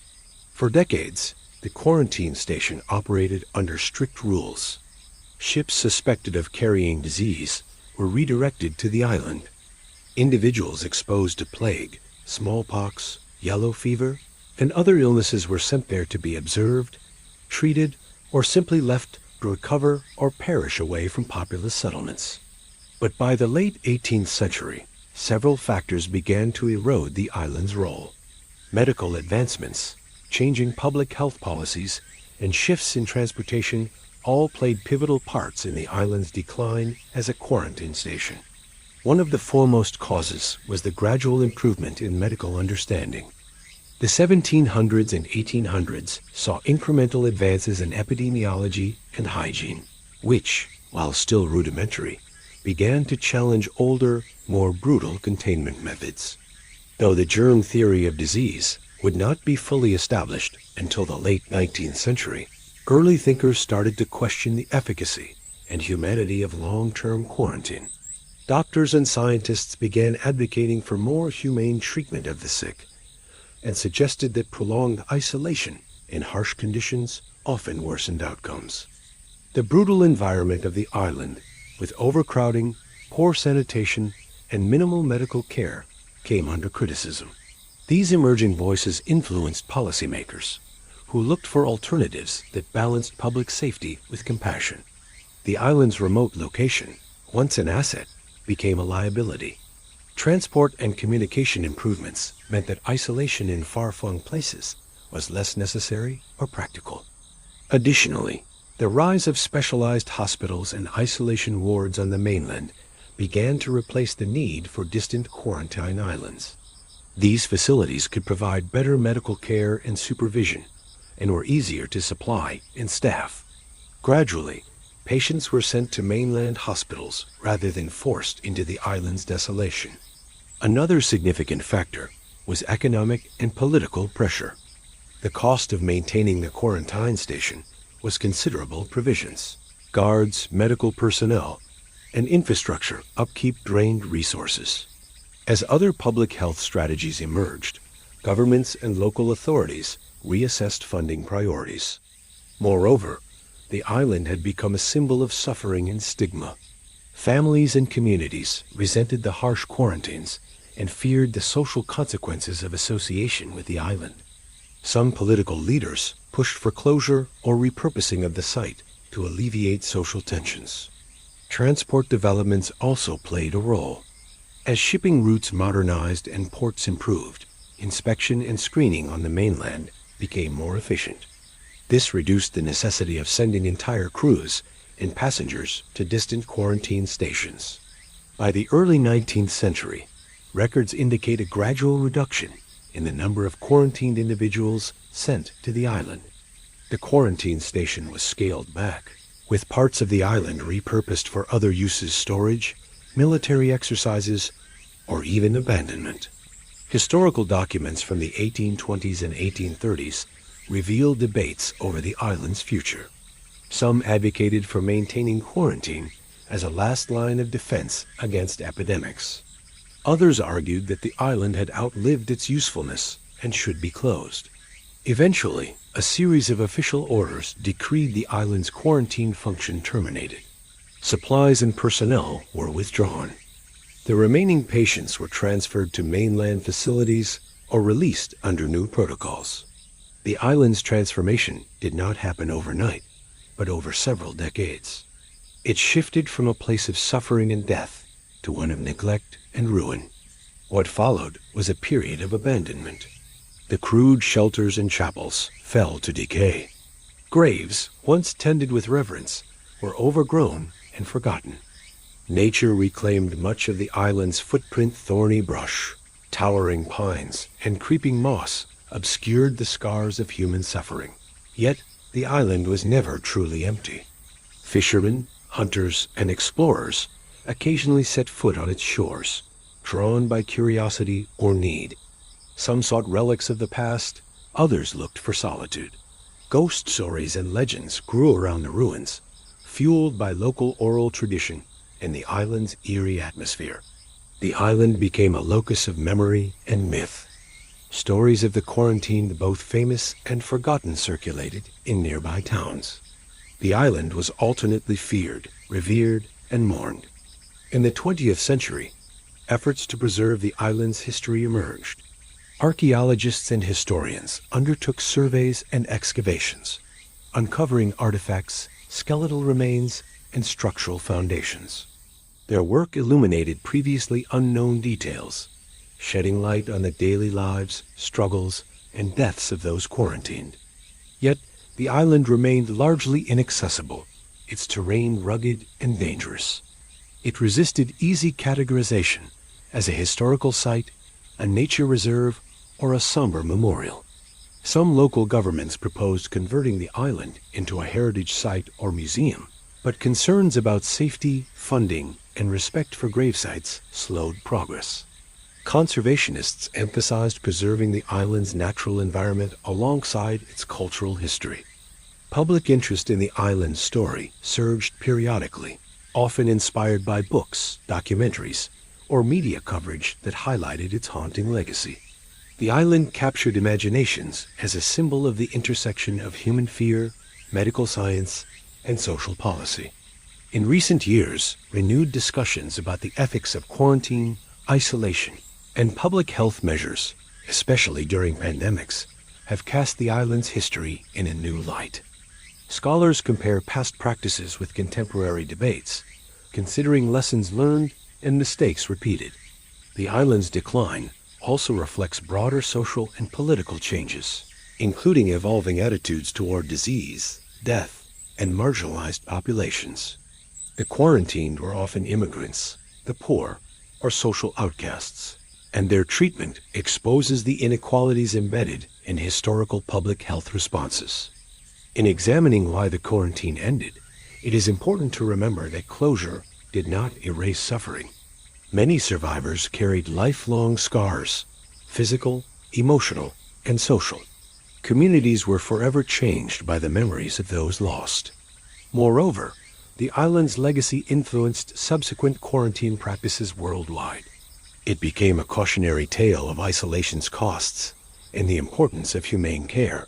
For decades, the quarantine station operated under strict rules. Ships suspected of carrying disease were redirected to the island. Individuals exposed to plague, smallpox, yellow fever, and other illnesses were sent there to be observed, treated, or simply left to recover or perish away from populous settlements. But by the late 18th century, several factors began to erode the island's role. Medical advancements, changing public health policies, and shifts in transportation all played pivotal parts in the island's decline as a quarantine station. One of the foremost causes was the gradual improvement in medical understanding. The 1700s and 1800s saw incremental advances in epidemiology and hygiene, which, while still rudimentary, began to challenge older, more brutal containment methods. Though the germ theory of disease would not be fully established until the late 19th century, early thinkers started to question the efficacy and humanity of long-term quarantine. Doctors and scientists began advocating for more humane treatment of the sick and suggested that prolonged isolation in harsh conditions often worsened outcomes. The brutal environment of the island, with overcrowding, poor sanitation, and minimal medical care, came under criticism. These emerging voices influenced policymakers, who looked for alternatives that balanced public safety with compassion. The island's remote location, once an asset, became a liability. Transport and communication improvements meant that isolation in far-flung places was less necessary or practical. Additionally, the rise of specialized hospitals and isolation wards on the mainland began to replace the need for distant quarantine islands. These facilities could provide better medical care and supervision, and were easier to supply and staff. Gradually, patients were sent to mainland hospitals rather than forced into the island's desolation. Another significant factor was economic and political pressure. The cost of maintaining the quarantine station was considerable. Provisions, guards, medical personnel, and infrastructure upkeep drained resources. As other public health strategies emerged, governments and local authorities reassessed funding priorities. Moreover, the island had become a symbol of suffering and stigma. Families and communities resented the harsh quarantines and feared the social consequences of association with the island. Some political leaders pushed for closure or repurposing of the site to alleviate social tensions. Transport developments also played a role. As shipping routes modernized and ports improved, inspection and screening on the mainland became more efficient. This reduced the necessity of sending entire crews and passengers to distant quarantine stations. By the early 19th century, records indicate a gradual reduction in the number of quarantined individuals sent to the island. The quarantine station was scaled back, with parts of the island repurposed for other uses: storage, military exercises, or even abandonment. Historical documents from the 1820s and 1830s reveal debates over the island's future. Some advocated for maintaining quarantine as a last line of defense against epidemics. Others argued that the island had outlived its usefulness and should be closed. Eventually, a series of official orders decreed the island's quarantine function terminated. Supplies and personnel were withdrawn. The remaining patients were transferred to mainland facilities or released under new protocols. The island's transformation did not happen overnight, but over several decades. It shifted from a place of suffering and death to one of neglect and ruin. What followed was a period of abandonment. The crude shelters and chapels fell to decay. Graves, once tended with reverence, were overgrown and forgotten. Nature reclaimed much of the island's footprint. Thorny brush, towering pines, and creeping moss obscured the scars of human suffering. Yet the island was never truly empty. Fishermen, hunters, and explorers occasionally set foot on its shores, drawn by curiosity or need. Some sought relics of the past, others looked for solitude. Ghost stories and legends grew around the ruins, fueled by local oral tradition and the island's eerie atmosphere. The island became a locus of memory and myth. Stories of the quarantined, both famous and forgotten, circulated in nearby towns. The island was alternately feared, revered, and mourned. In the 20th century, efforts to preserve the island's history emerged. Archaeologists and historians undertook surveys and excavations, uncovering artifacts, skeletal remains, and structural foundations. Their work illuminated previously unknown details, shedding light on the daily lives, struggles, and deaths of those quarantined. Yet, the island remained largely inaccessible, its terrain rugged and dangerous. It resisted easy categorization as a historical site, a nature reserve, or a somber memorial. Some local governments proposed converting the island into a heritage site or museum, but concerns about safety, funding, and respect for gravesites slowed progress. Conservationists emphasized preserving the island's natural environment alongside its cultural history. Public interest in the island's story surged periodically, often inspired by books, documentaries, or media coverage that highlighted its haunting legacy. The island captured imaginations as a symbol of the intersection of human fear, medical science, and social policy. In recent years, renewed discussions about the ethics of quarantine, isolation, and public health measures, especially during pandemics, have cast the island's history in a new light. Scholars compare past practices with contemporary debates, considering lessons learned and mistakes repeated. The island's decline also reflects broader social and political changes, including evolving attitudes toward disease, death, and marginalized populations. The quarantined were often immigrants, the poor, or social outcasts, and their treatment exposes the inequalities embedded in historical public health responses. In examining why the quarantine ended, it is important to remember that closure did not erase suffering. Many survivors carried lifelong scars, physical, emotional, and social. Communities were forever changed by the memories of those lost. Moreover, the island's legacy influenced subsequent quarantine practices worldwide. It became a cautionary tale of isolation's costs and the importance of humane care.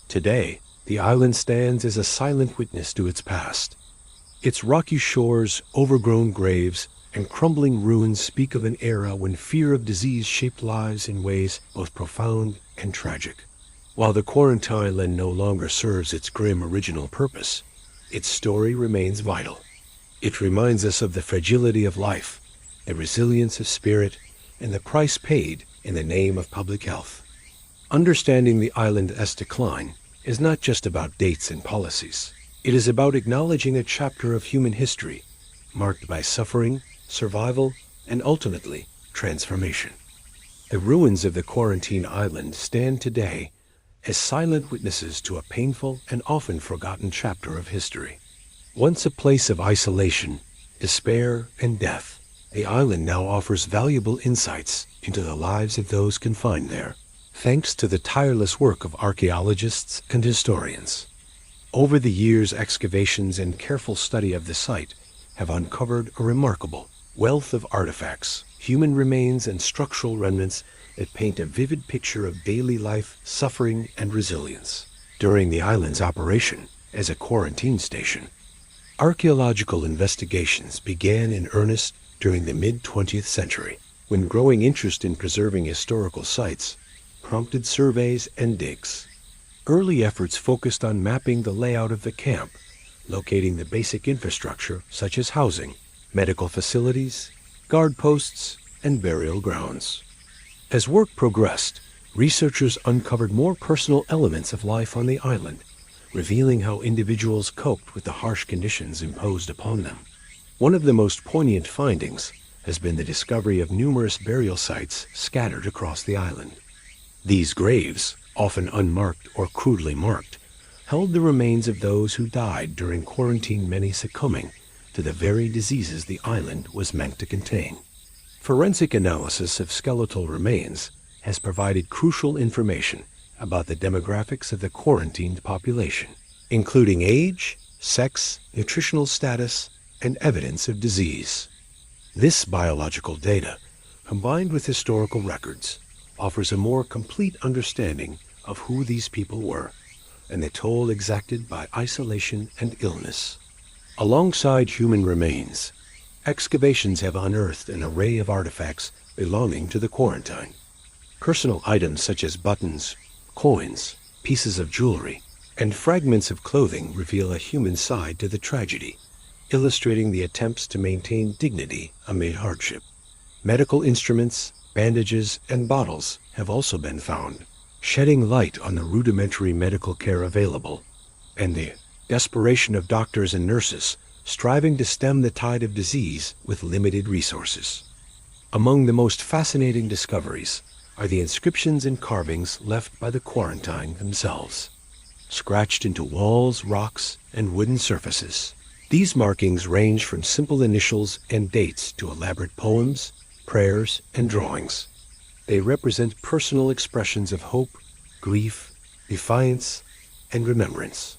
Today, the island stands as a silent witness to its past. Its rocky shores, overgrown graves, and crumbling ruins speak of an era when fear of disease shaped lives in ways both profound and tragic. While the quarantine island no longer serves its grim original purpose, its story remains vital. It reminds us of the fragility of life, the resilience of spirit, and the price paid in the name of public health. Understanding the island's decline is not just about dates and policies. It is about acknowledging a chapter of human history marked by suffering, survival, and ultimately, transformation. The ruins of the quarantine island stand today as silent witnesses to a painful and often forgotten chapter of history. Once a place of isolation, despair, and death, the island now offers valuable insights into the lives of those confined there, thanks to the tireless work of archaeologists and historians. Over the years, excavations and careful study of the site have uncovered a remarkable wealth of artifacts, human remains, and structural remnants that paint a vivid picture of daily life, suffering, and resilience. During the island's operation as a quarantine station, archaeological investigations began in earnest during the mid-20th century, when growing interest in preserving historical sites prompted surveys and digs. Early efforts focused on mapping the layout of the camp, locating the basic infrastructure such as housing, medical facilities, guard posts, and burial grounds. As work progressed, researchers uncovered more personal elements of life on the island, revealing how individuals coped with the harsh conditions imposed upon them. One of the most poignant findings has been the discovery of numerous burial sites scattered across the island. These graves, often unmarked or crudely marked, held the remains of those who died during quarantine, many succumbing to the very diseases the island was meant to contain. Forensic analysis of skeletal remains has provided crucial information about the demographics of the quarantined population, including age, sex, nutritional status, and evidence of disease. This biological data, combined with historical records, offers a more complete understanding of who these people were and the toll exacted by isolation and illness. Alongside human remains, excavations have unearthed an array of artifacts belonging to the quarantine. Personal items such as buttons, coins, pieces of jewelry, and fragments of clothing reveal a human side to the tragedy, illustrating the attempts to maintain dignity amid hardship. Medical instruments, bandages, and bottles have also been found, shedding light on the rudimentary medical care available, and the desperation of doctors and nurses striving to stem the tide of disease with limited resources. Among the most fascinating discoveries are the inscriptions and carvings left by the quarantine themselves. Scratched into walls, rocks, and wooden surfaces, these markings range from simple initials and dates to elaborate poems, prayers, and drawings. They represent personal expressions of hope, grief, defiance, and remembrance.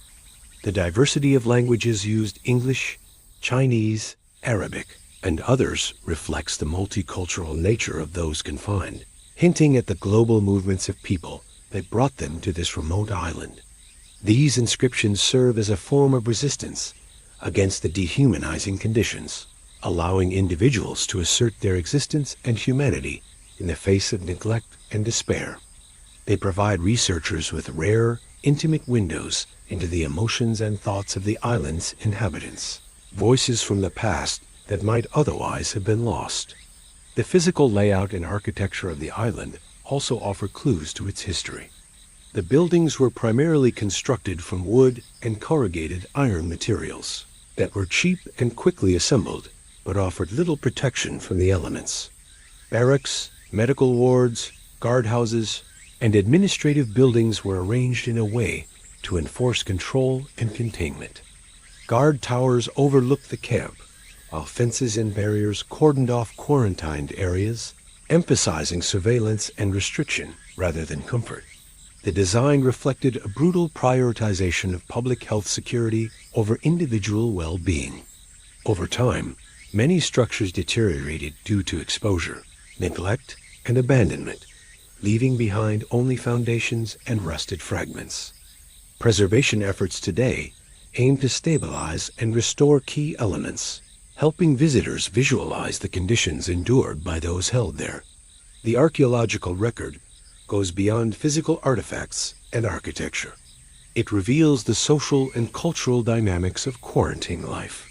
The diversity of languages used, English, Chinese, Arabic, and others, reflects the multicultural nature of those confined, hinting at the global movements of people that brought them to this remote island. These inscriptions serve as a form of resistance against the dehumanizing conditions, allowing individuals to assert their existence and humanity in the face of neglect and despair. They provide researchers with rare, intimate windows into the emotions and thoughts of the island's inhabitants, voices from the past that might otherwise have been lost. The physical layout and architecture of the island also offer clues to its history. The buildings were primarily constructed from wood and corrugated iron materials that were cheap and quickly assembled, but offered little protection from the elements. Barracks, medical wards, guardhouses, and administrative buildings were arranged in a way to enforce control and containment. Guard towers overlooked the camp, while fences and barriers cordoned off quarantined areas, emphasizing surveillance and restriction rather than comfort. The design reflected a brutal prioritization of public health security over individual well-being. Over time, many structures deteriorated due to exposure, neglect, and abandonment, leaving behind only foundations and rusted fragments. Preservation efforts today aim to stabilize and restore key elements, helping visitors visualize the conditions endured by those held there. The archaeological record goes beyond physical artifacts and architecture. It reveals the social and cultural dynamics of quarantine life.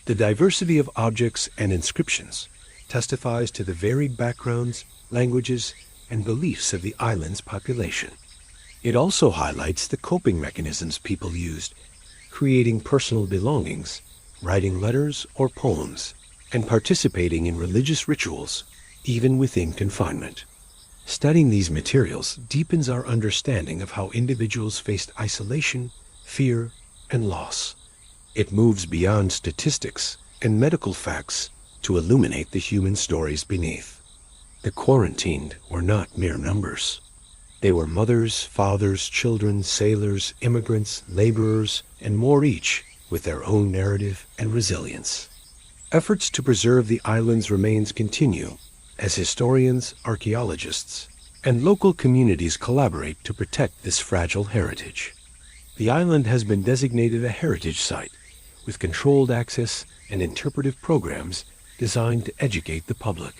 The diversity of objects and inscriptions testifies to the varied backgrounds, languages, and beliefs of the island's population. It also highlights the coping mechanisms people used, creating personal belongings, writing letters or poems, and participating in religious rituals, even within confinement. Studying these materials deepens our understanding of how individuals faced isolation, fear, and loss. It moves beyond statistics and medical facts to illuminate the human stories beneath. The quarantined were not mere numbers. They were mothers, fathers, children, sailors, immigrants, laborers, and more, each with their own narrative and resilience. Efforts to preserve the island's remains continue as historians, archaeologists, and local communities collaborate to protect this fragile heritage. The island has been designated a heritage site with controlled access and interpretive programs designed to educate the public.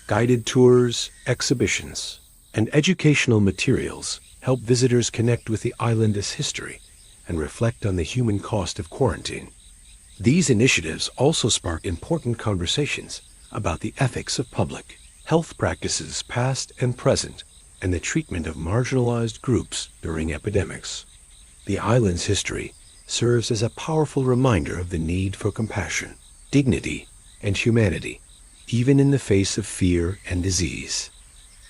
Guided tours, exhibitions, and educational materials help visitors connect with the island's history and reflect on the human cost of quarantine. These initiatives also spark important conversations about the ethics of public health practices past and present, and the treatment of marginalized groups during epidemics. The island's history serves as a powerful reminder of the need for compassion, dignity, and humanity, even in the face of fear and disease.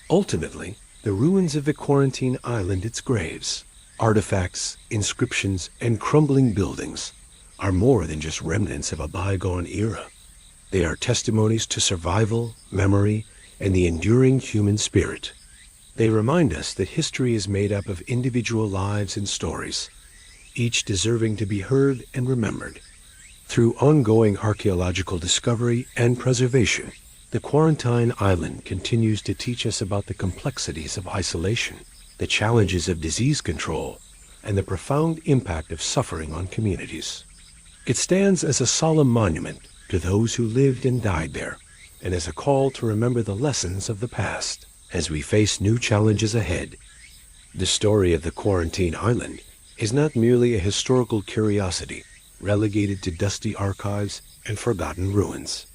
Ultimately, the ruins of the quarantine island, its graves, artifacts, inscriptions, and crumbling buildings are more than just remnants of a bygone era. They are testimonies to survival, memory, and the enduring human spirit. They remind us that history is made up of individual lives and stories, each deserving to be heard and remembered. Through ongoing archaeological discovery and preservation, the Quarantine Island continues to teach us about the complexities of isolation, the challenges of disease control, and the profound impact of suffering on communities. It stands as a solemn monument to those who lived and died there, and as a call to remember the lessons of the past as we face new challenges ahead. The story of the Quarantine Island is not merely a historical curiosity relegated to dusty archives and forgotten ruins.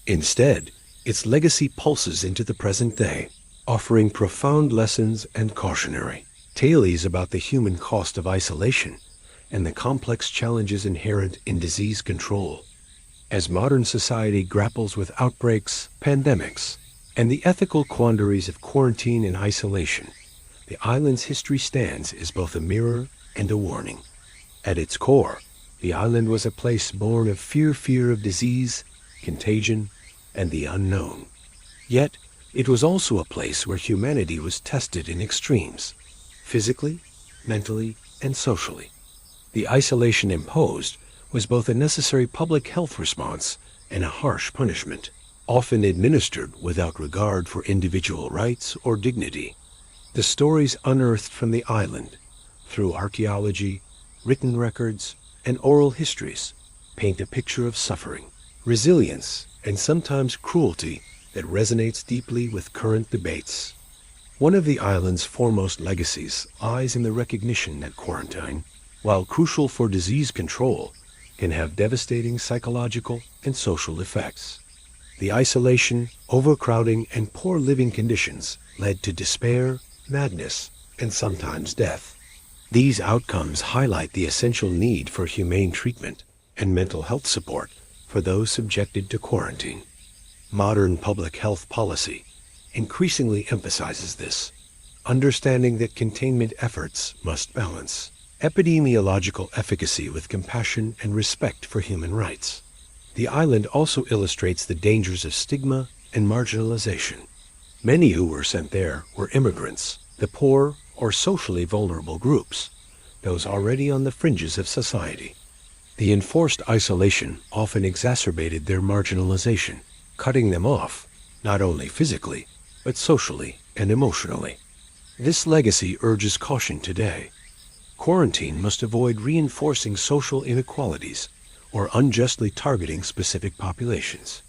Instead, its legacy pulses into the present day, offering profound lessons and cautionary tales about the human cost of isolation and the complex challenges inherent in disease control. As modern society grapples with outbreaks, pandemics, and the ethical quandaries of quarantine and isolation, the island's history stands as both a mirror and a warning. At its core, the island was a place born of fear of disease, contagion, and the unknown. Yet, it was also a place where humanity was tested in extremes, physically, mentally, and socially. The isolation imposed was both a necessary public health response and a harsh punishment, often administered without regard for individual rights or dignity. The stories unearthed from the island, through archaeology, written records, and oral histories, paint a picture of suffering, resilience, and sometimes cruelty that resonates deeply with current debates. One of the island's foremost legacies lies in the recognition that quarantine, while crucial for disease control, can have devastating psychological and social effects. The isolation, overcrowding, and poor living conditions led to despair, madness, and sometimes death. These outcomes highlight the essential need for humane treatment and mental health support for those subjected to quarantine. Modern public health policy increasingly emphasizes this, understanding that containment efforts must balance epidemiological efficacy with compassion and respect for human rights. The island also illustrates the dangers of stigma and marginalization. Many who were sent there were immigrants, the poor, or socially vulnerable groups, those already on the fringes of society. The enforced isolation often exacerbated their marginalization, cutting them off, not only physically, but socially and emotionally. This legacy urges caution today. Quarantine must avoid reinforcing social inequalities or unjustly targeting specific populations.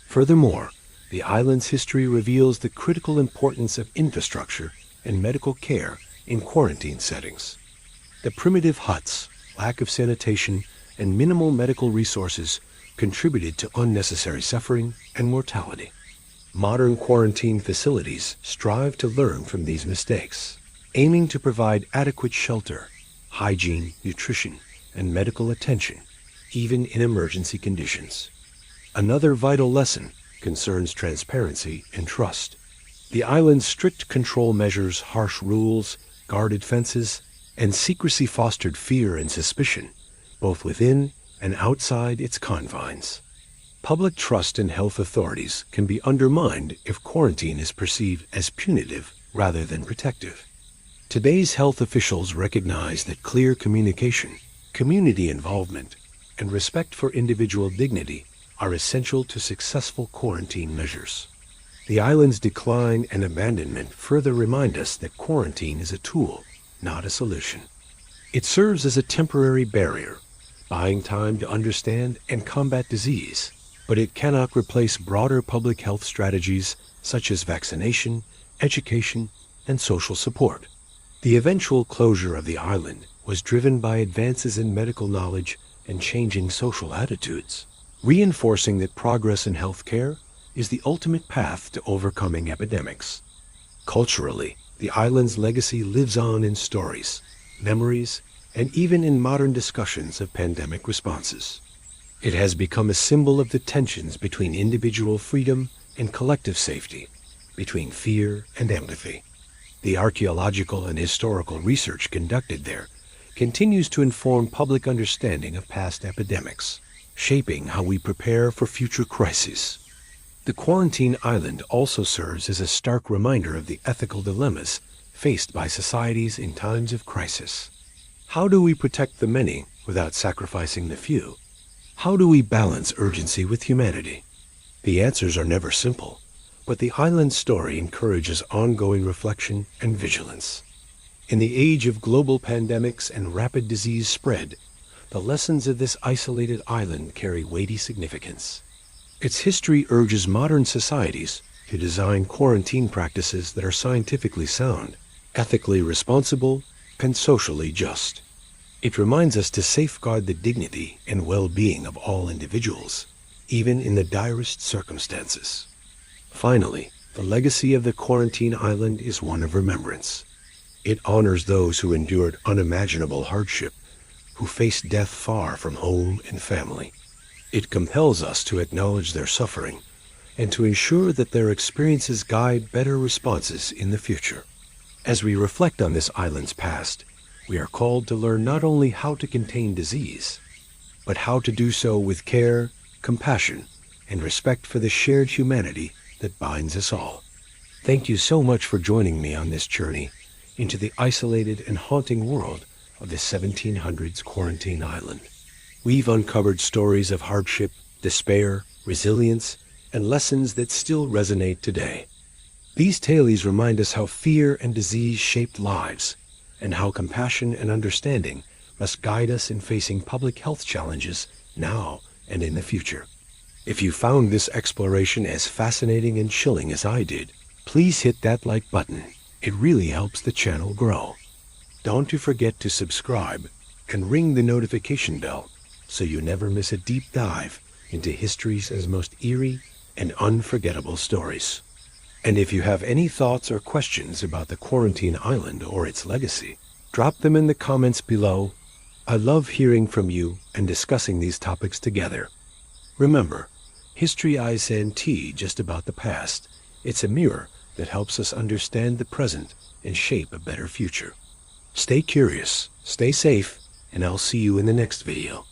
Furthermore, the island's history reveals the critical importance of infrastructure and medical care in quarantine settings. The primitive huts, lack of sanitation, and minimal medical resources contributed to unnecessary suffering and mortality. Modern quarantine facilities strive to learn from these mistakes, aiming to provide adequate shelter, hygiene, nutrition, and medical attention, even in emergency conditions. Another vital lesson concerns transparency and trust. The island's strict control measures, harsh rules, guarded fences, and secrecy fostered fear and suspicion, both within and outside its confines. Public trust in health authorities can be undermined if quarantine is perceived as punitive rather than protective. Today's health officials recognize that clear communication, community involvement, and respect for individual dignity are essential to successful quarantine measures. The island's decline and abandonment further remind us that quarantine is a tool, not a solution. It serves as a temporary barrier, buying time to understand and combat disease, but it cannot replace broader public health strategies such as vaccination, education, and social support. The eventual closure of the island was driven by advances in medical knowledge and changing social attitudes, reinforcing that progress in healthcare is the ultimate path to overcoming epidemics. Culturally, the island's legacy lives on in stories, memories, and even in modern discussions of pandemic responses. It has become a symbol of the tensions between individual freedom and collective safety, between fear and empathy. The archaeological and historical research conducted there continues to inform public understanding of past epidemics, shaping how we prepare for future crises. The quarantine island also serves as a stark reminder of the ethical dilemmas faced by societies in times of crisis. How do we protect the many without sacrificing the few? How do we balance urgency with humanity? The answers are never simple, but the island's story encourages ongoing reflection and vigilance. In the age of global pandemics and rapid disease spread, the lessons of this isolated island carry weighty significance. Its history urges modern societies to design quarantine practices that are scientifically sound, ethically responsible, and socially just. It reminds us to safeguard the dignity and well-being of all individuals, even in the direst circumstances. Finally, the legacy of the quarantine island is one of remembrance. It honors those who endured unimaginable hardship, who faced death far from home and family. It compels us to acknowledge their suffering and to ensure that their experiences guide better responses in the future. As we reflect on this island's past, we are called to learn not only how to contain disease, but how to do so with care, compassion, and respect for the shared humanity that binds us all. Thank you so much for joining me on this journey into the isolated and haunting world of the 1700s quarantine island. We've uncovered stories of hardship, despair, resilience, and lessons that still resonate today. These tales remind us how fear and disease shaped lives, and how compassion and understanding must guide us in facing public health challenges now and in the future. If you found this exploration as fascinating and chilling as I did, please hit that like button. It really helps the channel grow. Don't you forget to subscribe and ring the notification bell so you never miss a deep dive into history's most eerie and unforgettable stories. And if you have any thoughts or questions about the quarantine island or its legacy, drop them in the comments below. I love hearing from you and discussing these topics together. Remember, history isn't just about the past. It's a mirror that helps us understand the present and shape a better future. Stay curious, stay safe, and I'll see you in the next video.